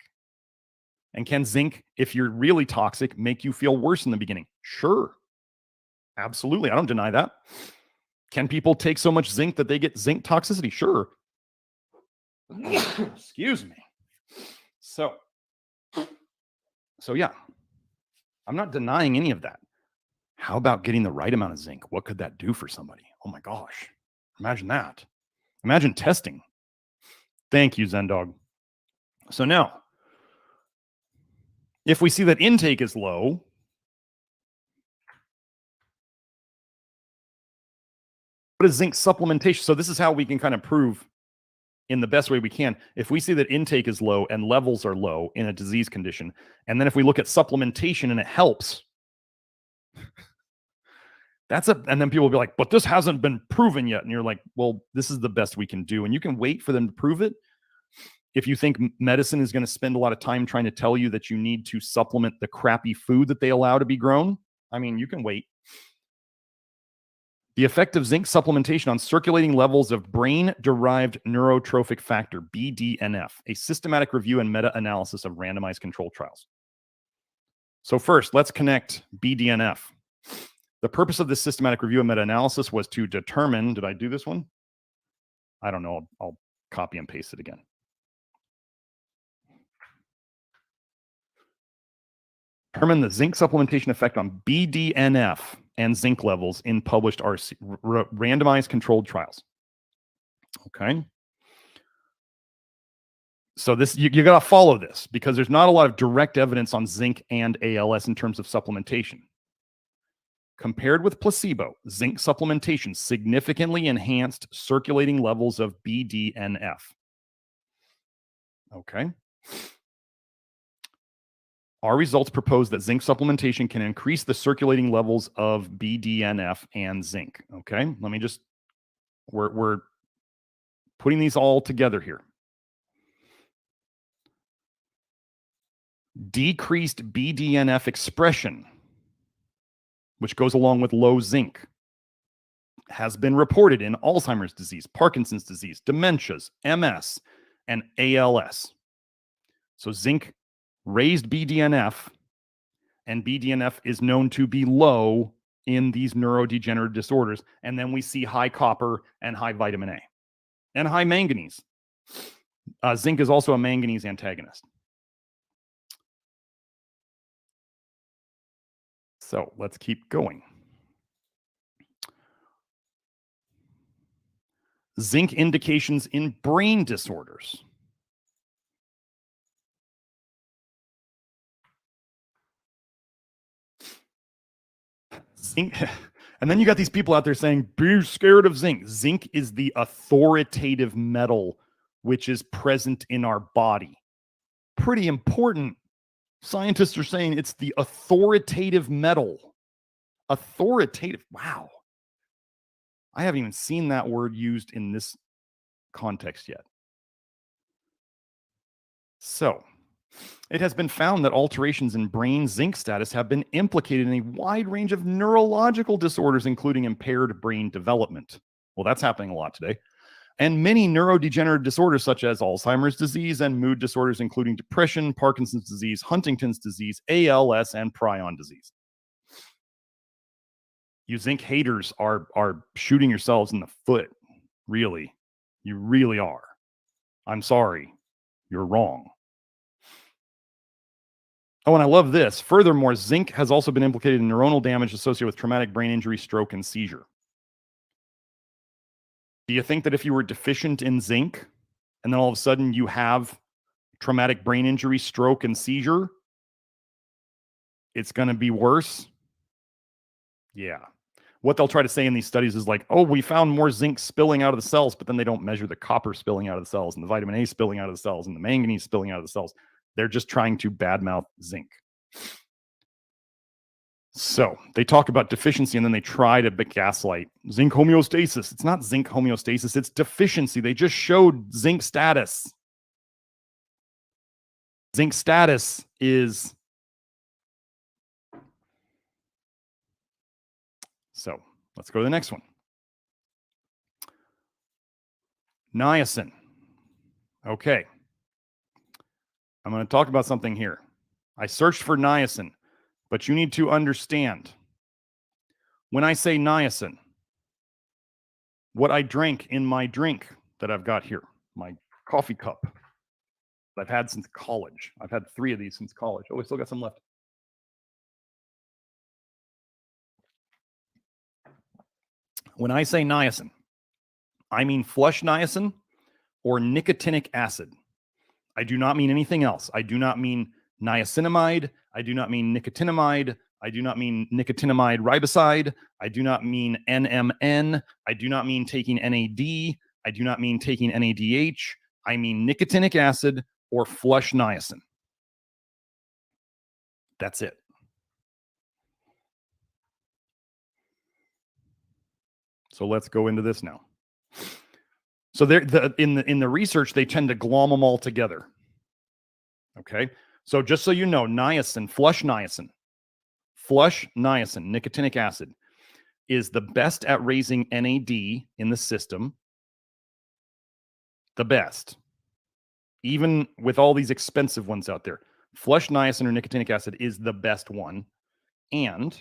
And can zinc, if you're really toxic, make you feel worse in the beginning? Sure. Absolutely. I don't deny that. Can people take so much zinc that they get zinc toxicity? Sure. Excuse me. So yeah, I'm not denying any of that. How about getting the right amount of zinc? What could that do for somebody? Oh my gosh. Imagine that. Imagine testing. Thank you, Zendog. So now, if we see that intake is low, what is zinc supplementation? So this is how we can kind of prove in the best way we can. If we see that intake is low and levels are low in a disease condition, and then if we look at supplementation and it helps, and then people will be like, but this hasn't been proven yet. And you're like, well, this is the best we can do. And you can wait for them to prove it. If you think medicine is going to spend a lot of time trying to tell you that you need to supplement the crappy food that they allow to be grown, I mean, you can wait. The effect of zinc supplementation on circulating levels of brain-derived neurotrophic factor, BDNF, a systematic review and meta-analysis of randomized controlled trials. So first, let's connect BDNF. The purpose of this systematic review and meta-analysis was to determine, did I do this one? I don't know. I'll copy and paste it again. Determine the zinc supplementation effect on BDNF and zinc levels in published randomized controlled trials. Okay. So this, you got to follow this because there's not a lot of direct evidence on zinc and ALS in terms of supplementation. Compared with placebo, zinc supplementation significantly enhanced circulating levels of BDNF. Okay. Our results propose that zinc supplementation can increase the circulating levels of BDNF and zinc. Okay. Let me just, we're putting these all together here. Decreased BDNF expression, which goes along with low zinc, has been reported in Alzheimer's disease, Parkinson's disease, dementias, MS, and ALS. So zinc raised BDNF, and BDNF is known to be low in these neurodegenerative disorders. And then we see high copper and high vitamin A and high manganese. Zinc is also a manganese antagonist. So let's keep going. Zinc indications in brain disorders. Zinc, and then you got these people out there saying, be scared of zinc. Zinc is the authoritative metal which is present in our body. Pretty important. Scientists are saying it's the authoritative metal. Authoritative. Wow. I haven't even seen that word used in this context yet. So, it has been found that alterations in brain zinc status have been implicated in a wide range of neurological disorders, including impaired brain development. Well, that's happening a lot today. And many neurodegenerative disorders such as Alzheimer's disease and mood disorders, including depression, Parkinson's disease, Huntington's disease, ALS, and prion disease. You zinc haters are shooting yourselves in the foot. Really. You really are. I'm sorry. You're wrong. Oh, and I love this. Furthermore, zinc has also been implicated in neuronal damage associated with traumatic brain injury, stroke, and seizure. Do you think that if you were deficient in zinc and then all of a sudden you have traumatic brain injury, stroke, and seizure, it's going to be worse? Yeah. What they'll try to say in these studies is like, oh, we found more zinc spilling out of the cells, but then they don't measure the copper spilling out of the cells and the vitamin A spilling out of the cells and the manganese spilling out of the cells. They're just trying to badmouth zinc. So they talk about deficiency and then they try to gaslight zinc homeostasis. It's not zinc homeostasis, it's deficiency. They just showed zinc status. Zinc status is... So let's go to the next one. Niacin. Okay. I'm going to talk about something here. I searched for niacin, but you need to understand. When I say niacin, what I drank in my drink that I've got here, my coffee cup that I've had since college. I've had 3 of these since college. Oh, I still got some left. When I say niacin, I mean flush niacin or nicotinic acid. I do not mean anything else. I do not mean niacinamide. I do not mean nicotinamide. I do not mean nicotinamide riboside. I do not mean NMN. I do not mean taking NAD. I do not mean taking NADH. I mean nicotinic acid or flush niacin. That's it. So let's go into this now. So in the research, they tend to glom them all together. Okay. So just so you know, niacin, flush niacin, nicotinic acid, is the best at raising NAD in the system. The best. Even with all these expensive ones out there, flush niacin or nicotinic acid is the best one. And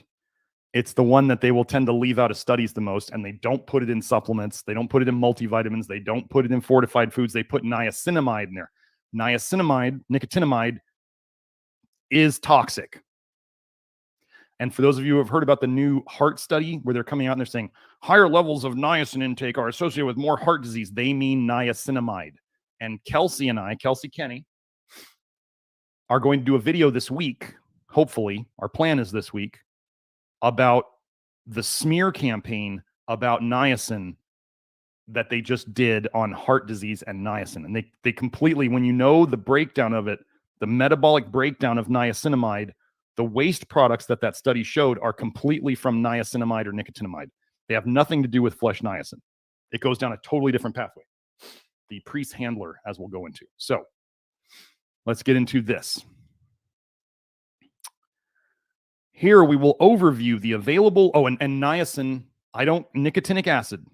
it's the one that they will tend to leave out of studies the most, and they don't put it in supplements. They don't put it in multivitamins. They don't put it in fortified foods. They put niacinamide in there. Niacinamide, nicotinamide, is toxic. And for those of you who have heard about the new heart study where they're coming out and they're saying higher levels of niacin intake are associated with more heart disease, they mean niacinamide. And Kelsey and I, Kelsey Kenny, are going to do a video this week, hopefully, our plan is this week, about the smear campaign about niacin that they just did on heart disease and niacin. And they completely, when you know the breakdown of it, the metabolic breakdown of niacinamide, the waste products that study showed are completely from niacinamide or nicotinamide. They have nothing to do with flesh niacin. It goes down a totally different pathway. The priest handler, as we'll go into. So let's get into this. Here we will overview the available, and niacin, nicotinic acid,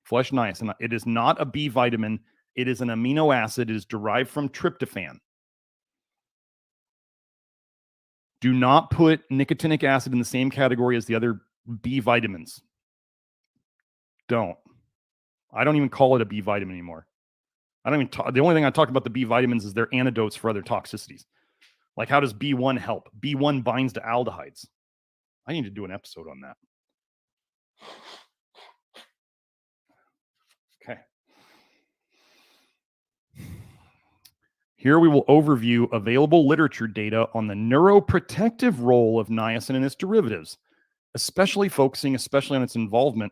flesh niacin. It is not a B vitamin. It is an amino acid. It is derived from tryptophan. Do not put nicotinic acid in the same category as the other B vitamins. Don't. I don't even call it a B vitamin anymore. The only thing I talk about the B vitamins is their antidotes for other toxicities. Like, how does B1 help? B1 binds to aldehydes. I need to do an episode on that. Okay. Here we will overview available literature data on the neuroprotective role of niacin and its derivatives, especially focusing on its involvement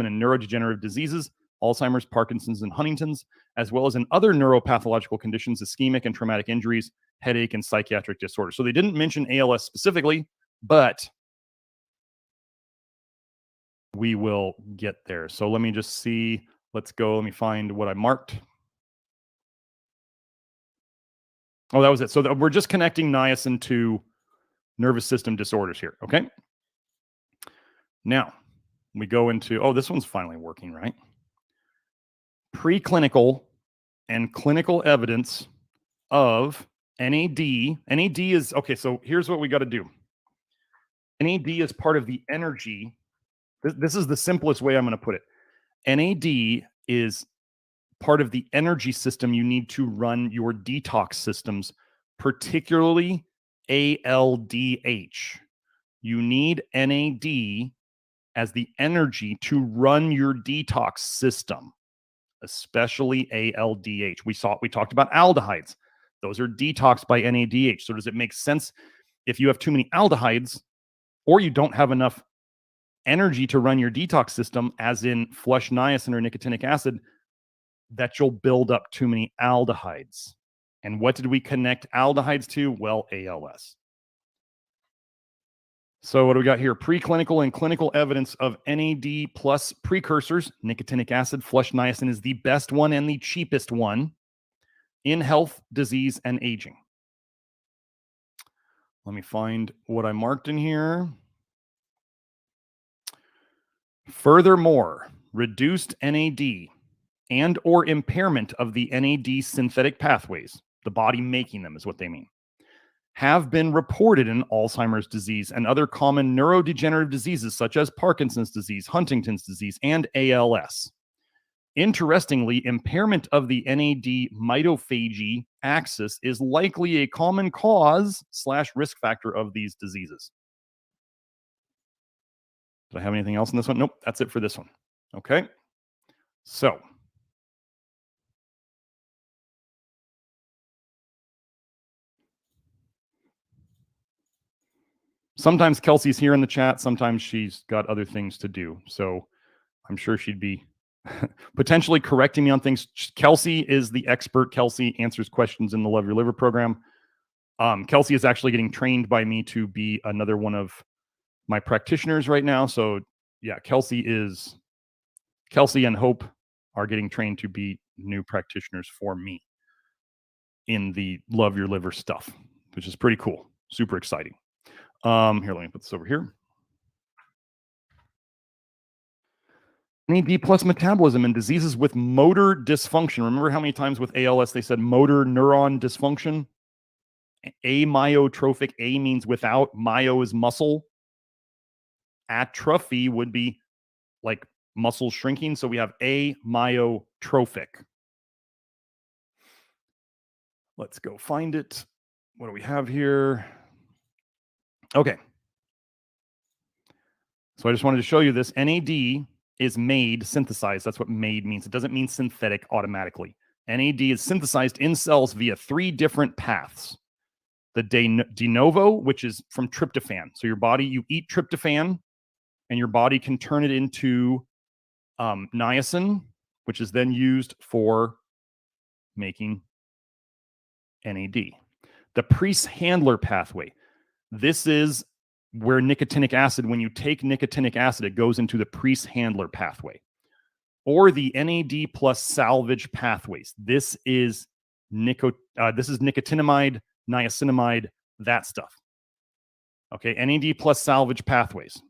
in neurodegenerative diseases, Alzheimer's, Parkinson's, and Huntington's, as well as in other neuropathological conditions, ischemic and traumatic injuries, headache, and psychiatric disorders. So they didn't mention ALS specifically, but we will get there. So let me just see. Let's go. Let me find what I marked. Oh, that was it. So we're just connecting niacin to nervous system disorders here. Okay. Now we go into, this one's finally working, right? Preclinical and clinical evidence of NAD. NAD is, okay, so here's what we got to do. NAD is part of the energy. This is the simplest way I'm going to put it. NAD is part of the energy system you need to run your detox systems, particularly ALDH. You need NAD as the energy to run your detox system, especially ALDH. We talked about aldehydes. Those are detoxed by NADH. So does it make sense if you have too many aldehydes or you don't have enough energy to run your detox system, as in flesh niacin or nicotinic acid, that you'll build up too many aldehydes? And what did we connect aldehydes to? Well, ALS. So what do we got here? Preclinical and clinical evidence of NAD plus precursors. Nicotinic acid, flesh niacin is the best one and the cheapest one in health, disease, and aging. Let me find what I marked in here. Furthermore, reduced NAD and or impairment of the NAD synthetic pathways, the body making them is what they mean, have been reported in Alzheimer's disease and other common neurodegenerative diseases such as Parkinson's disease, Huntington's disease, and ALS. Interestingly, impairment of the NAD mitophagy axis is likely a common cause / risk factor of these diseases. Did I have anything else in this one? Nope, that's it for this one. Okay, so sometimes Kelsey's here in the chat. Sometimes she's got other things to do. So I'm sure she'd be potentially correcting me on things. Kelsey is the expert. Kelsey answers questions in the Love Your Liver program. Kelsey is actually getting trained by me to be another one of my practitioners right now. So yeah, Kelsey and Hope are getting trained to be new practitioners for me in the Love Your Liver stuff, which is pretty cool. Super exciting. Here, let me put this over here. NAD plus metabolism in diseases with motor dysfunction. Remember how many times with ALS they said motor neuron dysfunction? Amyotrophic. A means without. Myo is muscle. Atrophy would be like muscle shrinking. So we have amyotrophic. Let's go find it. What do we have here? Okay. So I just wanted to show you this. NAD is made, synthesized. That's what made means. It doesn't mean synthetic automatically. NAD is synthesized in cells via 3 different paths. The de novo, which is from tryptophan. So your body, you eat tryptophan, and your body can turn it into niacin, which is then used for making NAD. The Priest-Handler pathway. This is where nicotinic acid, when you take nicotinic acid, it goes into the Priest-Handler pathway. Or the NAD plus salvage pathways. This is nicotinamide, niacinamide, that stuff. Okay, NAD plus salvage pathways.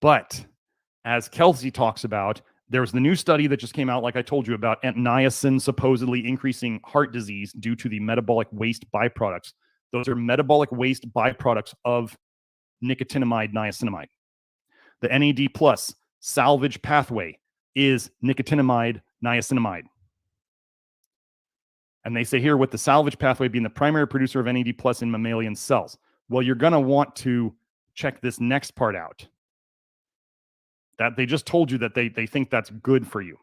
But as Kelsey talks about, there's the new study that just came out, like I told you, about niacin supposedly increasing heart disease due to the metabolic waste byproducts. Those are metabolic waste byproducts of nicotinamide, niacinamide. The NAD plus salvage pathway is nicotinamide, niacinamide. And they say here, with the salvage pathway being the primary producer of NAD plus in mammalian cells. Well, you're going to want to check this next part out. That they just told you that they think that's good for you.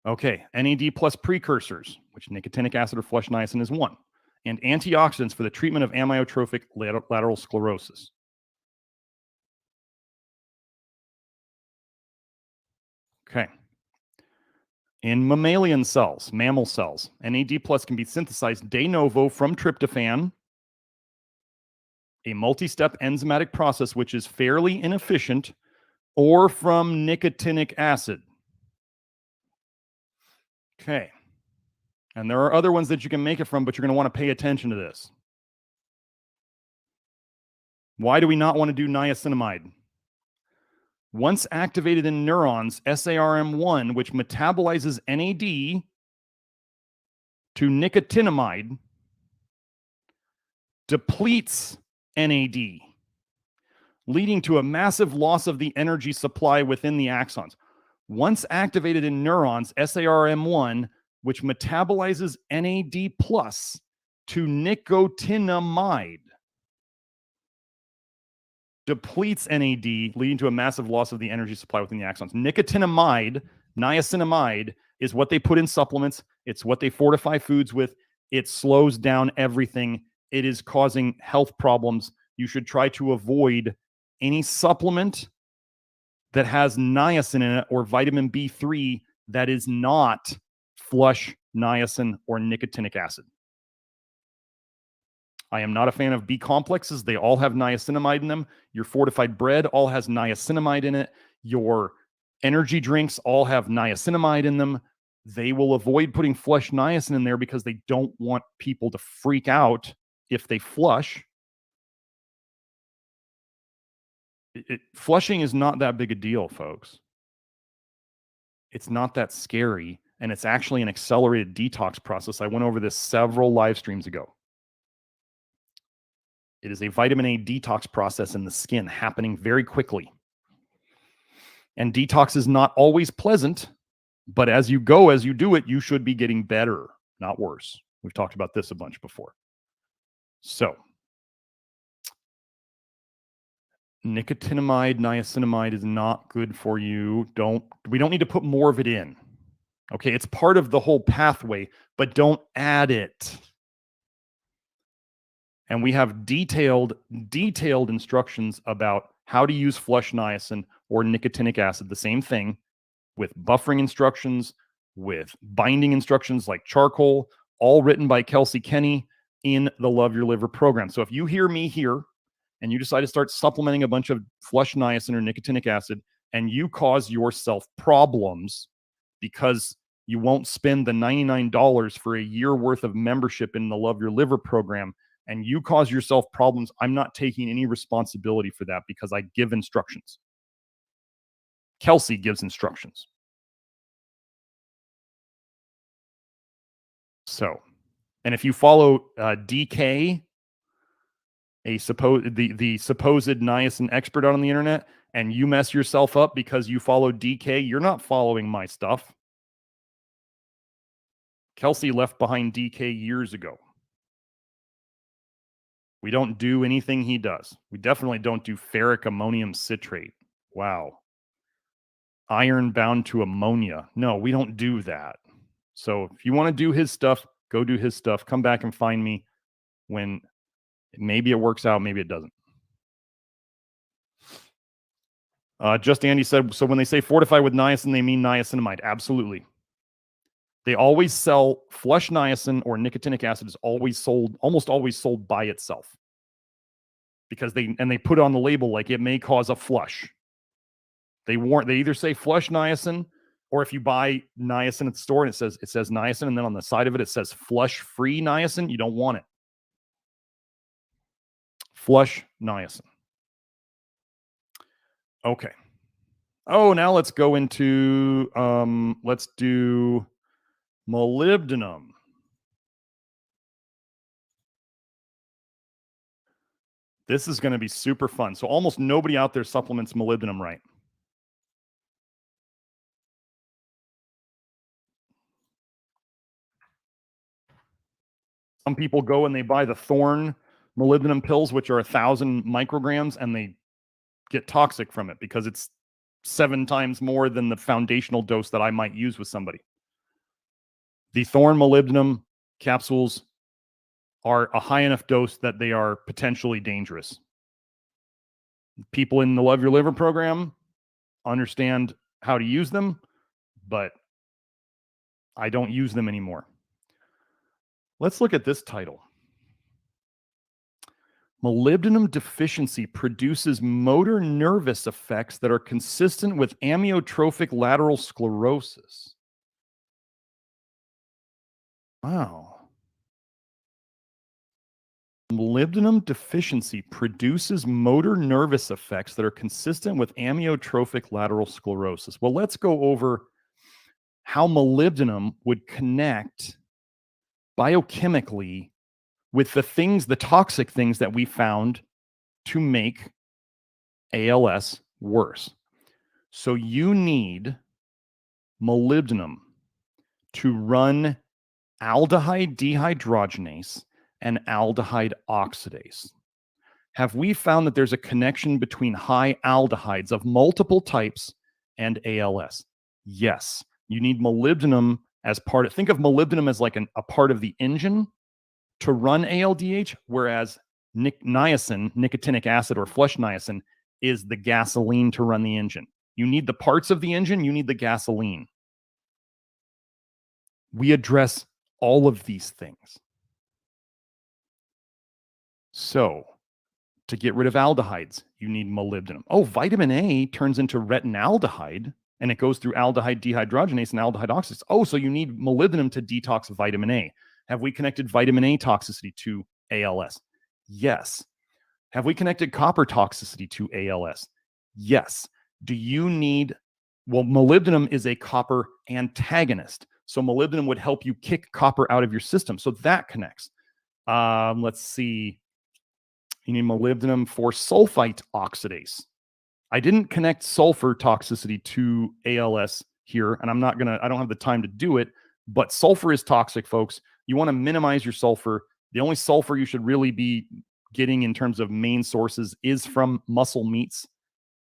Okay, NAD plus precursors, which nicotinic acid or flush niacin is one, and antioxidants for the treatment of amyotrophic lateral sclerosis. Okay. In mammalian cells, mammal cells, NAD plus can be synthesized de novo from tryptophan, a multi-step enzymatic process which is fairly inefficient, or from nicotinic acid. Okay. And there are other ones that you can make it from, but you're going to want to pay attention to this. Why do we not want to do niacinamide? Once activated in neurons, SARM1, which metabolizes NAD to nicotinamide, depletes NAD, leading to a massive loss of the energy supply within the axons. Once activated in neurons, SARM1, which metabolizes NAD plus to nicotinamide, depletes NAD, leading to a massive loss of the energy supply within the axons. Nicotinamide, niacinamide, is what they put in supplements. It's what they fortify foods with. It slows down everything. It is causing health problems. You should try to avoid any supplement that has niacin in it or vitamin B3 that is not flush niacin or nicotinic acid. I am not a fan of B complexes. They all have niacinamide in them. Your fortified bread all has niacinamide in it. Your energy drinks all have niacinamide in them. They will avoid putting flush niacin in there because they don't want people to freak out if they flush. Flushing is not that big a deal, folks. It's not that scary, and it's actually an accelerated detox process. I went over this several live streams ago. It is a vitamin A detox process in the skin happening very quickly. And detox is not always pleasant, but as you go, as you do it, you should be getting better, not worse. We've talked about this a bunch before. So, nicotinamide, niacinamide is not good for you. We don't need to put more of it in. Okay, it's part of the whole pathway, but don't add it. And we have detailed instructions about how to use flush niacin or nicotinic acid, the same thing, with buffering instructions, with binding instructions like charcoal, all written by Kelsey Kenny in the Love Your Liver program. So if you hear me here and you decide to start supplementing a bunch of flush niacin or nicotinic acid and you cause yourself problems because you won't spend the $99 for a year worth of membership in the Love Your Liver program, and you cause yourself problems, I'm not taking any responsibility for that because I give instructions. Kelsey gives instructions. So, and if you follow DK, the supposed niacin expert on the internet, and you mess yourself up because you follow DK, you're not following my stuff. Kelsey left behind DK years ago. We don't do anything he does. We definitely don't do ferric ammonium citrate. Wow. Iron bound to ammonia. No, we don't do that. So if you want to do his stuff, go do his stuff. Come back and find me when maybe it works out, maybe it doesn't. Just Andy said, so when they say fortify with niacin, they mean niacinamide. Absolutely. They always sell flush niacin, or nicotinic acid is always sold, almost always sold by itself. Because they put on the label like it may cause a flush. They either say flush niacin, or if you buy niacin at the store and it says niacin, and then on the side of it says flush free niacin, you don't want it. Flush niacin. Okay. Oh, now let's go into let's do molybdenum. This is going to be super fun. So almost nobody out there supplements molybdenum right. Some people go and they buy the Thorne molybdenum pills, which are 1,000 micrograms, and they get toxic from it because it's 7 times more than the foundational dose that I might use with somebody. The Thorne molybdenum capsules are a high enough dose that they are potentially dangerous. People in the Love Your Liver program understand how to use them, but I don't use them anymore. Let's look at this title. Molybdenum deficiency produces motor nervous effects that are consistent with amyotrophic lateral sclerosis. Wow. Molybdenum deficiency produces motor nervous effects that are consistent with amyotrophic lateral sclerosis. Well, let's go over how molybdenum would connect biochemically with the toxic things that we found to make ALS worse. So you need molybdenum to run aldehyde dehydrogenase and aldehyde oxidase. Have we found that there's a connection between high aldehydes of multiple types and ALS? Yes. You need molybdenum as think of molybdenum as like a part of the engine to run ALDH, whereas niacin, nicotinic acid, or flush niacin is the gasoline to run the engine. You need the parts of the engine, you need the gasoline. We address all of these things. So, to get rid of aldehydes, you need molybdenum. Oh, vitamin A turns into retinaldehyde, and it goes through aldehyde dehydrogenase and aldehyde oxidase. Oh, so you need molybdenum to detox vitamin A. Have we connected vitamin A toxicity to ALS? Yes. Have we connected copper toxicity to ALS? Yes. Do you need, well, molybdenum is a copper antagonist. So molybdenum would help you kick copper out of your system. So that connects. Let's see. You need molybdenum for sulfite oxidase. I didn't connect sulfur toxicity to ALS here, and I don't have the time to do it, but sulfur is toxic, folks. You want to minimize your sulfur. The only sulfur you should really be getting in terms of main sources is from muscle meats.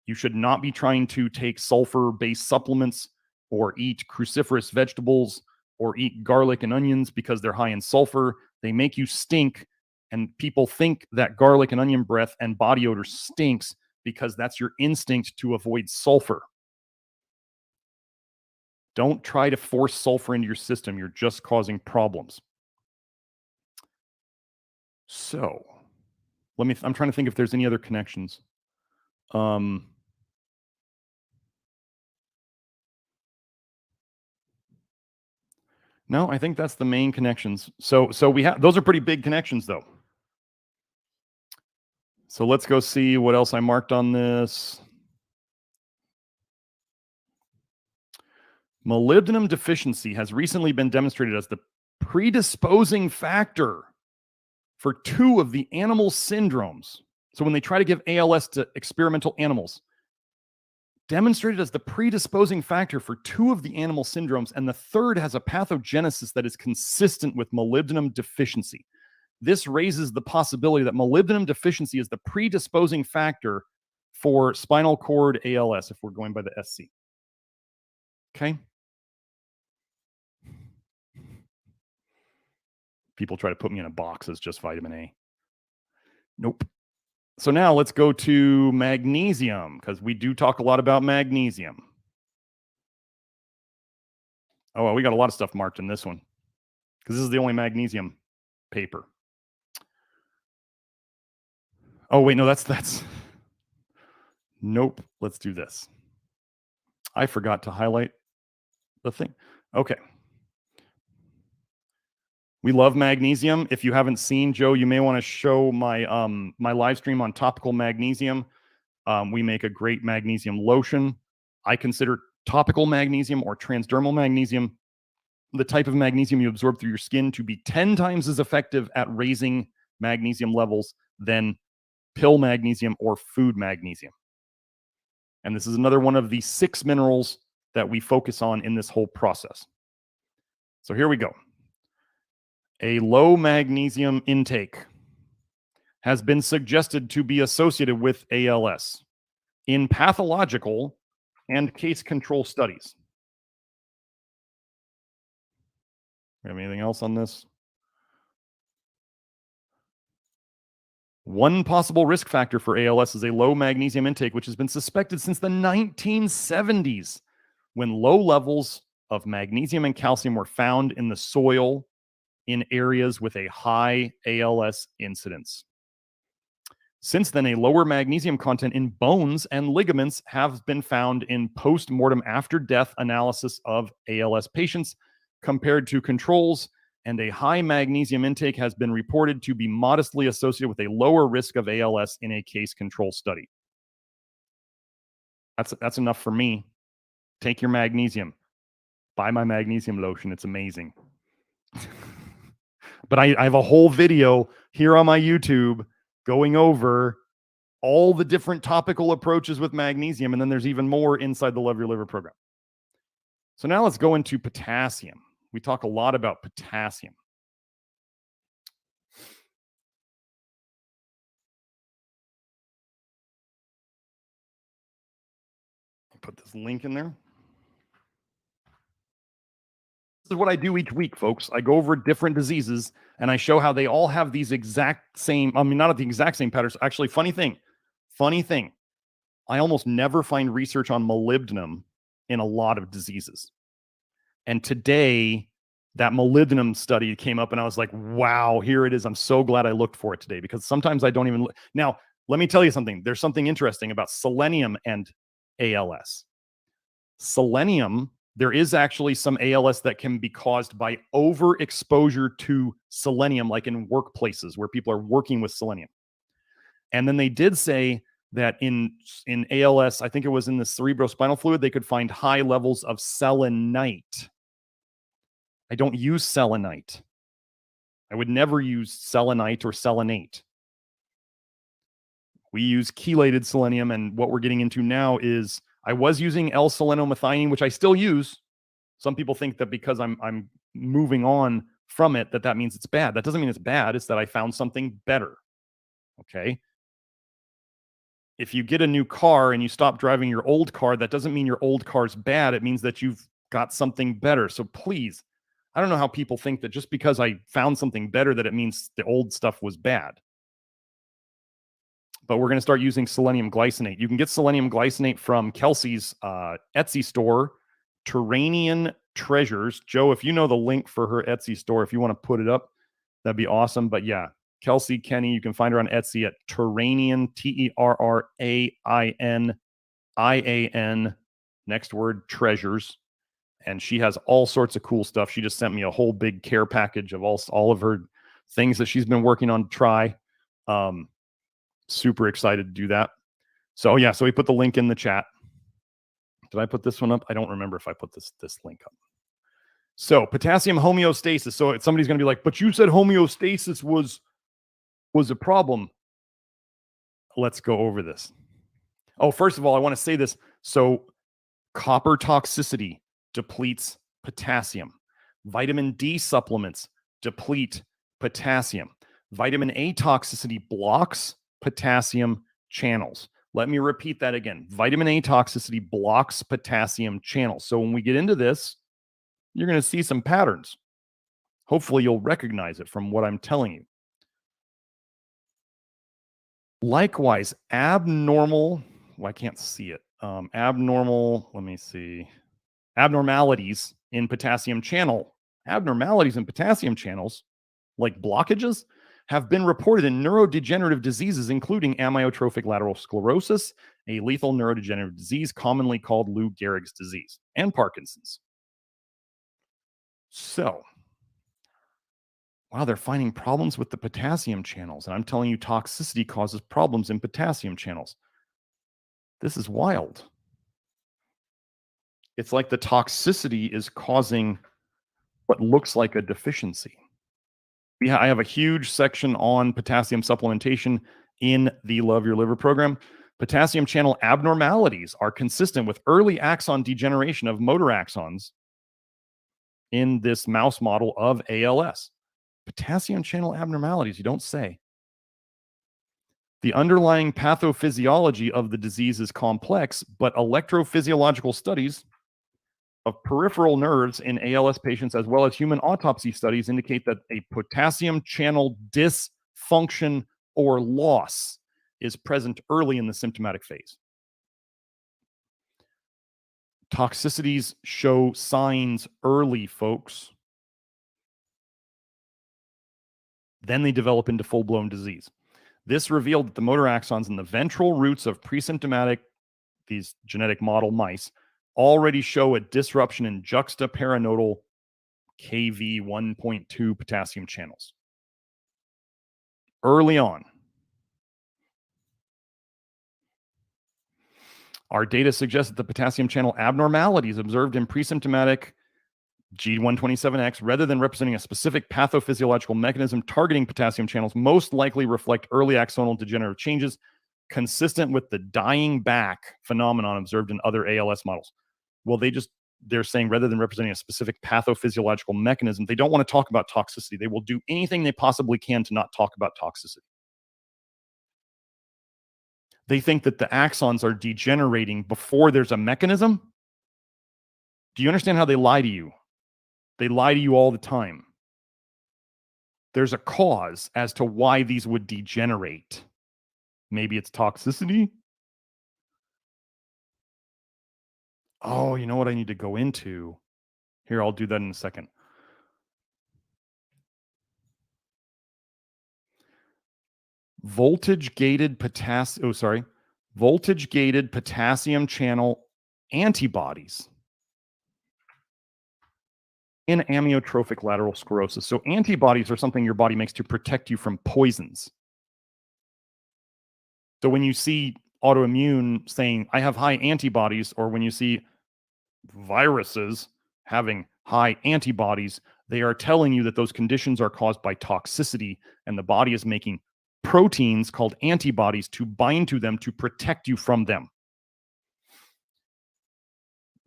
You should not be trying to take sulfur-based supplements or eat cruciferous vegetables or eat garlic and onions because they're high in sulfur. They make you stink, and people think that garlic and onion breath and body odor stinks because that's your instinct to avoid sulfur. Don't try to force sulfur into your system. You're just causing problems. So, I'm trying to think if there's any other connections. No, I think that's the main connections. So we have, those are pretty big connections though. So let's go see what else I marked on this. Molybdenum deficiency has recently been demonstrated as the predisposing factor for 2 of the animal syndromes. So when they try to give ALS to experimental animals, demonstrated as the predisposing factor for 2 of the animal syndromes, and the third has a pathogenesis that is consistent with molybdenum deficiency. this raises the possibility that molybdenum deficiency is the predisposing factor for spinal cord ALS, if we're going by the SC. Okay. People try to put me in a box as just vitamin A. Nope. So now let's go to magnesium, because we do talk a lot about magnesium. Oh, well, we got a lot of stuff marked in this one, because this is the only magnesium paper. Oh, wait, no, that's. Nope. Let's do this. I forgot to highlight the thing. Okay. We love magnesium. If you haven't seen, Joe, you may want to show my my live stream on topical magnesium. We make a great magnesium lotion. I consider topical magnesium or transdermal magnesium the type of magnesium you absorb through your skin to be 10 times as effective at raising magnesium levels than pill magnesium or food magnesium. And this is another one of the 6 minerals that we focus on in this whole process. So here we go. A low magnesium intake has been suggested to be associated with ALS in pathological and case control studies. We have anything else on this? One possible risk factor for ALS is a low magnesium intake, which has been suspected since the 1970s, when low levels of magnesium and calcium were found in the soil in areas with a high ALS incidence. Since then, a lower magnesium content in bones and ligaments have been found in post-mortem after-death analysis of ALS patients compared to controls, and a high magnesium intake has been reported to be modestly associated with a lower risk of ALS in a case control study. That's enough for me. Take your magnesium. Buy my magnesium lotion. It's amazing. But I have a whole video here on my YouTube going over all the different topical approaches with magnesium, and then there's even more inside the Love Your Liver program. So now let's go into potassium. We talk a lot about potassium. Put this link in there. This is what I do each week, folks. I go over different diseases and I show how they all have these exact same, I mean, not the exact same patterns. Actually, funny thing, I almost never find research on molybdenum in a lot of diseases. And today, that molybdenum study came up and I was like, wow, here it is. I'm so glad I looked for it today, because sometimes I don't even look. Now, let me tell you something. There's something interesting about selenium and ALS. Selenium, there is actually some ALS that can be caused by overexposure to selenium, like in workplaces where people are working with selenium. And then they did say that in ALS, I think it was in the cerebrospinal fluid, they could find high levels of selenite. I don't use selenite. I would never use selenite or selenate. We use chelated selenium, and what we're getting into now is, I was using L-selenomethionine, which I still use. Some people think that because I'm moving on from it, that means it's bad. That doesn't mean it's bad. It's that I found something better. Okay. If you get a new car and you stop driving your old car, that doesn't mean your old car's bad. It means that you've got something better. So please, I don't know how people think that just because I found something better that it means the old stuff was bad. But we're going to start using selenium glycinate. You can get selenium glycinate from Kelsey's Etsy store, Turanian Treasures. Joe, if you know the link for her Etsy store, if you want to put it up, that'd be awesome. But yeah, Kelsey Kenny, you can find her on Etsy at Turanian, Terrainian, next word, treasures. And she has all sorts of cool stuff. She just sent me a whole big care package of all of her things that she's been working on to try. Super excited to do that. So yeah, so we put the link in the chat. Did I put this one up? I don't remember if I put this link up. So potassium homeostasis. So somebody's going to be like, but you said homeostasis was a problem. Let's go over this. Oh, first of all, I want to say this. So copper toxicity depletes potassium. Vitamin D supplements deplete potassium. Vitamin A toxicity blocks potassium channels. Let me repeat that again. Vitamin A toxicity blocks potassium channels. So when we get into this, you're going to see some patterns. Hopefully you'll recognize it from what I'm telling you. Likewise, abnormal, well, I can't see it. Abnormal, let me see. Abnormalities in potassium channels, like blockages, have been reported in neurodegenerative diseases, including amyotrophic lateral sclerosis, a lethal neurodegenerative disease commonly called Lou Gehrig's disease, and Parkinson's. So, wow, they're finding problems with the potassium channels. And I'm telling you, toxicity causes problems in potassium channels. This is wild. It's like the toxicity is causing what looks like a deficiency. I have a huge section on potassium supplementation in the Love Your Liver program. Potassium channel abnormalities are consistent with early axon degeneration of motor axons in this mouse model of ALS. Potassium channel abnormalities, you don't say. The underlying pathophysiology of the disease is complex, but electrophysiological studies of peripheral nerves in ALS patients, as well as human autopsy studies, indicate that a potassium channel dysfunction or loss is present early in the symptomatic phase. Toxicities show signs early, folks. Then they develop into full-blown disease. This revealed that the motor axons in the ventral roots of pre-symptomatic, these genetic model mice, already show a disruption in juxtaperonodal Kv 1.2 potassium channels early on. Our data suggests that the potassium channel abnormalities observed in pre-symptomatic G127X, rather than representing a specific pathophysiological mechanism targeting potassium channels, most likely reflect early axonal degenerative changes consistent with the dying back phenomenon observed in other ALS models. Well, they're saying rather than representing a specific pathophysiological mechanism, they don't want to talk about toxicity. They will do anything they possibly can to not talk about toxicity. They think that the axons are degenerating before there's a mechanism. Do you understand how they lie to you? They lie to you all the time. There's a cause as to why these would degenerate. Maybe it's toxicity. Oh, you know what I need to go into? Here, I'll do that in a second. Voltage-gated potassium channel antibodies in amyotrophic lateral sclerosis. So antibodies are something your body makes to protect you from poisons. So when you see autoimmune saying, I have high antibodies, or when you see viruses having high antibodies, they are telling you that those conditions are caused by toxicity, and the body is making proteins called antibodies to bind to them to protect you from them.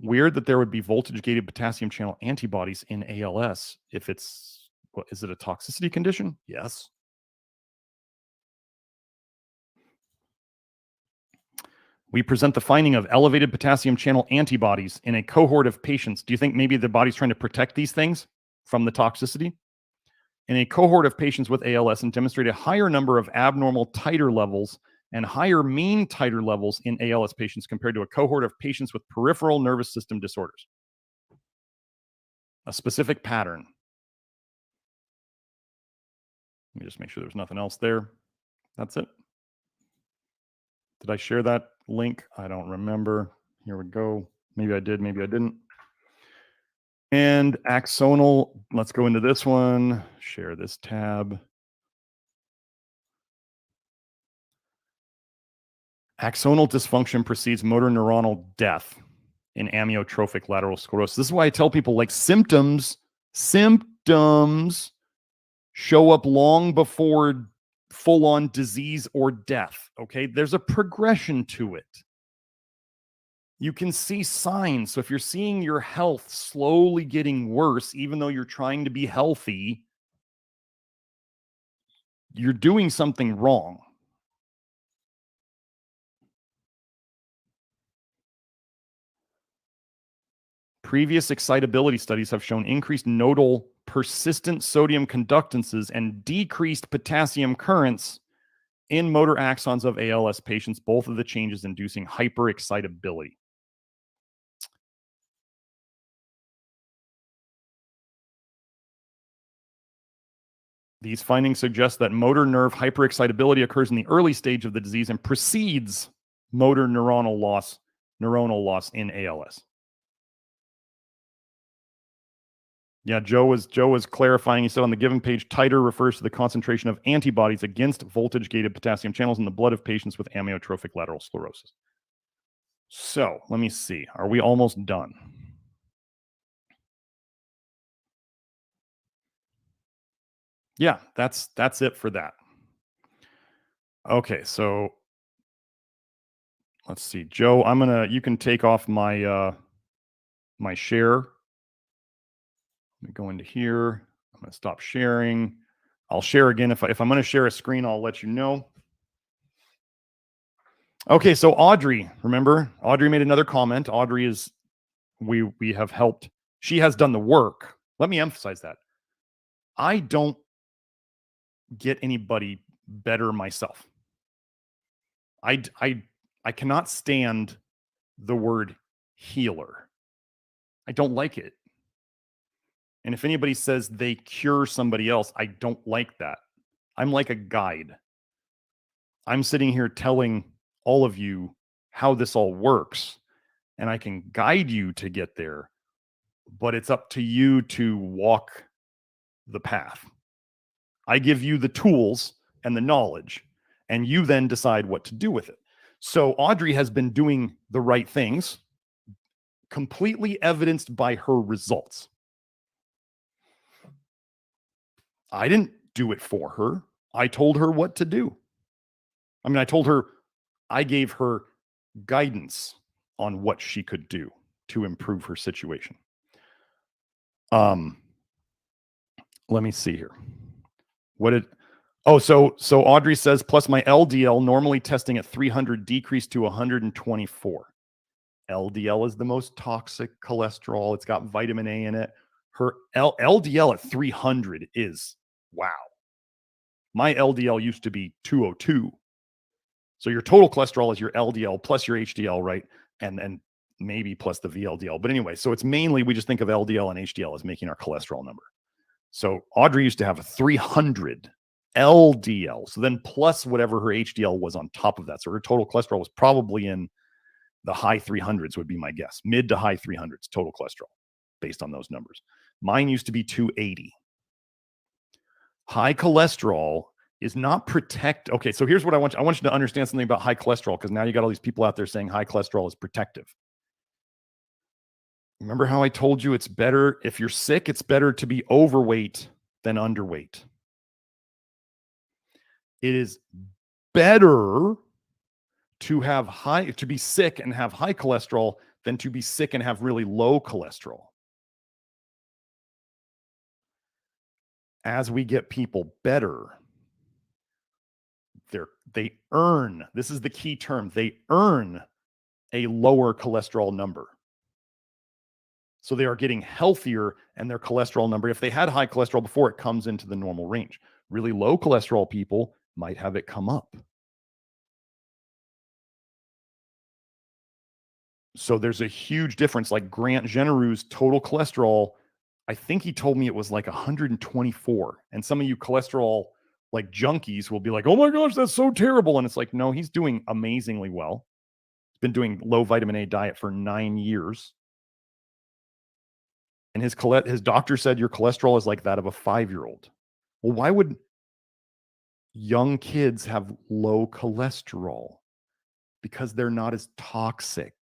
Weird that there would be voltage-gated potassium channel antibodies in ALS. If it's, is it a toxicity condition? Yes. We present the finding of elevated potassium channel antibodies in a cohort of patients. Do you think maybe the body's trying to protect these things from the toxicity? In a cohort of patients with ALS, and demonstrate a higher number of abnormal titer levels and higher mean titer levels in ALS patients compared to a cohort of patients with peripheral nervous system disorders. A specific pattern. Let me just make sure there's nothing else there. That's it. Did I share that link? I don't remember. Here we go. Maybe I did, maybe I didn't. And axonal, let's go into this one. Share this tab. Axonal dysfunction precedes motor neuronal death in amyotrophic lateral sclerosis. This is why I tell people, like, symptoms show up long before full-on disease or death, okay? There's a progression to it. You can see signs. So if you're seeing your health slowly getting worse, even though you're trying to be healthy, you're doing something wrong. Previous excitability studies have shown increased nodal persistent sodium conductances and decreased potassium currents in motor axons of ALS patients, both of the changes inducing hyperexcitability. These findings suggest that motor nerve hyperexcitability occurs in the early stage of the disease and precedes motor neuronal loss in ALS. Yeah, Joe was clarifying. He said on the given page, titer refers to the concentration of antibodies against voltage-gated potassium channels in the blood of patients with amyotrophic lateral sclerosis. So let me see. Are we almost done? Yeah, that's it for that. Okay, so let's see. Joe, you can take off my my share. Let me go into here. I'm going to stop sharing. I'll share again. If I'm going to share a screen, I'll let you know. Okay, so Audrey, remember? Audrey made another comment. Audrey is, we have helped. She has done the work. Let me emphasize that. I don't get anybody better myself. I cannot stand the word healer. I don't like it. And if anybody says they cure somebody else, I don't like that. I'm like a guide. I'm sitting here telling all of you how this all works, and I can guide you to get there, but it's up to you to walk the path. I give you the tools and the knowledge, and you then decide what to do with it. So Audrey has been doing the right things, completely evidenced by her results. I didn't do it for her. I told her what to do. I mean, I gave her guidance on what she could do to improve her situation. Let me see here. So Audrey says, plus my LDL normally testing at 300 decreased to 124. LDL is the most toxic cholesterol. It's got vitamin A in it. Her LDL at 300 is, wow. My LDL used to be 202. So your total cholesterol is your LDL plus your HDL, right? And maybe plus the VLDL. But anyway, so it's mainly, we just think of LDL and HDL as making our cholesterol number. So Audrey used to have a 300 LDL. So then plus whatever her HDL was on top of that. So her total cholesterol was probably in the high 300s would be my guess. Mid to high 300s total cholesterol based on those numbers. Mine used to be 280. High cholesterol is not protect. Okay, so here's what I want you to understand something about high cholesterol, because now you got all these people out there saying high cholesterol is protective. Remember how I told you it's better, if you're sick, it's better to be overweight than underweight. It is better to be sick and have high cholesterol than to be sick and have really low cholesterol. As we get people better, they earn, this is the key term, they earn a lower cholesterol number. So they are getting healthier, and their cholesterol number, if they had high cholesterol before, it comes into the normal range. Really low cholesterol people might have it come up. So there's a huge difference. Like Grant Generou's total cholesterol, I think he told me it was like 124. And some of you cholesterol like junkies will be like, oh my gosh, that's so terrible. And it's like, no, he's doing amazingly well. He's been doing low vitamin A diet for 9 years. And his doctor said your cholesterol is like that of a 5-year-old. Well, why would young kids have low cholesterol? Because they're not as toxic.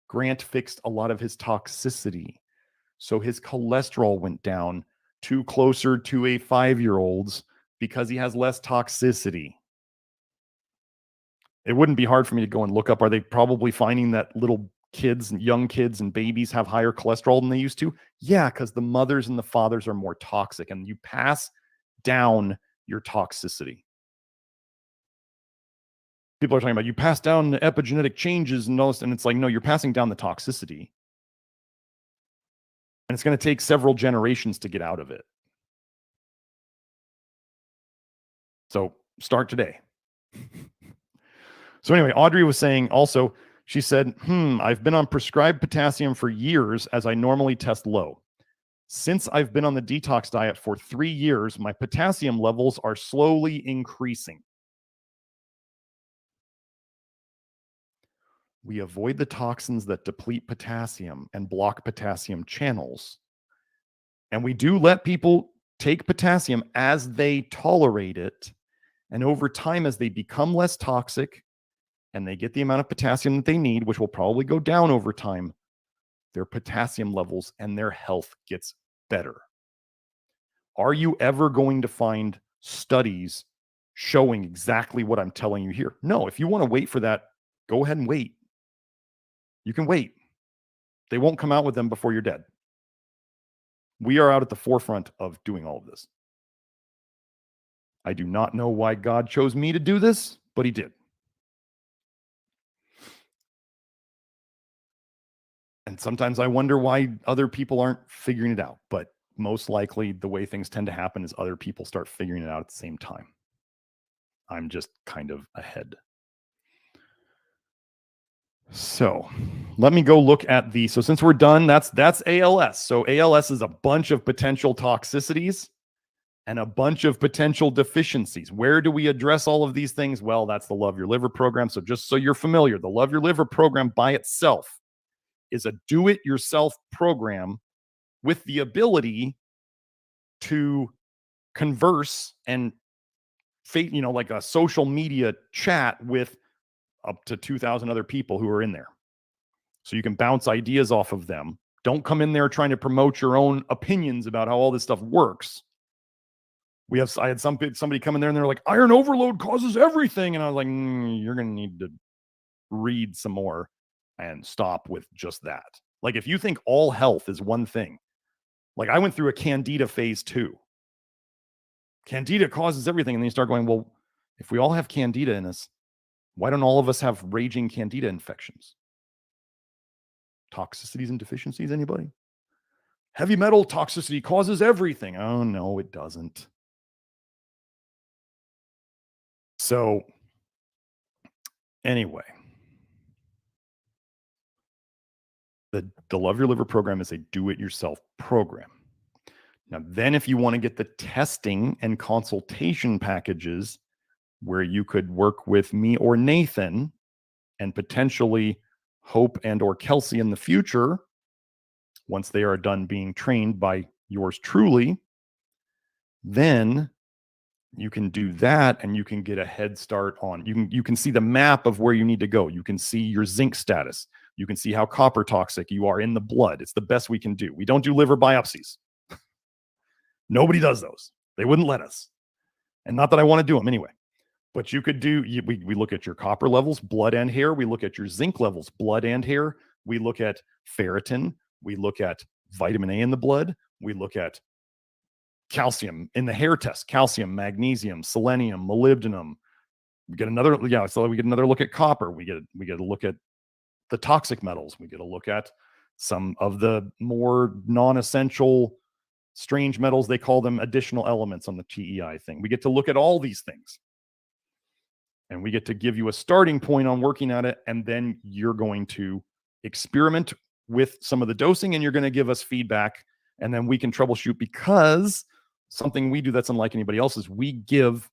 Grant fixed a lot of his toxicity. So his cholesterol went down to closer to a 5-year-old's because he has less toxicity. It wouldn't be hard for me to go and look up. Are they probably finding that little kids and young kids and babies have higher cholesterol than they used to? Yeah, because the mothers and the fathers are more toxic, and you pass down your toxicity. People are talking about you pass down the epigenetic changes and all this, and it's like, no, you're passing down the toxicity. And it's going to take several generations to get out of it. So start today. So anyway, Audrey was saying also, she said, I've been on prescribed potassium for years as I normally test low. Since I've been on the detox diet for 3 years, my potassium levels are slowly increasing. We avoid the toxins that deplete potassium and block potassium channels. And we do let people take potassium as they tolerate it. And over time, as they become less toxic and they get the amount of potassium that they need, which will probably go down over time, their potassium levels and their health gets better. Are you ever going to find studies showing exactly what I'm telling you here? No. If you want to wait for that, go ahead and wait. You can wait. They won't come out with them before you're dead. We are out at the forefront of doing all of this. I do not know why God chose me to do this, but he did. And sometimes I wonder why other people aren't figuring it out. But most likely the way things tend to happen is other people start figuring it out at the same time. I'm just kind of ahead. So let me go look at so since we're done, that's ALS. So ALS is a bunch of potential toxicities and a bunch of potential deficiencies. Where do we address all of these things? Well, that's the Love Your Liver program. So just so you're familiar, the Love Your Liver program by itself is a do-it-yourself program with the ability to converse and, like a social media chat with up to 2,000 other people who are in there. So you can bounce ideas off of them. Don't come in there trying to promote your own opinions about how all this stuff works. I had somebody come in there and they're like, iron overload causes everything. And I was like, you're going to need to read some more and stop with just that. Like, if you think all health is one thing, like I went through a candida phase 2. Candida causes everything. And then you start going, well, if we all have candida in us, why don't all of us have raging candida infections? Toxicities and deficiencies, anybody? Heavy metal toxicity causes everything. Oh, no, it doesn't. So anyway, the Love Your Liver program is a do-it-yourself program. Now, then if you want to get the testing and consultation packages where you could work with me or Nathan and potentially Hope and or Kelsey in the future, once they are done being trained by yours truly, then you can do that and you can get a head start on, you can see the map of where you need to go. You can see your zinc status. You can see how copper toxic you are in the blood. It's the best we can do. We don't do liver biopsies. Nobody does those. They wouldn't let us. And not that I want to do them anyway. But you could do, we look at your copper levels, blood and hair. We look at your zinc levels, blood and hair. We look at ferritin. We look at vitamin A in the blood. We look at calcium in the hair test, calcium, magnesium, selenium, molybdenum. We get another, so we get another look at copper. We get a look at the toxic metals. We get a look at some of the more non-essential strange metals. They call them additional elements on the TEI thing. We get to look at all these things. And we get to give you a starting point on working at it. And then you're going to experiment with some of the dosing and you're going to give us feedback. And then we can troubleshoot, because something we do that's unlike anybody else is we give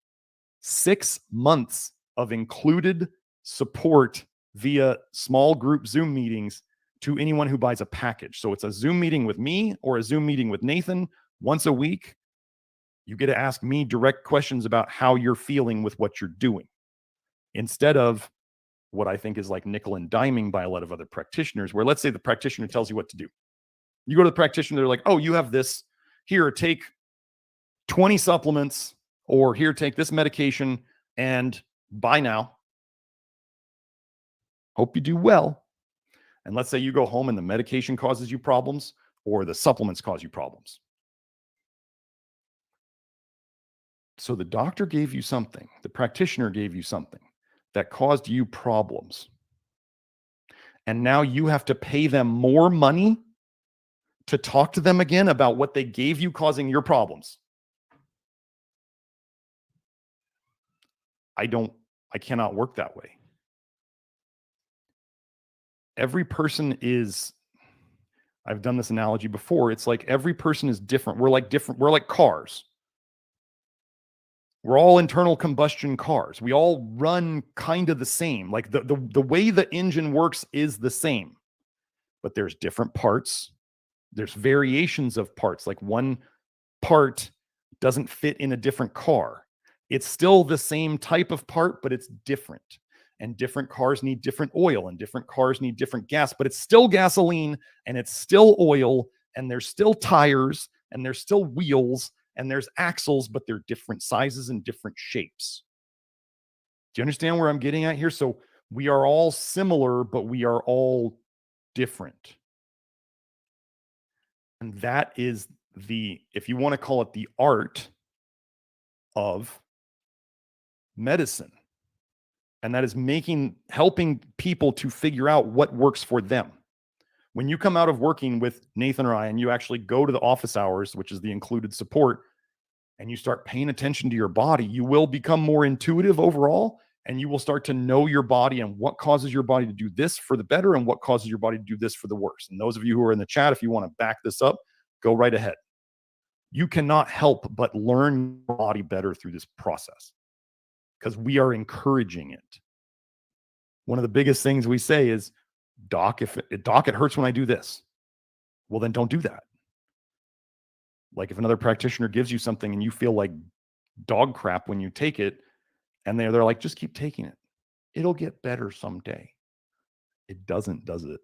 6 months of included support via small group Zoom meetings to anyone who buys a package. So it's a Zoom meeting with me or a Zoom meeting with Nathan once a week. You get to ask me direct questions about how you're feeling with what you're doing, instead of what I think is like nickel and diming by a lot of other practitioners, where let's say the practitioner tells you what to do. You go to the practitioner, they're like, oh, you have this. Here, take 20 supplements, or here, take this medication, and bye now. Hope you do well. And let's say you go home and the medication causes you problems or the supplements cause you problems. So the doctor gave you something, the practitioner gave you something that caused you problems. And now you have to pay them more money to talk to them again about what they gave you causing your problems. I cannot work that way. Every person is, I've done this analogy before. It's like every person is different. We're like cars. We're all internal combustion cars. We all run kind of the same. Like the way the engine works is the same, but there's different parts. There's variations of parts. Like one part doesn't fit in a different car. It's still the same type of part, but it's different. And different cars need different oil, and different cars need different gas, but it's still gasoline, and it's still oil, and there's still tires, and there's still wheels, and there's axles, but they're different sizes and different shapes. Do you understand where I'm getting at here? So we are all similar, but we are all different. And that is if you want to call it, the art of medicine. And that is helping people to figure out what works for them. When you come out of working with Nathan or I, and you actually go to the office hours, which is the included support, and you start paying attention to your body, you will become more intuitive overall, and you will start to know your body and what causes your body to do this for the better and what causes your body to do this for the worse. And those of you who are in the chat, if you want to back this up, go right ahead. You cannot help but learn your body better through this process because we are encouraging it. One of the biggest things we say is, Doc, it hurts when I do this. Well, then don't do that. Like if another practitioner gives you something and you feel like dog crap when you take it, and they're like, just keep taking it. It'll get better someday. It doesn't, does it?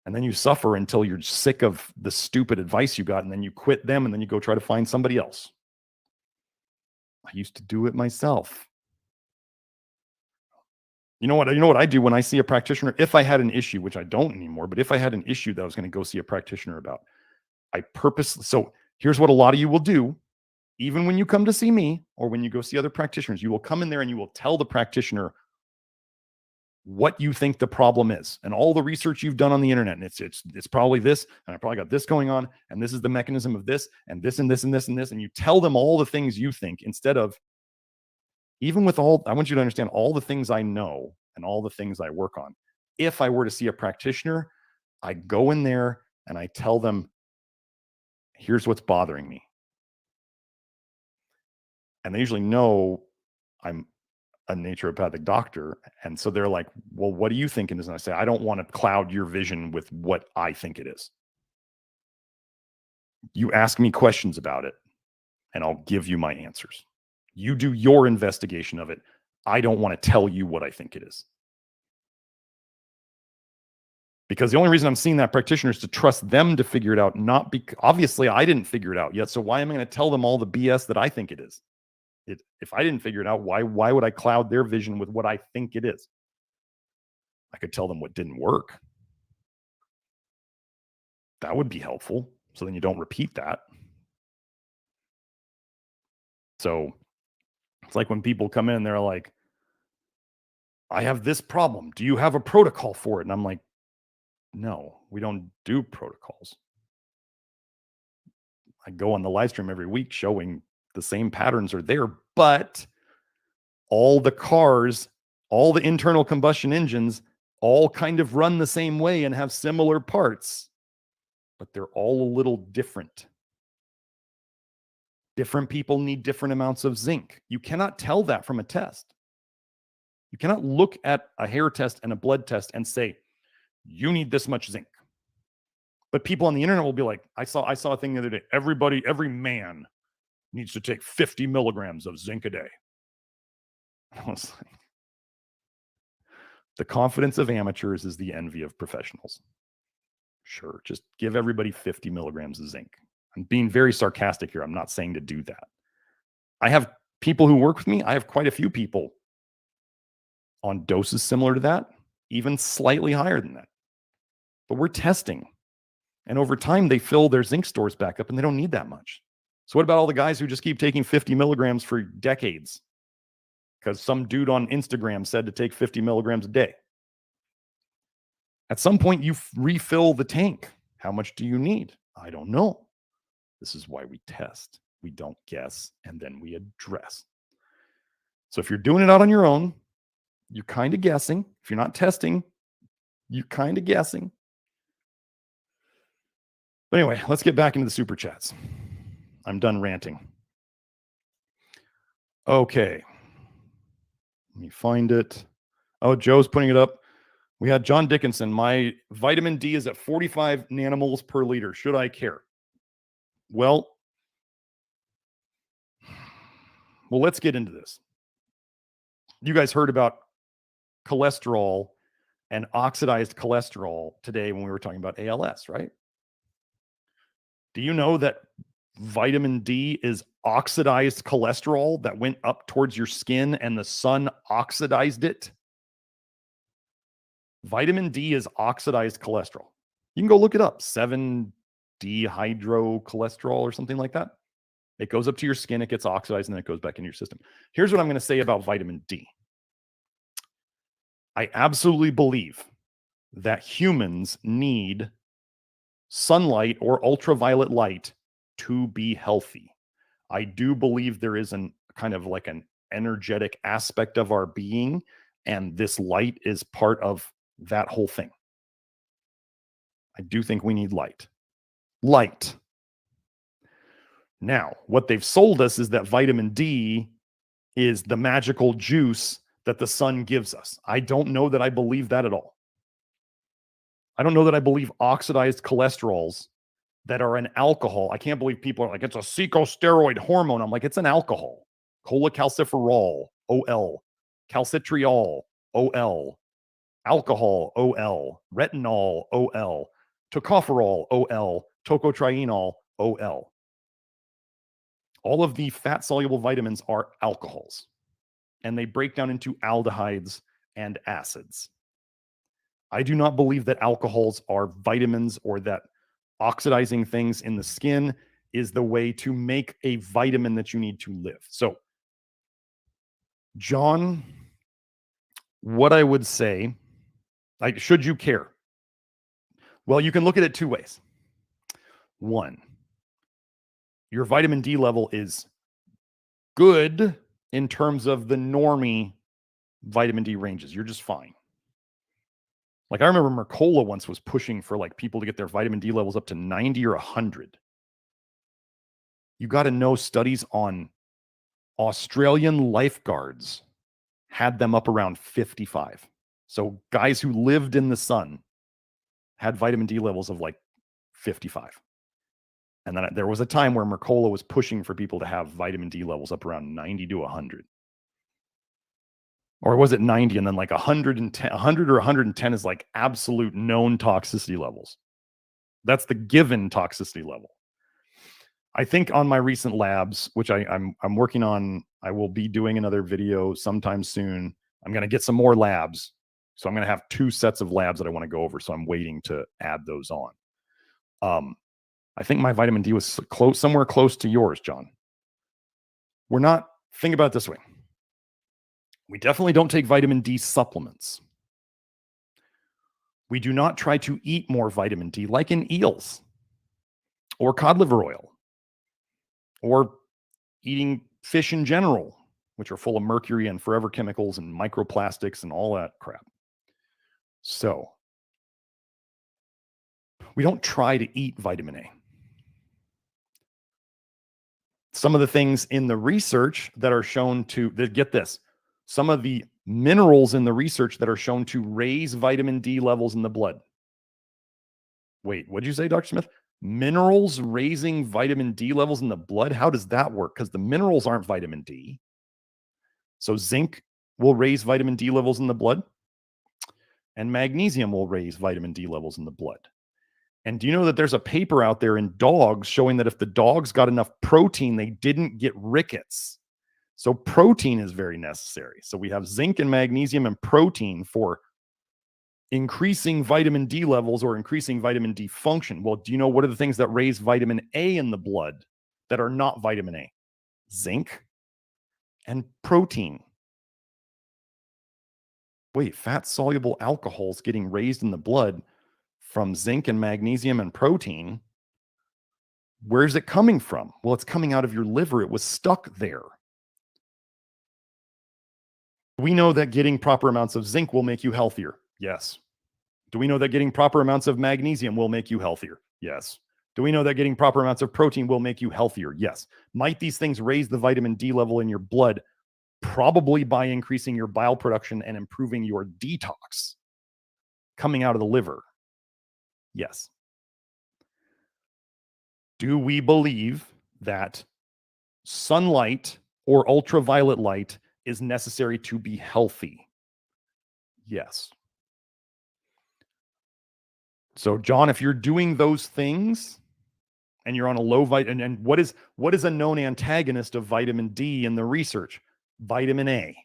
And then you suffer until you're sick of the stupid advice you got, and then you quit them, and then you go try to find somebody else. I used to do it myself. You know what I do when I see a practitioner? If I had an issue, which I don't anymore, but if I had an issue that I was going to go see a practitioner about, so here's what a lot of you will do. Even when you come to see me or when you go see other practitioners, you will come in there and you will tell the practitioner what you think the problem is and all the research you've done on the internet. And it's probably this, and I probably got this going on, and this is the mechanism of this, and this, and this, and this, and this. And you tell them all the things you think, instead of, even with I want you to understand all the things I know and all the things I work on. If I were to see a practitioner, I go in there and I tell them, here's what's bothering me. And they usually know I'm a naturopathic doctor. And so they're like, well, what do you think it is? And I say, I don't want to cloud your vision with what I think it is. You ask me questions about it, and I'll give you my answers. You do your investigation of it. I don't want to tell you what I think it is. Because the only reason I'm seeing that practitioner is to trust them to figure it out, not because, obviously, I didn't figure it out yet. So why am I going to tell them all the BS that I think it is? If I didn't figure it out, why would I cloud their vision with what I think it is? I could tell them what didn't work. That would be helpful. So then you don't repeat that. So it's like when people come in, they're like, I have this problem. Do you have a protocol for it? And I'm like, no, we don't do protocols. I go on the live stream every week showing the same patterns are there, but all the cars, all the internal combustion engines, all kind of run the same way and have similar parts, but they're all a little different. Different people need different amounts of zinc. You cannot tell that from a test. You cannot look at a hair test and a blood test and say, you need this much zinc. But people on the internet will be like, I saw a thing the other day. Every man needs to take 50 milligrams of zinc a day. I was like, the confidence of amateurs is the envy of professionals. Sure, just give everybody 50 milligrams of zinc. I'm being very sarcastic here. I'm not saying to do that. I have people who work with me. I have quite a few people on doses similar to that, even slightly higher than that. But we're testing. And over time, they fill their zinc stores back up and they don't need that much. So what about all the guys who just keep taking 50 milligrams for decades? Because some dude on Instagram said to take 50 milligrams a day. At some point, you refill the tank. How much do you need? I don't know. This is why we test. We don't guess, and then we address. So if you're doing it out on your own, you're kind of guessing. If you're not testing, you're kind of guessing. But anyway, let's get back into the super chats. I'm done ranting. Okay. Let me find it. Oh, Joe's putting it up. We had John Dickinson. My vitamin D is at 45 nanomoles per liter. Should I care? Well, let's get into this. You guys heard about cholesterol and oxidized cholesterol today when we were talking about ALS, right? Do you know that vitamin D is oxidized cholesterol that went up towards your skin and the sun oxidized it? Vitamin D is oxidized cholesterol. You can go look it up, 7-dehydrocholesterol or something like that. It goes up to your skin, it gets oxidized, and then it goes back into your system. Here's what I'm going to say about vitamin D. I absolutely believe that humans need sunlight or ultraviolet light to be healthy. I do believe there is an kind of like an energetic aspect of our being, and this light is part of that whole thing. I do think we need light. Light. Now, what they've sold us is that vitamin D is the magical juice that the sun gives us. I don't know that I believe that at all. I don't know that I believe oxidized cholesterols that are an alcohol. I can't believe people are like, it's a corticosteroid hormone. I'm like, it's an alcohol. Cholecalciferol, OL. Calcitriol, OL. Alcohol, OL. Retinol, OL. Tocopherol, OL. Tocotrienol, OL. All of the fat-soluble vitamins are alcohols, and they break down into aldehydes and acids. I do not believe that alcohols are vitamins or that oxidizing things in the skin is the way to make a vitamin that you need to live. So, John, what I would say, like, should you care? Well, you can look at it two ways. One, your vitamin D level is good in terms of the normie vitamin D ranges. You're just fine. Like I remember Mercola once was pushing for like people to get their vitamin D levels up to 90 or 100. You got to know studies on Australian lifeguards had them up around 55. So guys who lived in the sun had vitamin D levels of like 55. And then there was a time where Mercola was pushing for people to have vitamin D levels up around 90 to 100. Or was it 90 and then like 110, 100 or 110 is like absolute known toxicity levels. That's the given toxicity level. I think on my recent labs, which I'm working on, I will be doing another video sometime soon. I'm going to get some more labs. So I'm going to have 2 sets of labs that I want to go over. So I'm waiting to add those on. I think my vitamin D was somewhere close to yours, John. We're not, think about it this way. We definitely don't take vitamin D supplements. We do not try to eat more vitamin D like in eels or cod liver oil or eating fish in general, which are full of mercury and forever chemicals and microplastics and all that crap. So we don't try to eat vitamin A. Some of the things in the research that are shown to, get this, some of the minerals in the research that are shown to raise vitamin D levels in the blood. Wait, what did you say, Dr. Smith? Minerals raising vitamin D levels in the blood? How does that work? Because the minerals aren't vitamin D. So zinc will raise vitamin D levels in the blood, and magnesium will raise vitamin D levels in the blood. And do you know that there's a paper out there in dogs showing that if the dogs got enough protein, they didn't get rickets? So protein is very necessary. So we have zinc and magnesium and protein for increasing vitamin D levels or increasing vitamin D function. Well, do you know what are the things that raise vitamin A in the blood? that are not vitamin A? Zinc and protein. Wait, fat-soluble alcohols getting raised in the blood from zinc and magnesium and protein. Where's it coming from? Well, it's coming out of your liver. It was stuck there. We know that getting proper amounts of zinc will make you healthier. Yes. Do we know that getting proper amounts of magnesium will make you healthier? Yes. Do we know that getting proper amounts of protein will make you healthier? Yes. Might these things raise the vitamin D level in your blood? Probably by increasing your bile production and improving your detox coming out of the liver. Yes. Do we believe that sunlight or ultraviolet light is necessary to be healthy? Yes. So, John, if you're doing those things and you're on a low vitamin, and what is a known antagonist of vitamin D in the research? Vitamin A.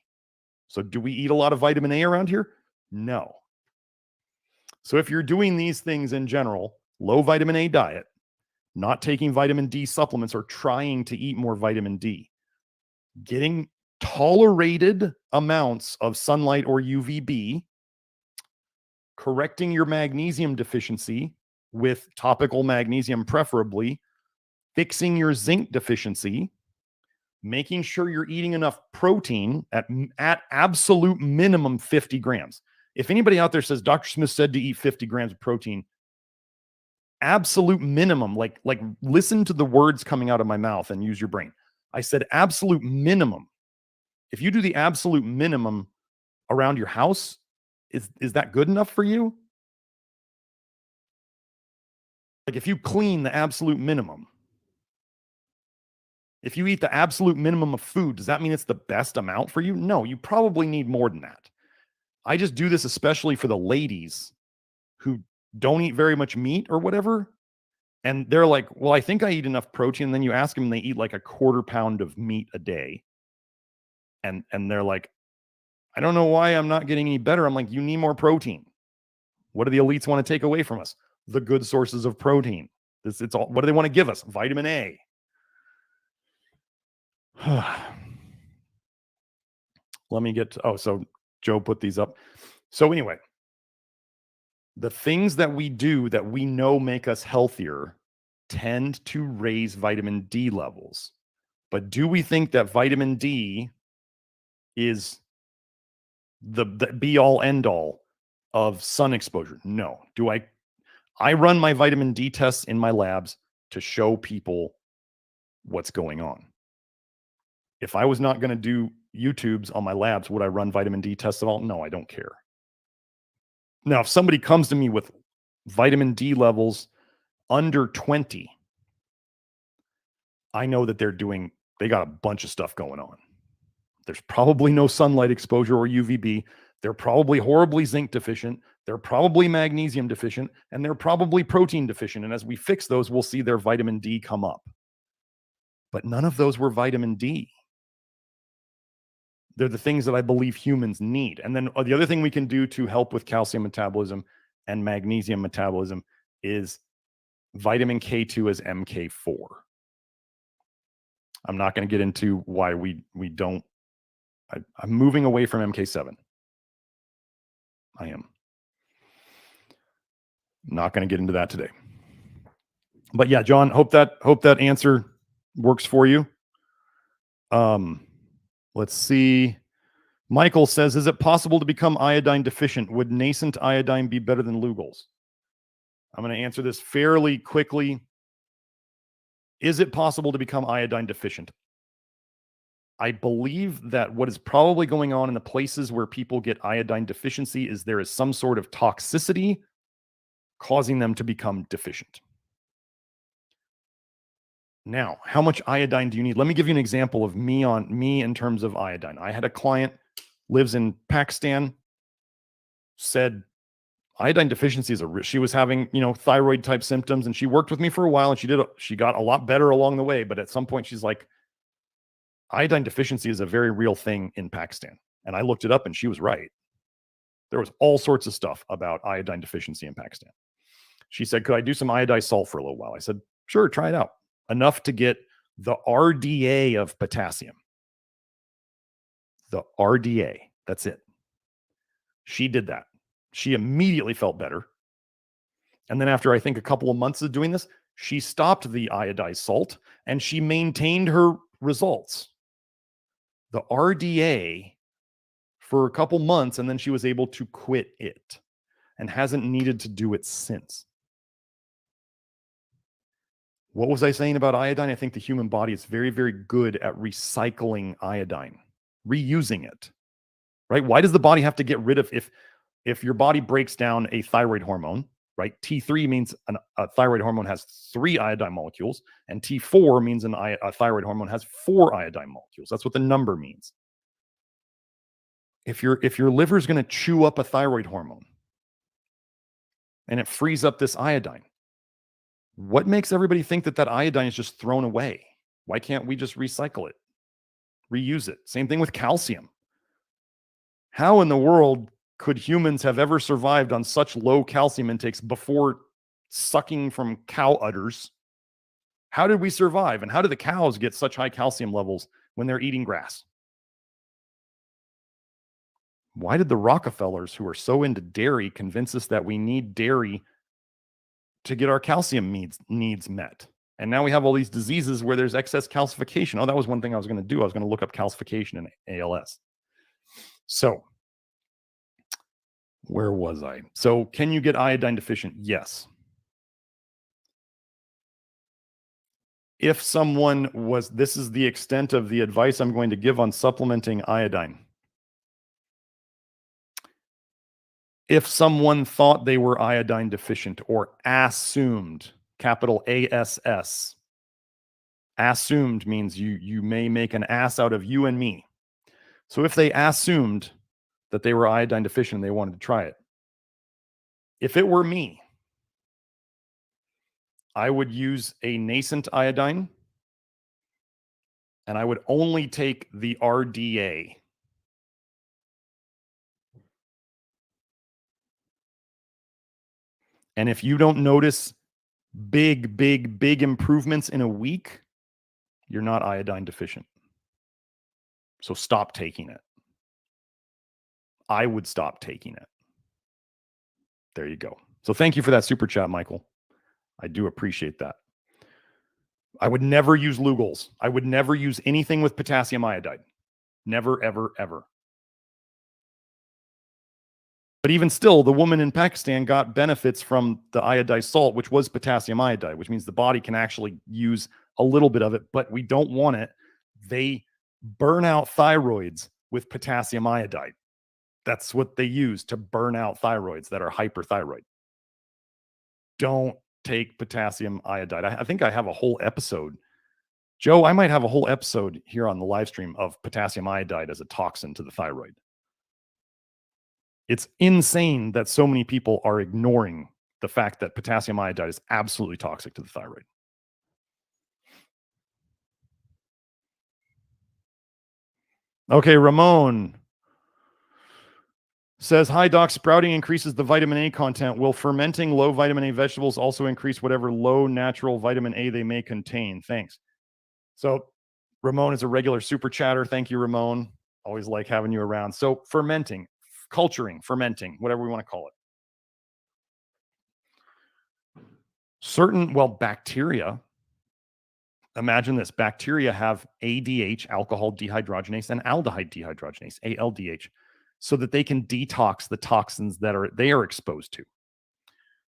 So do we eat a lot of vitamin A around here? No. So if you're doing these things in general, low vitamin A diet, not taking vitamin D supplements or trying to eat more vitamin D, getting tolerated amounts of sunlight or UVB, correcting your magnesium deficiency with topical magnesium preferably, fixing your zinc deficiency, making sure you're eating enough protein at absolute minimum 50 grams. If anybody out there says Dr. Smith said to eat 50 grams of protein, absolute minimum, like listen to the words coming out of my mouth and use your brain. I said absolute minimum. If you do the absolute minimum around your house, is that good enough for you? Like if you clean the absolute minimum, if you eat the absolute minimum of food, does that mean it's the best amount for you? No, you probably need more than that. I just do this especially for the ladies who don't eat very much meat or whatever. And they're like, well, I think I eat enough protein. And then you ask them and they eat like a quarter pound of meat a day. And they're like, I don't know why I'm not getting any better. I'm like, you need more protein. What do the elites want to take away from us? The good sources of protein. It's all, what do they want to give us? Vitamin A. Let me get to, so Joe put these up. So anyway, the things that we do that we know make us healthier tend to raise vitamin D levels. But do we think that vitamin D is the be all end all of sun exposure? No. Do I run my vitamin D tests in my labs to show people what's going on. If I was not going to do YouTubes on my labs, would I run vitamin D tests at all? No, I don't care. Now, if somebody comes to me with vitamin D levels under 20, I know that they got a bunch of stuff going on. There's probably no sunlight exposure or UVB. They're probably horribly zinc deficient. They're probably magnesium deficient, and they're probably protein deficient. And as we fix those, we'll see their vitamin D come up. But none of those were vitamin D. They're the things that I believe humans need. And then the other thing we can do to help with calcium metabolism and magnesium metabolism is vitamin K2 as MK4. I'm not going to get into why we don't. I'm moving away from MK7. I am. Not going to get into that today. But yeah, John, hope that answer works for you. Let's see. Michael says, is it possible to become iodine deficient? Would nascent iodine be better than Lugol's? I'm going to answer this fairly quickly. Is it possible to become iodine deficient? I believe that what is probably going on in the places where people get iodine deficiency is there is some sort of toxicity causing them to become deficient. Now, how much iodine do you need? Let me give you an example of me in terms of iodine. I had a client, lives in Pakistan, said iodine deficiency is she was having, thyroid type symptoms, and she worked with me for a while, and she got a lot better along the way. But at some point she's like, iodine deficiency is a very real thing in Pakistan. And I looked it up and she was right. There was all sorts of stuff about iodine deficiency in Pakistan. She said, could I do some iodized salt for a little while? I said, sure, try it out. Enough to get The RDA of potassium. The RDA. That's it. She did that. She immediately felt better. And then after, I think, a couple of months of doing this, she stopped the iodized salt and she maintained her results. The RDA for a couple months, and then she was able to quit it and hasn't needed to do it since. What was I saying about iodine? I think the human body is very, very good at recycling iodine, reusing it, right? Why does the body have to get rid of, if your body breaks down a thyroid hormone, right? T3 means a thyroid hormone has 3 iodine molecules, and T4 means a thyroid hormone has 4 iodine molecules. That's what the number means. If your liver is going to chew up a thyroid hormone and it frees up this iodine, what makes everybody think that iodine is just thrown away? Why can't we just recycle it, reuse it? Same thing with calcium. How in the world could humans have ever survived on such low calcium intakes before sucking from cow udders? How did we survive? And how do the cows get such high calcium levels when they're eating grass? Why did the Rockefellers, who are so into dairy, convince us that we need dairy to get our calcium needs met? And now we have all these diseases where there's excess calcification. Oh, that was one thing I was going to do. I was going to look up calcification in ALS. So where was I? So can you get iodine deficient? Yes. If someone was, this is the extent of the advice I'm going to give on supplementing iodine. If someone thought they were iodine deficient or assumed, capital ASS, assumed means you may make an ass out of you and me. So if they assumed that they were iodine deficient and they wanted to try it, if it were me, I would use a nascent iodine and I would only take the RDA. And if you don't notice big improvements in a week, you're not iodine deficient. So stop taking it. I would stop taking it. There you go. So thank you for that super chat, Michael. I do appreciate that. I would never use Lugol's. I would never use anything with potassium iodide. Never, ever, ever. But even still, the woman in Pakistan got benefits from the iodized salt, which was potassium iodide, which means the body can actually use a little bit of it, but we don't want it. They burn out thyroids with potassium iodide. That's what they use to burn out thyroids that are hyperthyroid. Don't take potassium iodide. I think I have a whole episode. Joe, I might have a whole episode here on the live stream of potassium iodide as a toxin to the thyroid. It's insane that so many people are ignoring the fact that potassium iodide is absolutely toxic to the thyroid. Okay, Ramon says, hi, Doc. Sprouting increases the vitamin A content. Will fermenting low vitamin A vegetables also increase whatever low natural vitamin A they may contain? Thanks. So Ramon is a regular super chatter. Thank you, Ramon. Always like having you around. So fermenting, culturing, fermenting, whatever we want to call it. Bacteria, imagine this. Bacteria have ADH, alcohol dehydrogenase, and aldehyde dehydrogenase, ALDH, so that they can detox the toxins that they are exposed to.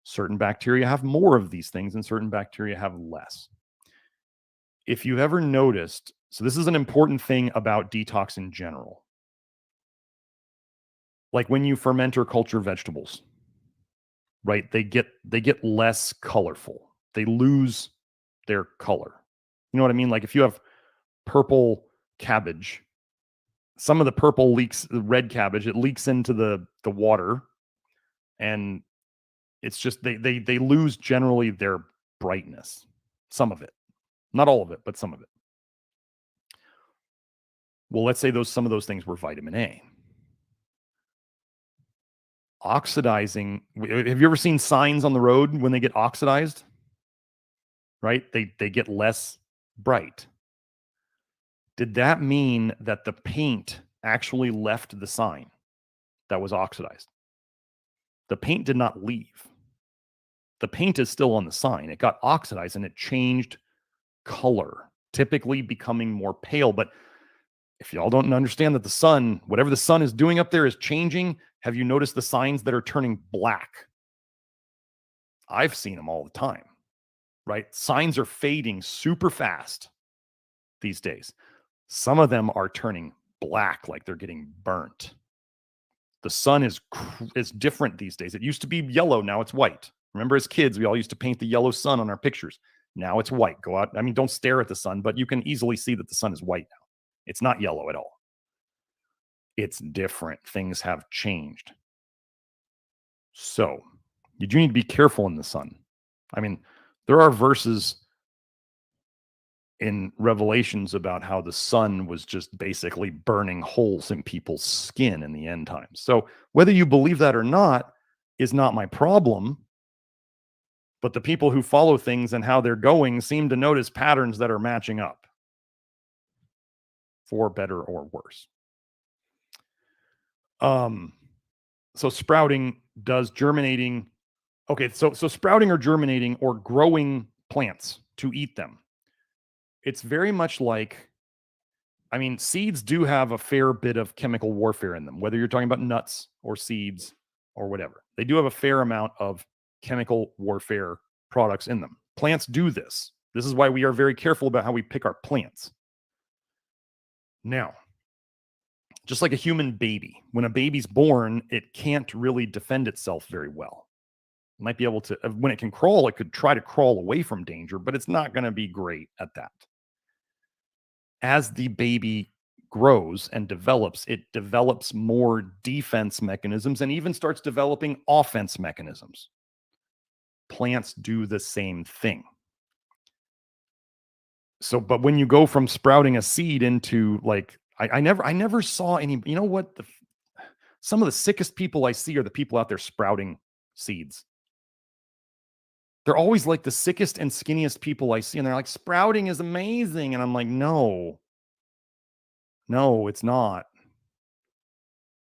Certain bacteria have more of these things and certain bacteria have less. If you've ever noticed, so this is an important thing about detox in general. Like when you ferment or culture vegetables, right? They get less colorful. They lose their color. You know what I mean? Like if you have purple cabbage, some of the purple leaks, the red cabbage, it leaks into the water, and it's just they lose generally their brightness. Some of it. Not all of it, but some of it. Well, let's say some of those things were vitamin A. Oxidizing. Have you ever seen signs on the road when they get oxidized? Right? They get less bright. Did that mean that the paint actually left the sign that was oxidized? The paint did not leave. The paint is still on the sign. It got oxidized and it changed color, typically becoming more pale. But if y'all don't understand that the sun, whatever the sun is doing up there is changing, have you noticed the signs that are turning black? I've seen them all the time, right? Signs are fading super fast these days. Some of them are turning black, like they're getting burnt. The sun is different these days. It used to be yellow, now it's white. Remember, as kids, we all used to paint the yellow sun on our pictures. Now it's white. Go out. I mean, don't stare at the sun, but you can easily see that the sun is white now. It's not yellow at all. It's different. Things have changed. So you do need to be careful in the sun. I mean, there are verses in Revelations about how the sun was just basically burning holes in people's skin in the end times. So whether you believe that or not is not my problem. But the people who follow things and how they're going seem to notice patterns that are matching up, for better or worse. So sprouting does germinating. Okay, so sprouting or germinating or growing plants to eat them. It's very much like, I mean, seeds do have a fair bit of chemical warfare in them, whether you're talking about nuts or seeds or whatever. They do have a fair amount of chemical warfare products in them. Plants do this. This is why we are very careful about how we pick our plants. Now, just like a human baby, when a baby's born, it can't really defend itself very well. It might be able to, when it can crawl, it could try to crawl away from danger, but it's not going to be great at that. As the baby grows and develops, it develops more defense mechanisms and even starts developing offense mechanisms. Plants do the same thing. So, but when you go from sprouting a seed into, like, I never saw any, you know what? Some of the sickest people I see are the people out there sprouting seeds. They're always like the sickest and skinniest people I see. And they're like, sprouting is amazing. And I'm like, no, it's not.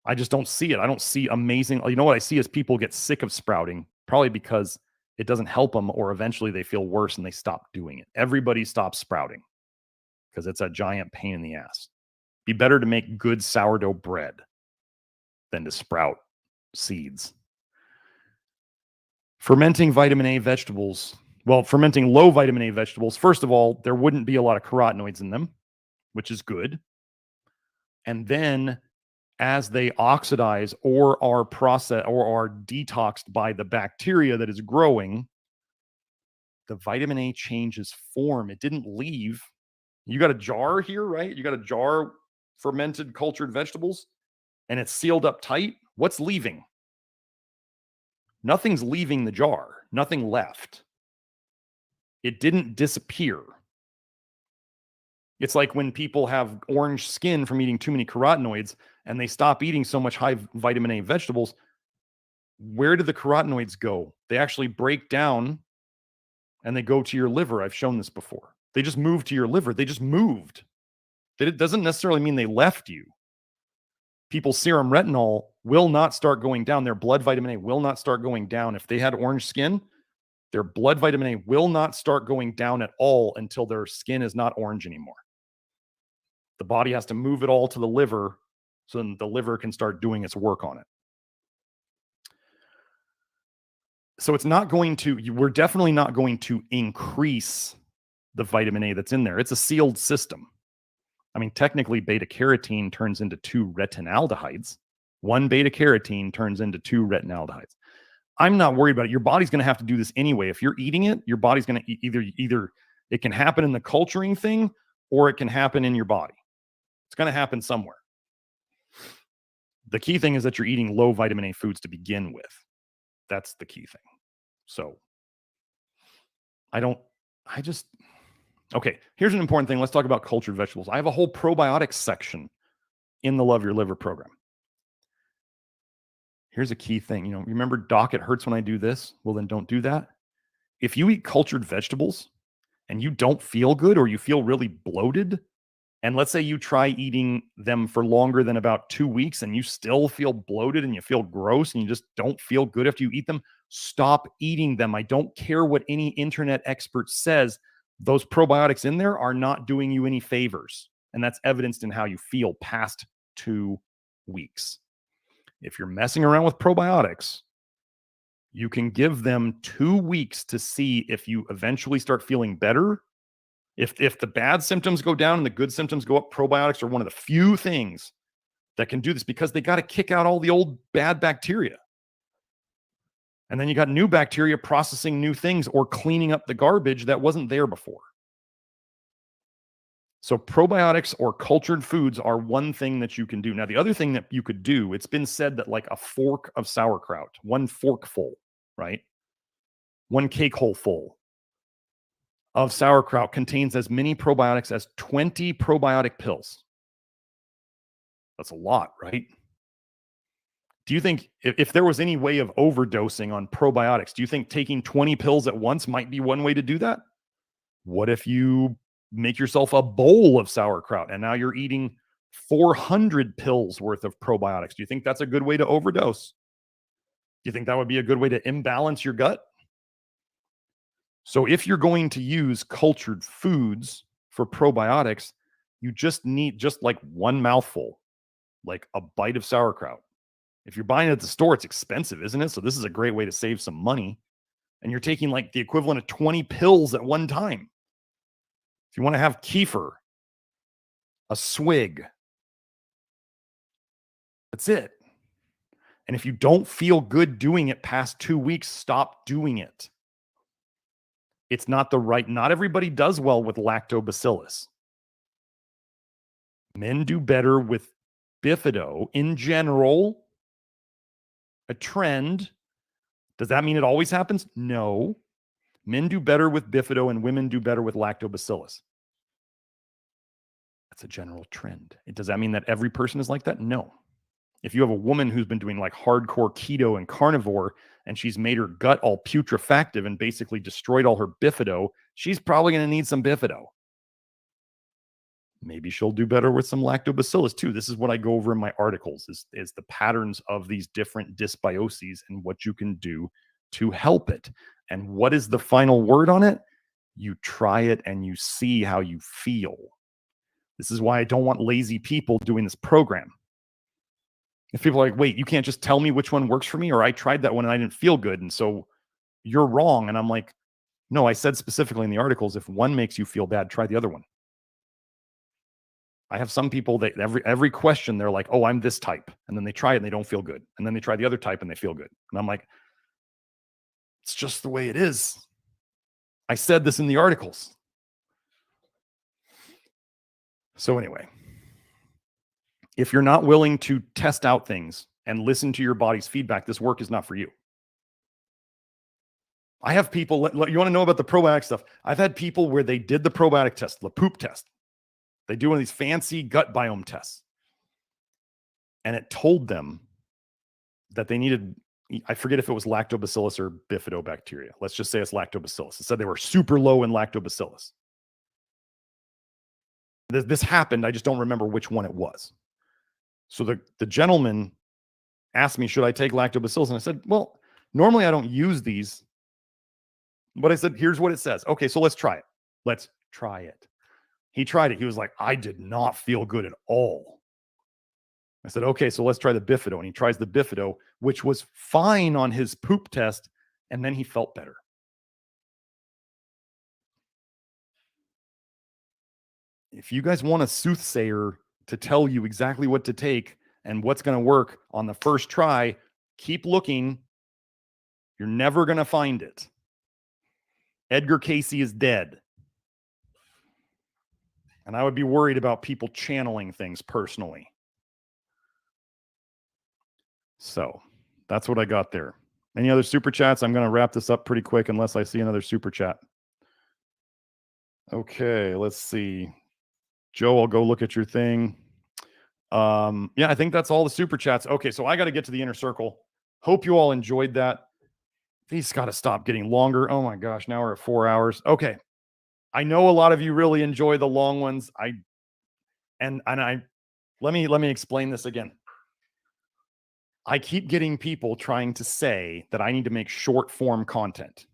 I just don't see it. I don't see amazing. You know what I see is people get sick of sprouting, probably because it doesn't help them, or eventually they feel worse and they stop doing it. Everybody stops sprouting because it's a giant pain in the ass. Be better to make good sourdough bread than to sprout seeds. Fermenting vitamin A vegetables. Well, fermenting low vitamin A vegetables, first of all, there wouldn't be a lot of carotenoids in them, which is good. And then as they oxidize or are processed or are detoxed by the bacteria that is growing, the vitamin A changes form. It didn't leave. You got a jar here, right? You got a jar fermented cultured vegetables and it's sealed up tight. What's leaving? Nothing's leaving the jar. Nothing left. It didn't disappear. It's like when people have orange skin from eating too many carotenoids and they stop eating so much high vitamin A vegetables. Where do the carotenoids go? They actually break down and they go to your liver. I've shown this before. They just moved to your liver. They just moved. It doesn't necessarily mean they left you. People's serum retinol will not start going down. Their blood vitamin A will not start going down. If they had orange skin, their blood vitamin A will not start going down at all until their skin is not orange anymore. The body has to move it all to the liver so then the liver can start doing its work on it. So it's not going to, we're definitely not going to increase the vitamin A that's in there. It's a sealed system. I mean, technically, beta carotene turns into 2 retinaldehydes. 1 beta carotene turns into 2 retinaldehydes. I'm not worried about it. Your body's going to have to do this anyway. If you're eating it, your body's going to either it can happen in the culturing thing or it can happen in your body. It's going to happen somewhere. The key thing is that you're eating low vitamin A foods to begin with. That's the key thing. So okay, here's an important thing. Let's talk about cultured vegetables. I have a whole probiotics section in the Love Your Liver program. Here's a key thing. You remember, Doc, it hurts when I do this. Well, then don't do that. If you eat cultured vegetables and you don't feel good or you feel really bloated, And let's say you try eating them for longer than about 2 weeks and you still feel bloated and you feel gross and you just don't feel good after you eat them, stop eating them. I don't care what any internet expert says. Those probiotics in there are not doing you any favors. And that's evidenced in how you feel past 2 weeks. If you're messing around with probiotics, you can give them 2 weeks to see if you eventually start feeling better. If the bad symptoms go down and the good symptoms go up, probiotics are one of the few things that can do this because they got to kick out all the old bad bacteria. And then you got new bacteria processing new things or cleaning up the garbage that wasn't there before. So probiotics or cultured foods are one thing that you can do. Now, the other thing that you could do, it's been said that like a fork of sauerkraut, one forkful, right? One cake hole full of sauerkraut contains as many probiotics as 20 probiotic pills. That's a lot, right? Do you think if there was any way of overdosing on probiotics, do you think taking 20 pills at once might be one way to do that? What if you make yourself a bowl of sauerkraut and now you're eating 400 pills worth of probiotics? Do you think that's a good way to overdose? Do you think that would be a good way to imbalance your gut? So if you're going to use cultured foods for probiotics, you just need just like one mouthful, like a bite of sauerkraut. If you're buying it at the store, it's expensive, isn't it? So this is a great way to save some money. And you're taking like the equivalent of 20 pills at one time. If you want to have kefir, a swig, that's it. And if you don't feel good doing it past 2 weeks, stop doing it. It's not not everybody does well with lactobacillus. Men do better with bifido in general, a trend. Does that mean it always happens? No. Men do better with bifido and women do better with lactobacillus. That's a general trend. Does that mean that every person is like that? No. If you have a woman who's been doing like hardcore keto and carnivore and she's made her gut all putrefactive and basically destroyed all her bifido, she's probably going to need some bifido. Maybe she'll do better with some lactobacillus too. This is what I go over in my articles is the patterns of these different dysbioses and what you can do to help it. And what is the final word on it? You try it and you see how you feel. This is why I don't want lazy people doing this program. If people are like, wait, you can't just tell me which one works for me, or I tried that one and I didn't feel good, and so you're wrong. And I'm like, no, I said specifically in the articles, if one makes you feel bad, try the other one. I have some people that every question, they're like, oh, I'm this type. And then they try it and they don't feel good. And then they try the other type and they feel good. And I'm like, it's just the way it is. I said this in the articles. So anyway, if you're not willing to test out things and listen to your body's feedback, this work is not for you. I have people, you want to know about the probiotic stuff? I've had people where they did the probiotic test, the poop test. They do one of these fancy gut biome tests. And it told them that they needed, I forget if it was lactobacillus or bifidobacteria. Let's just say it's lactobacillus. It said they were super low in lactobacillus. This happened. I just don't remember which one it was. So the gentleman asked me, should I take lactobacillus? And I said, well, normally I don't use these. But I said, here's what it says. Okay, so let's try it. Let's try it. He tried it. He was like, I did not feel good at all. I said, okay, so let's try the bifido. And he tries the bifido, which was fine on his poop test. And then he felt better. If you guys want a soothsayer to tell you exactly what to take and what's going to work on the first try, keep looking. You're never going to find it. Edgar Cayce is dead. And I would be worried about people channeling things personally. So that's what I got there. Any other super chats? I'm going to wrap this up pretty quick unless I see another super chat. Okay, let's see. Joe, I'll go look at your thing. Yeah, I think that's all the super chats. Okay, so I got to get to the inner circle. Hope you all enjoyed that. These got to stop getting longer. Oh my gosh, now we're at 4 hours. Okay. I know a lot of you really enjoy the long ones. And let me explain this again. I keep getting people trying to say that I need to make short form content.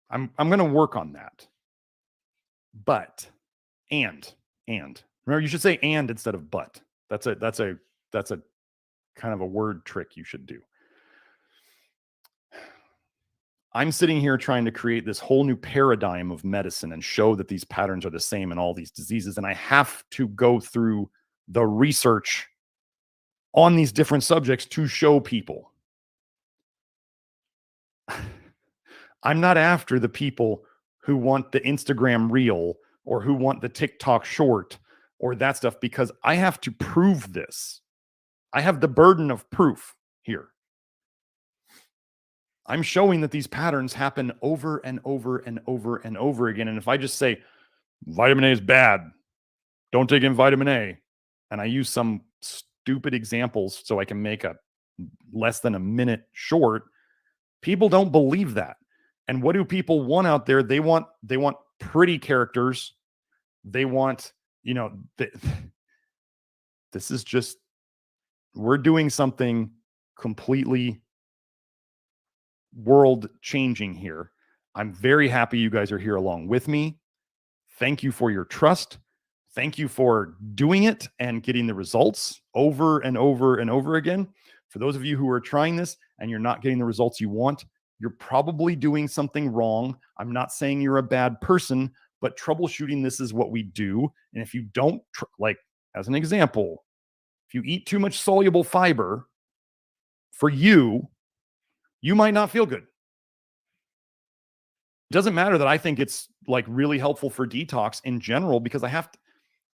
I'm going to work on that. But and remember, you should say and instead of but. That's a kind of a word trick you should do. I'm sitting here trying to create this whole new paradigm of medicine and show that these patterns are the same in all these diseases. And I have to go through the research on these different subjects to show people. I'm not after the people who want the Instagram reel or who want the TikTok short or that stuff, because I have to prove this. I have the burden of proof here. I'm showing that these patterns happen over and over and over and over again. And if I just say vitamin A is bad, don't take in vitamin A, and I use some stupid examples so I can make a less than a minute short, people don't believe that. And what do people want out there? They want pretty characters. They want, this is just, we're doing something completely world changing here. I'm very happy you guys are here along with me. Thank you for your trust. Thank you for doing it and getting the results over and over and over again. For those of you who are trying this and you're not getting the results you want, you're probably doing something wrong. I'm not saying you're a bad person, but troubleshooting this is what we do. And if you don't, like, as an example, if you eat too much soluble fiber, for you might not feel good. It doesn't matter that I think it's like really helpful for detox in general, because I have to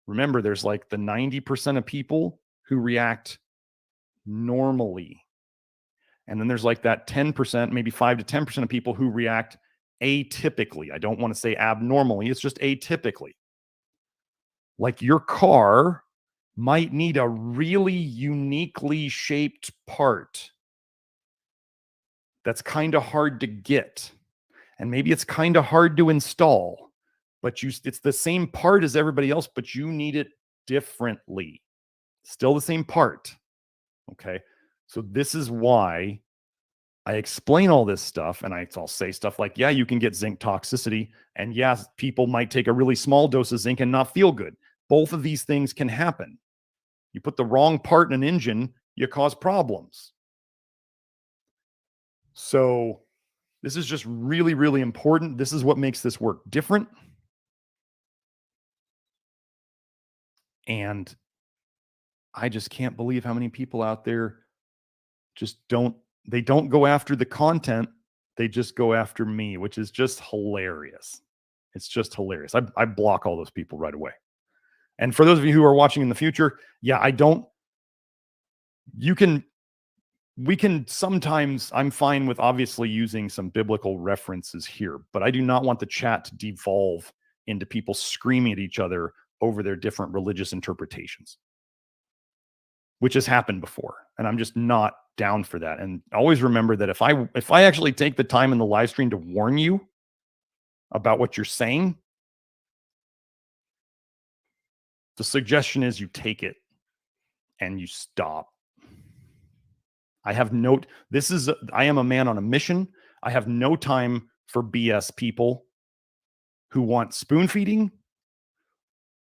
remember there's like the 90% of people who react normally. And then there's like that 10%, maybe 5 to 10% of people who react atypically. I don't want to say abnormally, it's just atypically. Like your car might need a really uniquely shaped part that's kind of hard to get. And maybe it's kind of hard to install, but it's the same part as everybody else, but you need it differently. Still the same part. Okay. So this is why I explain all this stuff, and I'll say stuff like, yeah, you can get zinc toxicity, and yes, people might take a really small dose of zinc and not feel good. Both of these things can happen. You put the wrong part in an engine, you cause problems. So this is just really, really important. This is what makes this work different. And I just can't believe how many people out there just don't go after the content. They just go after me, which is just hilarious. It's just hilarious. I block all those people right away. And for those of you who are watching in the future, yeah, we can sometimes, I'm fine with obviously using some biblical references here, but I do not want the chat to devolve into people screaming at each other over their different religious interpretations, which has happened before. And I'm just not down for that. And always remember that if I actually take the time in the live stream to warn you about what you're saying, the suggestion is you take it and you stop. I am a man on a mission. I have no time for BS people who want spoon feeding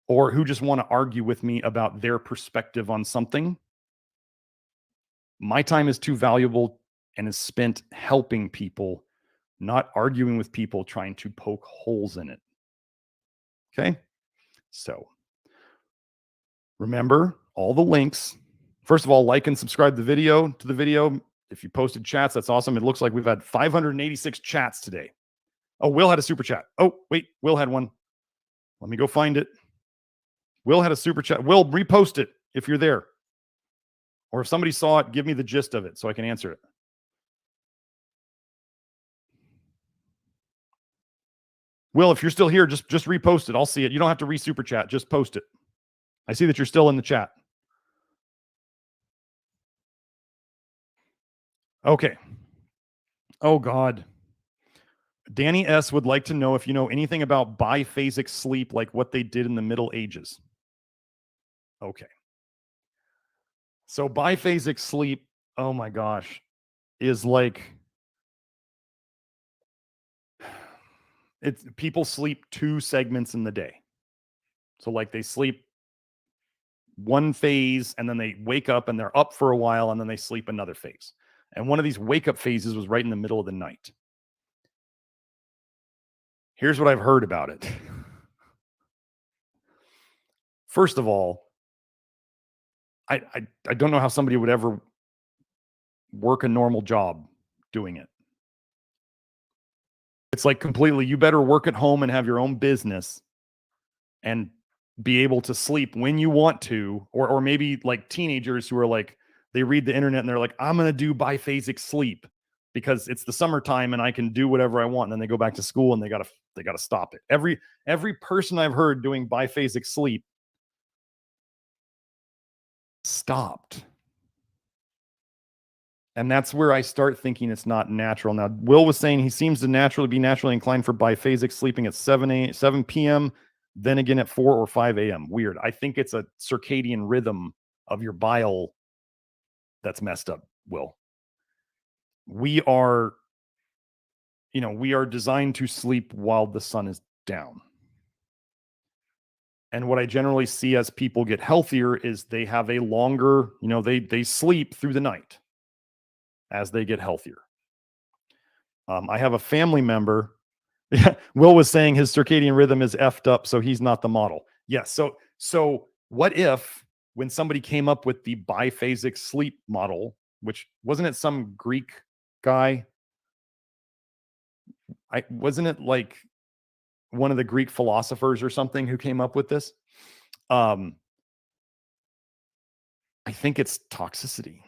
or who just want to argue with me about their perspective on something. My time is too valuable and is spent helping people, not arguing with people trying to poke holes in it. Okay? So remember all the links. First of all, like and subscribe to the video. If you posted chats, that's awesome. It looks like we've had 586 chats today. Oh, Will had a super chat. Oh, wait, Will had one. Let me go find it. Will had a super chat. Will, repost it if you're there. Or if somebody saw it, give me the gist of it so I can answer it. Will, if you're still here, just repost it. I'll see it. You don't have to re-super chat. Just post it. I see that you're still in the chat. Okay. Oh, God. Danny S. would like to know if you know anything about biphasic sleep, like what they did in the Middle Ages. Okay. So biphasic sleep, oh my gosh, is like it's people sleep 2 segments in the day. So like they sleep one phase and then they wake up and they're up for a while and then they sleep another phase. And one of these wake up phases was right in the middle of the night. Here's what I've heard about it. First of all, I don't know how somebody would ever work a normal job doing it. It's like completely, you better work at home and have your own business and be able to sleep when you want to, or maybe like teenagers who are like, they read the internet and they're like, I'm going to do biphasic sleep because it's the summertime and I can do whatever I want. And then they go back to school and they got to stop it. Every person I've heard doing biphasic sleep stopped. And that's where I start thinking it's not natural. Now, Will was saying he seems to be naturally inclined for biphasic sleeping at 7 p.m., then again at 4 or 5 a.m. Weird. I think it's a circadian rhythm of your bile that's messed up, Will. We are designed to sleep while the sun is down. And what I generally see as people get healthier is they have a longer, they sleep through the night as they get healthier. I have a family member. Will was saying his circadian rhythm is effed up, so he's not the model. Yes. So what if when somebody came up with the biphasic sleep model, which wasn't it some Greek guy? Wasn't it like one of the Greek philosophers or something who came up with this? I think it's toxicity.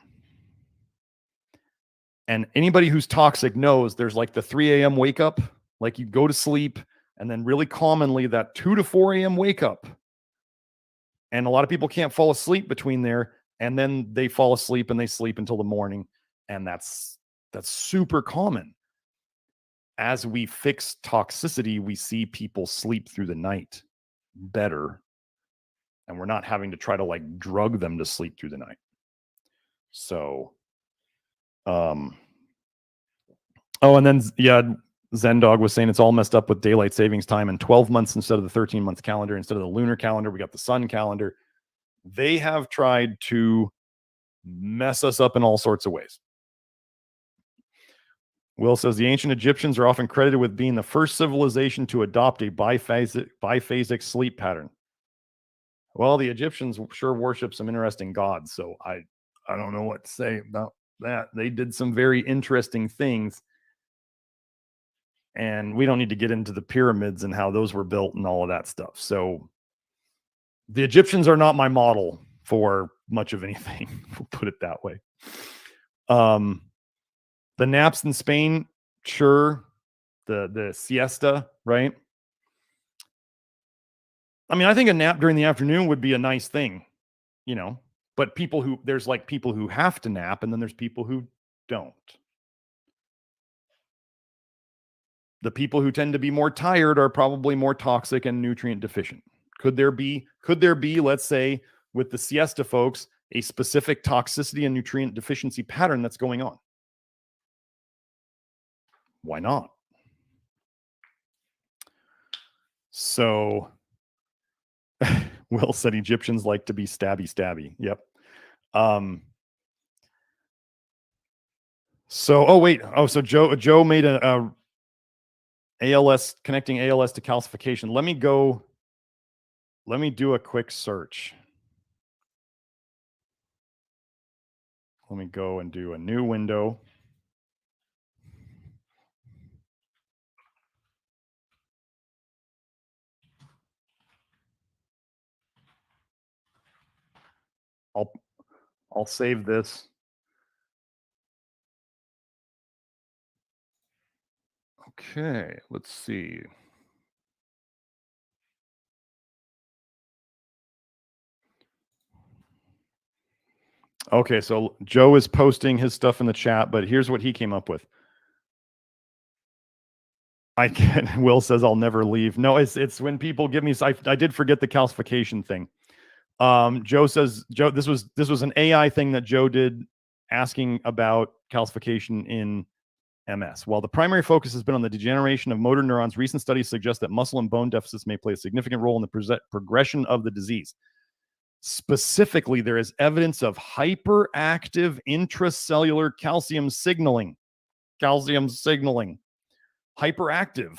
And anybody who's toxic knows there's like the 3 a.m. wake up, like you go to sleep, and then really commonly that 2 to 4 a.m. wake up. And a lot of people can't fall asleep between there, and then they fall asleep and they sleep until the morning. And that's super common. As we fix toxicity, we see people sleep through the night better. And we're not having to try to like drug them to sleep through the night. So, and then, yeah, Zendog was saying it's all messed up with daylight savings time and 12 months instead of the 13-month calendar. Instead of the lunar calendar, we got the sun calendar. They have tried to mess us up in all sorts of ways. Will says the ancient Egyptians are often credited with being the first civilization to adopt a biphasic sleep pattern. Well, the Egyptians sure worship some interesting gods, so I don't know what to say about that. They did some very interesting things. And we don't need to get into the pyramids and how those were built and all of that stuff. So the Egyptians are not my model for much of anything. We'll put it that way. The naps in Spain, sure. The siesta, right? I mean, I think a nap during the afternoon would be a nice thing, but there's like people who have to nap and then there's people who don't. The people who tend to be more tired are probably more toxic and nutrient deficient. Could there be, let's say, with the siesta folks, a specific toxicity and nutrient deficiency pattern that's going on? Why not? So, Will said Egyptians like to be stabby. Yep. So Joe made a ALS, connecting ALS to calcification. Let me do a quick search. Let me go and do a new window. I'll save this. Okay, let's see. Okay, so Joe is posting his stuff in the chat, but here's what he came up with. Will says I'll never leave. No, it's when people give me, I did forget the calcification thing. Joe says, Joe, this was an AI thing that Joe did asking about calcification in MS. While the primary focus has been on the degeneration of motor neurons, recent studies suggest that muscle and bone deficits may play a significant role in the progression of the disease. Specifically, there is evidence of hyperactive intracellular calcium signaling. Calcium signaling. Hyperactive.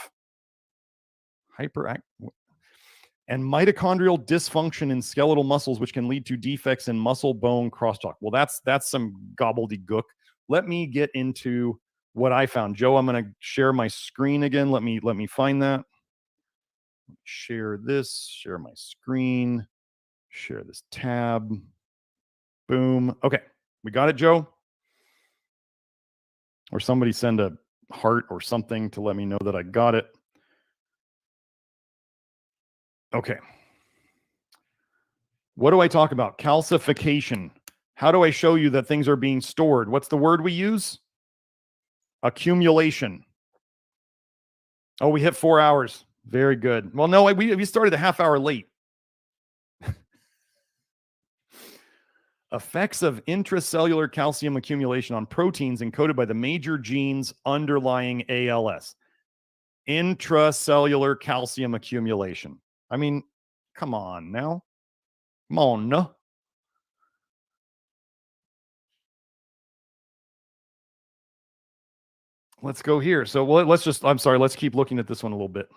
And mitochondrial dysfunction in skeletal muscles, which can lead to defects in muscle bone crosstalk. Well, that's some gobbledygook. Let me get into what I found. Joe, I'm going to share my screen again. Let me find that. Share this, share my screen, share this tab. Boom. Okay. We got it, Joe? Or somebody send a heart or something to let me know that I got it. Okay. What do I talk about? Calcification. How do I show you that things are being stored? What's the word we use? Accumulation. Oh, we hit 4 hours. Very good. Well, no, we started a half hour late. Effects of intracellular calcium accumulation on proteins encoded by the major genes underlying ALS. Intracellular calcium accumulation. I mean, come on now. Come on. No. Let's go here. So let's keep looking at this one a little bit.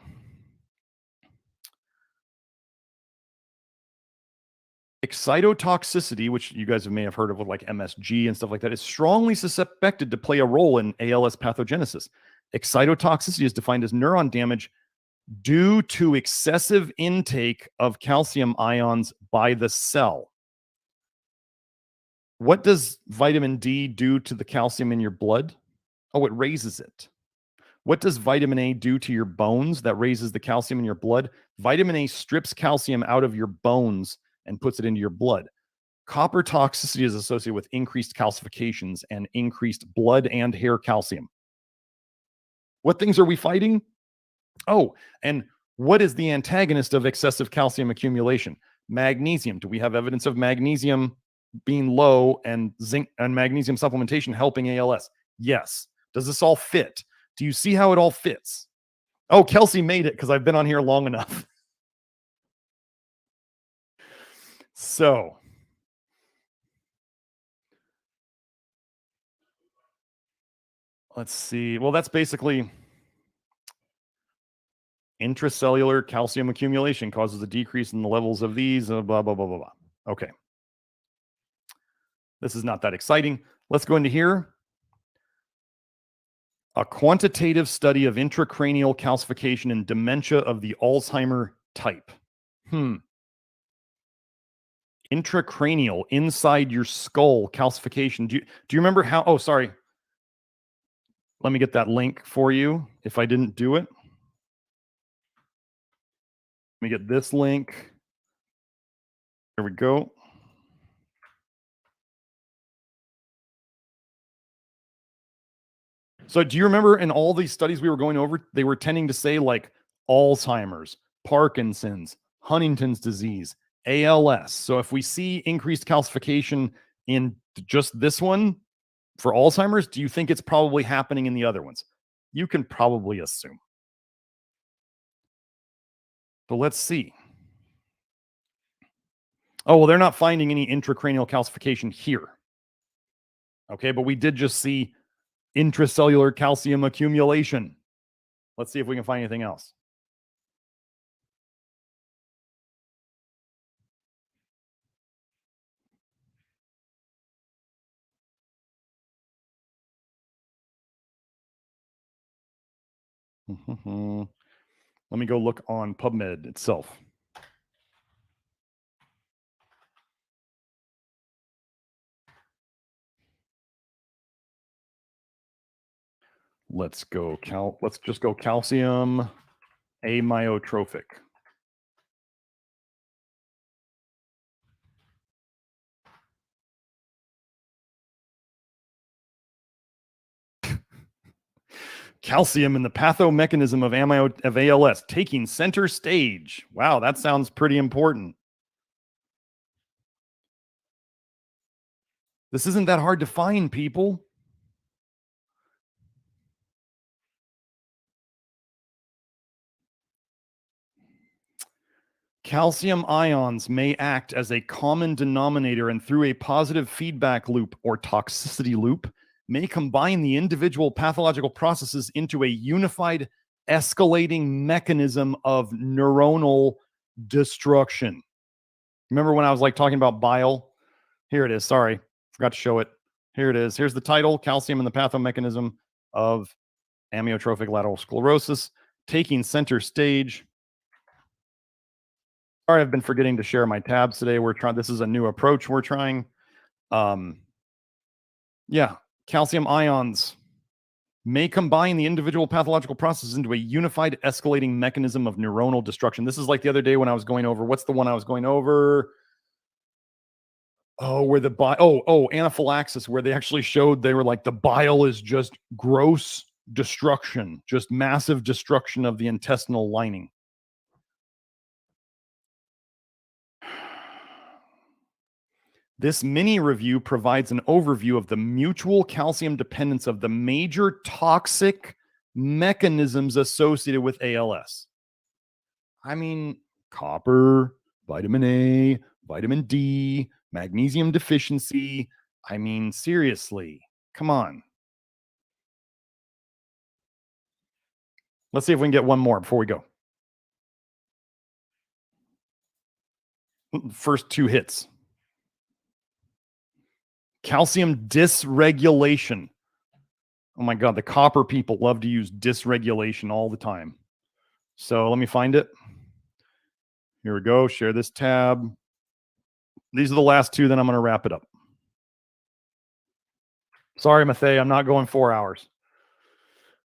Excitotoxicity, which you guys may have heard of with like MSG and stuff like that, is strongly suspected to play a role in ALS pathogenesis. Excitotoxicity is defined as neuron damage due to excessive intake of calcium ions by the cell. What does vitamin D do to the calcium in your blood? Oh, it raises it. What does vitamin A do to your bones that raises the calcium in your blood? Vitamin A strips calcium out of your bones and puts it into your blood. Copper toxicity is associated with increased calcifications and increased blood and hair calcium. What things are we fighting? Oh, and what is the antagonist of excessive calcium accumulation? Magnesium. Do we have evidence of magnesium being low and zinc and magnesium supplementation helping ALS? Yes. Does this all fit? Do you see how it all fits? Oh, Kelsey made it because I've been on here long enough. So, let's see. Well, that's basically intracellular calcium accumulation causes a decrease in the levels of these, blah, blah, blah, blah, blah. Okay. This is not that exciting. Let's go into here. A quantitative study of intracranial calcification in dementia of the Alzheimer type. Intracranial, inside your skull calcification. Do you remember how? Oh, sorry. Let me get that link for you if I didn't do it. Let me get this link. There we go. So do you remember in all these studies we were going over, they were tending to say like Alzheimer's, Parkinson's, Huntington's disease, ALS. So if we see increased calcification in just this one for Alzheimer's, do you think it's probably happening in the other ones? You can probably assume. But let's see. Oh, well, they're not finding any intracranial calcification here. Okay, but we did just see intracellular calcium accumulation. Let's see if we can find anything else. Let me go look on PubMed itself. Let's just go calcium amyotrophic. Calcium in the pathomechanism of ALS taking center stage. Wow, that sounds pretty important. This isn't that hard to find, people. Calcium ions may act as a common denominator and through a positive feedback loop or toxicity loop may combine the individual pathological processes into a unified escalating mechanism of neuronal destruction. Remember when I was like talking about bile? Here it is. Sorry, forgot to show it. Here it is. Here's the title, Calcium and the Pathomechanism of Amyotrophic Lateral Sclerosis, taking center stage. Sorry, I've been forgetting to share my tabs today. This is a new approach we're trying. Yeah, calcium ions may combine the individual pathological processes into a unified escalating mechanism of neuronal destruction. This is like the other day when I was going over, what's the one I was going over? Oh, where anaphylaxis, where they actually showed they were like the bile is just gross destruction, just massive destruction of the intestinal lining. This mini review provides an overview of the mutual calcium dependence of the major toxic mechanisms associated with ALS. I mean, copper, vitamin A, vitamin D, magnesium deficiency. I mean, seriously, come on. Let's see if we can get one more before we go. First two hits. Calcium dysregulation. Oh my God, the copper people love to use dysregulation all the time. So let me find it. Here we go. Share this tab. These are the last two, then I'm going to wrap it up. Sorry, Mathay, I'm not going 4 hours.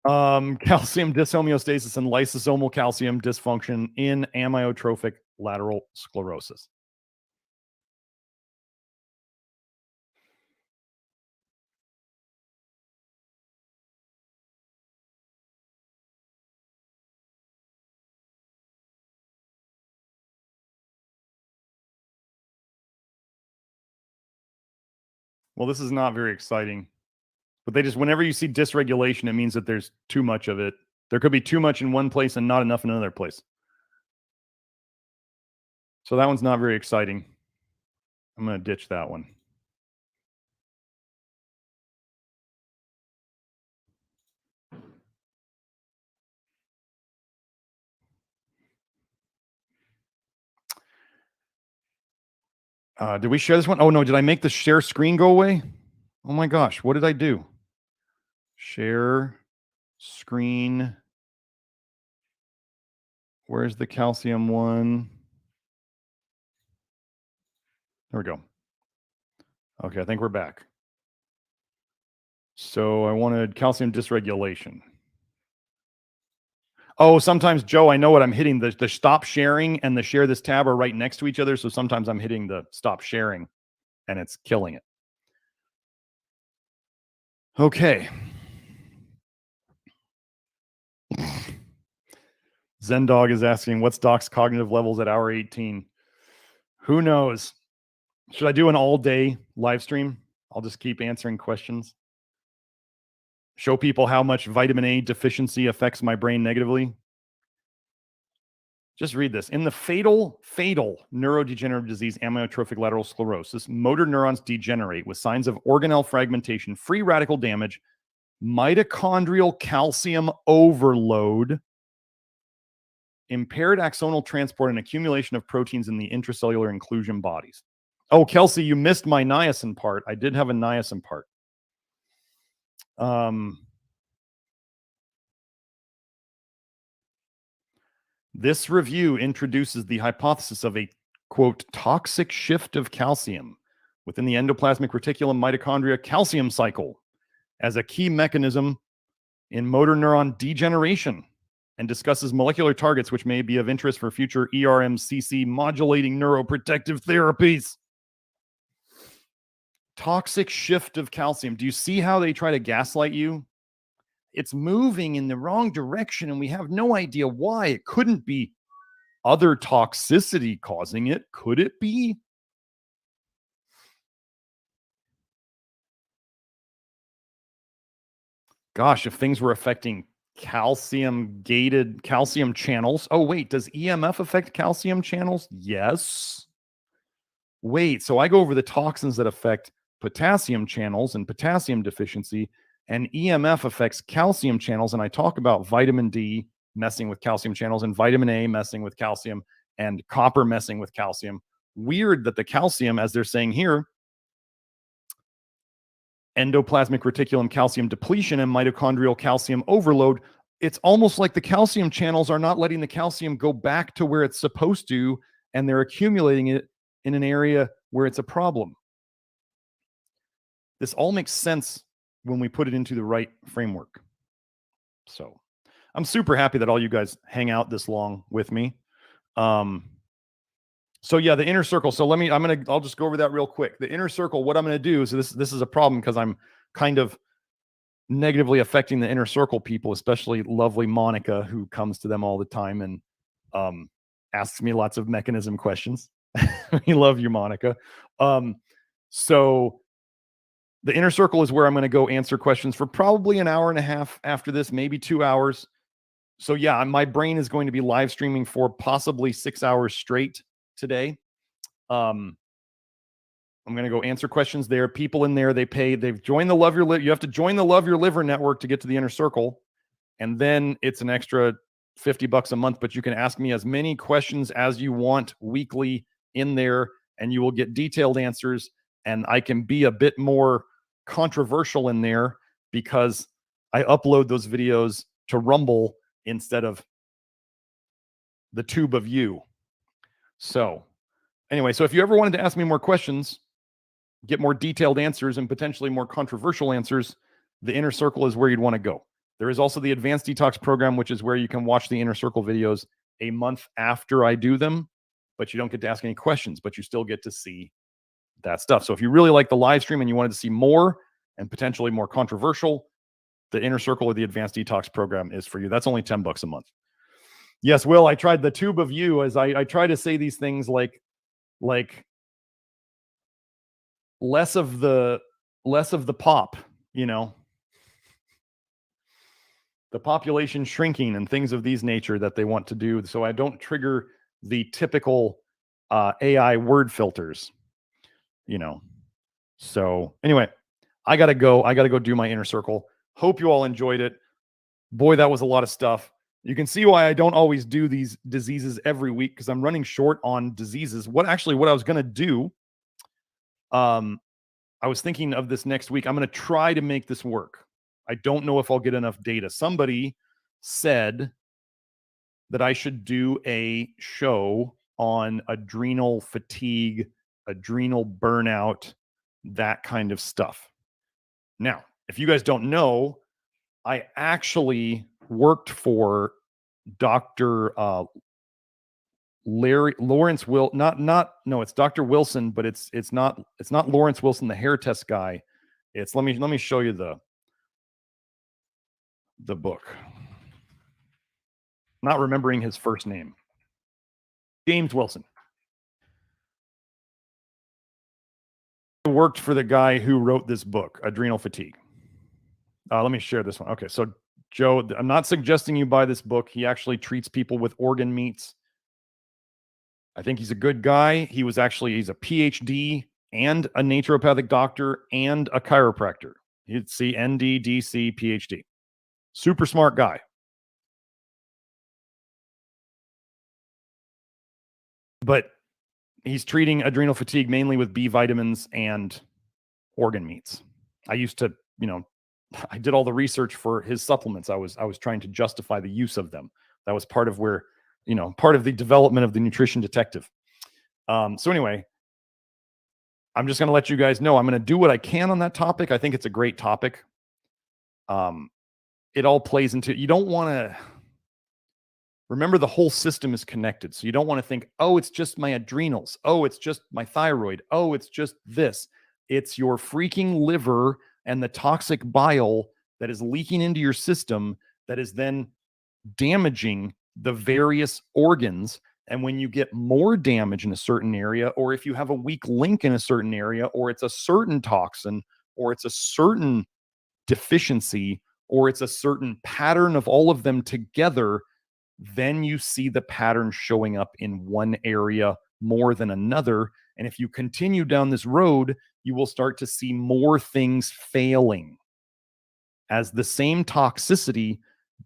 Calcium dyshomeostasis and lysosomal calcium dysfunction in amyotrophic lateral sclerosis. Well, this is not very exciting. But they just, whenever you see dysregulation, it means that there's too much of it. There could be too much in one place and not enough in another place. So that one's not very exciting. I'm going to ditch that one. Did we share this one? Oh, no. Did I make the share screen go away? Oh, my gosh. What did I do? Share screen. Where's the calcium one? There we go. Okay, I think we're back. So I wanted calcium dysregulation. Oh, sometimes, Joe, I know what I'm hitting. The stop sharing and the share this tab are right next to each other. So sometimes I'm hitting the stop sharing and it's killing it. Okay. Zendog is asking, what's Doc's cognitive levels at hour 18? Who knows? Should I do an all-day live stream? I'll just keep answering questions. Show people how much vitamin A deficiency affects my brain negatively. Just read this. In the fatal neurodegenerative disease, amyotrophic lateral sclerosis, motor neurons degenerate with signs of organelle fragmentation, free radical damage, mitochondrial calcium overload, impaired axonal transport, and accumulation of proteins in the intracellular inclusion bodies. Oh, Kelsey, you missed my niacin part. I did have a niacin part. This review introduces the hypothesis of a, quote, toxic shift of calcium within the endoplasmic reticulum mitochondria calcium cycle as a key mechanism in motor neuron degeneration, and discusses molecular targets which may be of interest for future ERMCC modulating neuroprotective therapies. Toxic shift of calcium. Do you see how they try to gaslight you? It's moving in the wrong direction and we have no idea why. It couldn't be other toxicity causing it. Could it be? Gosh, if things were affecting calcium-gated calcium channels. Oh, wait, does EMF affect calcium channels? Yes. Wait, so I go over the toxins that affect potassium channels and potassium deficiency, and EMF affects calcium channels. And I talk about vitamin D messing with calcium channels and vitamin A messing with calcium and copper messing with calcium. Weird that the calcium, as they're saying here, endoplasmic reticulum calcium depletion and mitochondrial calcium overload. It's almost like the calcium channels are not letting the calcium go back to where it's supposed to, and they're accumulating it in an area where it's a problem. This all makes sense when we put it into the right framework. So I'm super happy that all you guys hang out this long with me. So yeah, the inner circle. So I'll just go over that real quick. The inner circle, what I'm going to do, so this is a problem because I'm kind of negatively affecting the inner circle people, especially lovely Monica, who comes to them all the time and asks me lots of mechanism questions. We love you, Monica. So the inner circle is where I'm going to go answer questions for probably an hour and a half after this, maybe 2 hours. So yeah, my brain is going to be live streaming for possibly 6 hours straight today. I'm going to go answer questions there. People in there, they've joined the Love Your Liver. You have to join the Love Your Liver network to get to the inner circle. And then it's an extra $50 a month, but you can ask me as many questions as you want weekly in there, and you will get detailed answers. And I can be a bit more controversial in there because I upload those videos to Rumble instead of the tube of you. So anyway, so if you ever wanted to ask me more questions, get more detailed answers and potentially more controversial answers, the inner circle is where you'd want to go. There is also the advanced detox program, which is where you can watch the inner circle videos a month after I do them, but you don't get to ask any questions, but you still get to see that stuff. So if you really like the live stream and you wanted to see more and potentially more controversial, the inner circle or the advanced detox program is for you. That's only $10 a month. Yes, Will, I tried the tube of you as I try to say these things like less of the pop, the population shrinking and things of these nature that they want to do. So I don't trigger the typical AI word filters, So anyway, I got to go do my inner circle. Hope you all enjoyed it. Boy, that was a lot of stuff. You can see why I don't always do these diseases every week because I'm running short on diseases. What I was going to do, I was thinking of this next week. I'm going to try to make this work. I don't know if I'll get enough data. Somebody said that I should do a show on adrenal fatigue, adrenal burnout, that kind of stuff. Now, if you guys don't know, I actually worked for Dr. Lawrence Will, it's Dr. Wilson, but it's not Lawrence Wilson, the hair test guy. It's let me show you the book. Not remembering his first name. James Wilson. I worked for the guy who wrote this book, Adrenal Fatigue. Let me share this one. Okay, so Joe, I'm not suggesting you buy this book. He actually treats people with organ meats. I think he's a good guy. He's a PhD and a naturopathic doctor and a chiropractor. You'd see ND, DC, PhD. Super smart guy. But he's treating adrenal fatigue mainly with B vitamins and organ meats. I used to, I did all the research for his supplements. I was trying to justify the use of them. That was part of where, part of the development of the nutrition detective. So anyway, I'm just going to let you guys know I'm going to do what I can on that topic. I think it's a great topic. It all plays into, you don't want to remember the whole system is connected. So you don't want to think, oh, it's just my adrenals. Oh, it's just my thyroid. Oh, it's just this. It's your freaking liver and the toxic bile that is leaking into your system that is then damaging the various organs. And when you get more damage in a certain area, or if you have a weak link in a certain area, or it's a certain toxin, or it's a certain deficiency, or it's a certain pattern of all of them together, then you see the pattern showing up in one area more than another. And if you continue down this road, you will start to see more things failing as the same toxicity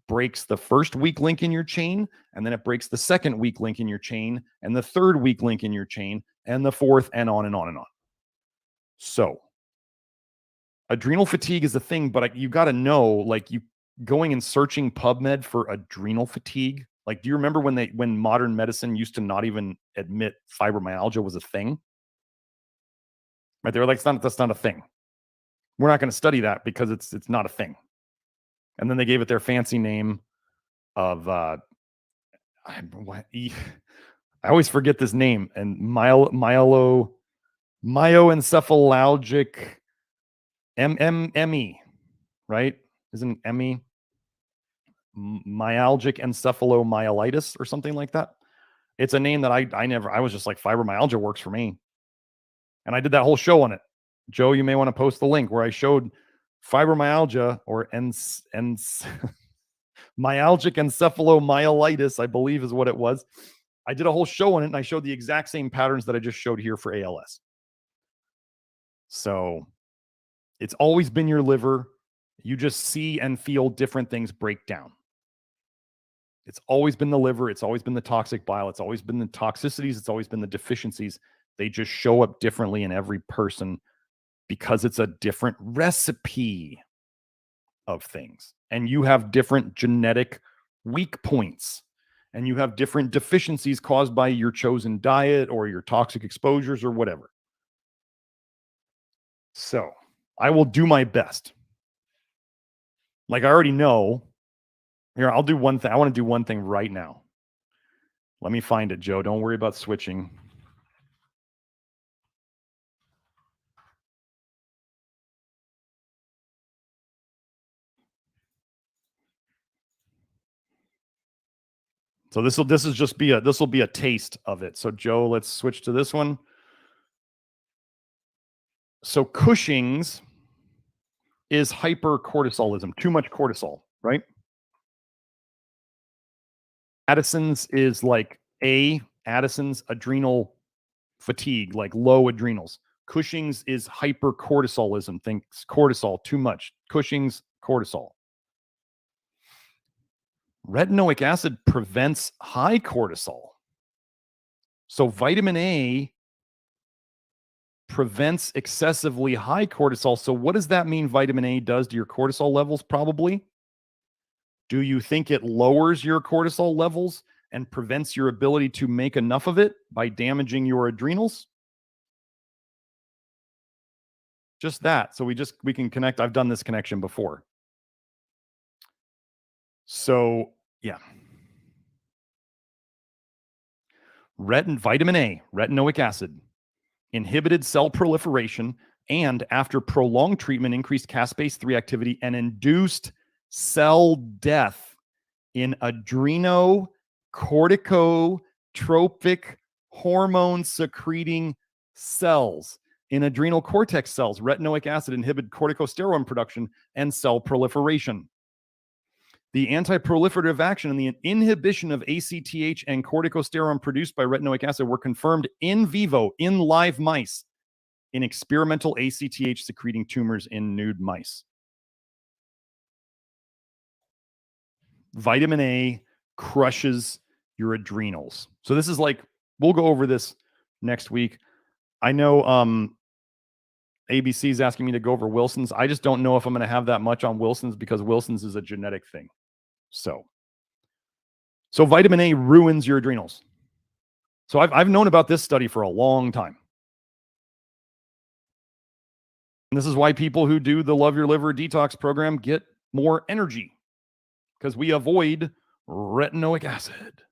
breaks the first weak link in your chain, and then it breaks the second weak link in your chain, and the third weak link in your chain, and the fourth, and on and on and on. So adrenal fatigue is a thing, but you got to know, like, you going and searching PubMed for adrenal fatigue. Like, do you remember when modern medicine used to not even admit fibromyalgia was a thing? Right? They were like, that's not a thing. We're not going to study that because it's not a thing. And then they gave it their fancy name of I always forget this name, and myoencephalgic ME, right? Isn't ME myalgic encephalomyelitis or something like that? It's a name that I was just like, fibromyalgia works for me. And I did that whole show on it. Joe, you may want to post the link where I showed fibromyalgia or myalgic encephalomyelitis, I believe is what it was. I did a whole show on it, and I showed the exact same patterns that I just showed here for ALS. So it's always been your liver. You just see and feel different things break down. It's always been the liver. It's always been the toxic bile. It's always been the toxicities. It's always been the deficiencies. They just show up differently in every person because it's a different recipe of things. And you have different genetic weak points, and you have different deficiencies caused by your chosen diet or your toxic exposures or whatever. So I will do my best. Like, I already know. Here, I'll do one thing. I want to do one thing right now. Let me find it, Joe. Don't worry about switching. So this will be a taste of it. So Joe, let's switch to this one. So Cushing's is hypercortisolism, too much cortisol, right? Addison's is like Addison's adrenal fatigue, like low adrenals. Cushing's is hypercortisolism, thinks cortisol, too much. Cushing's, cortisol. Retinoic acid prevents high cortisol. So vitamin A prevents excessively high cortisol. So what does that mean vitamin A does to your cortisol levels? Probably. Do you think it lowers your cortisol levels and prevents your ability to make enough of it by damaging your adrenals? Just that. So we can connect. I've done this connection before. So yeah. Vitamin A, retinoic acid, inhibited cell proliferation, and after prolonged treatment, increased caspase-3 activity and induced cell death in adrenocorticotropic hormone secreting cells. In adrenal cortex cells, retinoic acid inhibited corticosteroid production and cell proliferation. The anti-proliferative action and the inhibition of ACTH and corticosterone produced by retinoic acid were confirmed in vivo in live mice in experimental ACTH secreting tumors in nude mice. Vitamin A crushes your adrenals. So this is like, we'll go over this next week. I know ABC is asking me to go over Wilson's. I just don't know if I'm going to have that much on Wilson's because Wilson's is a genetic thing. So vitamin A ruins your adrenals. So I've known about this study for a long time. And this is why people who do the Love Your Liver detox program get more energy, because we avoid retinoic acid.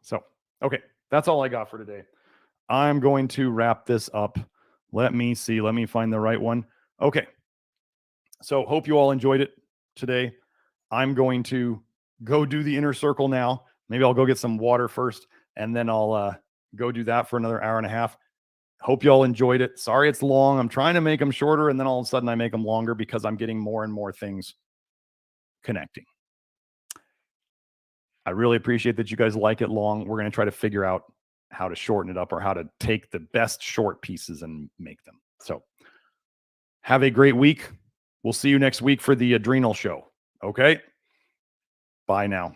So, okay, that's all I got for today. I'm going to wrap this up. Let me see. Let me find the right one. Okay. So hope you all enjoyed it today. I'm going to go do the inner circle now. Maybe I'll go get some water first, and then I'll go do that for another hour and a half. Hope you all enjoyed it. Sorry it's long. I'm trying to make them shorter, and then all of a sudden I make them longer because I'm getting more and more things connecting. I really appreciate that you guys like it long. We're going to try to figure out how to shorten it up or how to take the best short pieces and make them. So have a great week. We'll see you next week for the adrenal show. Okay? Bye now.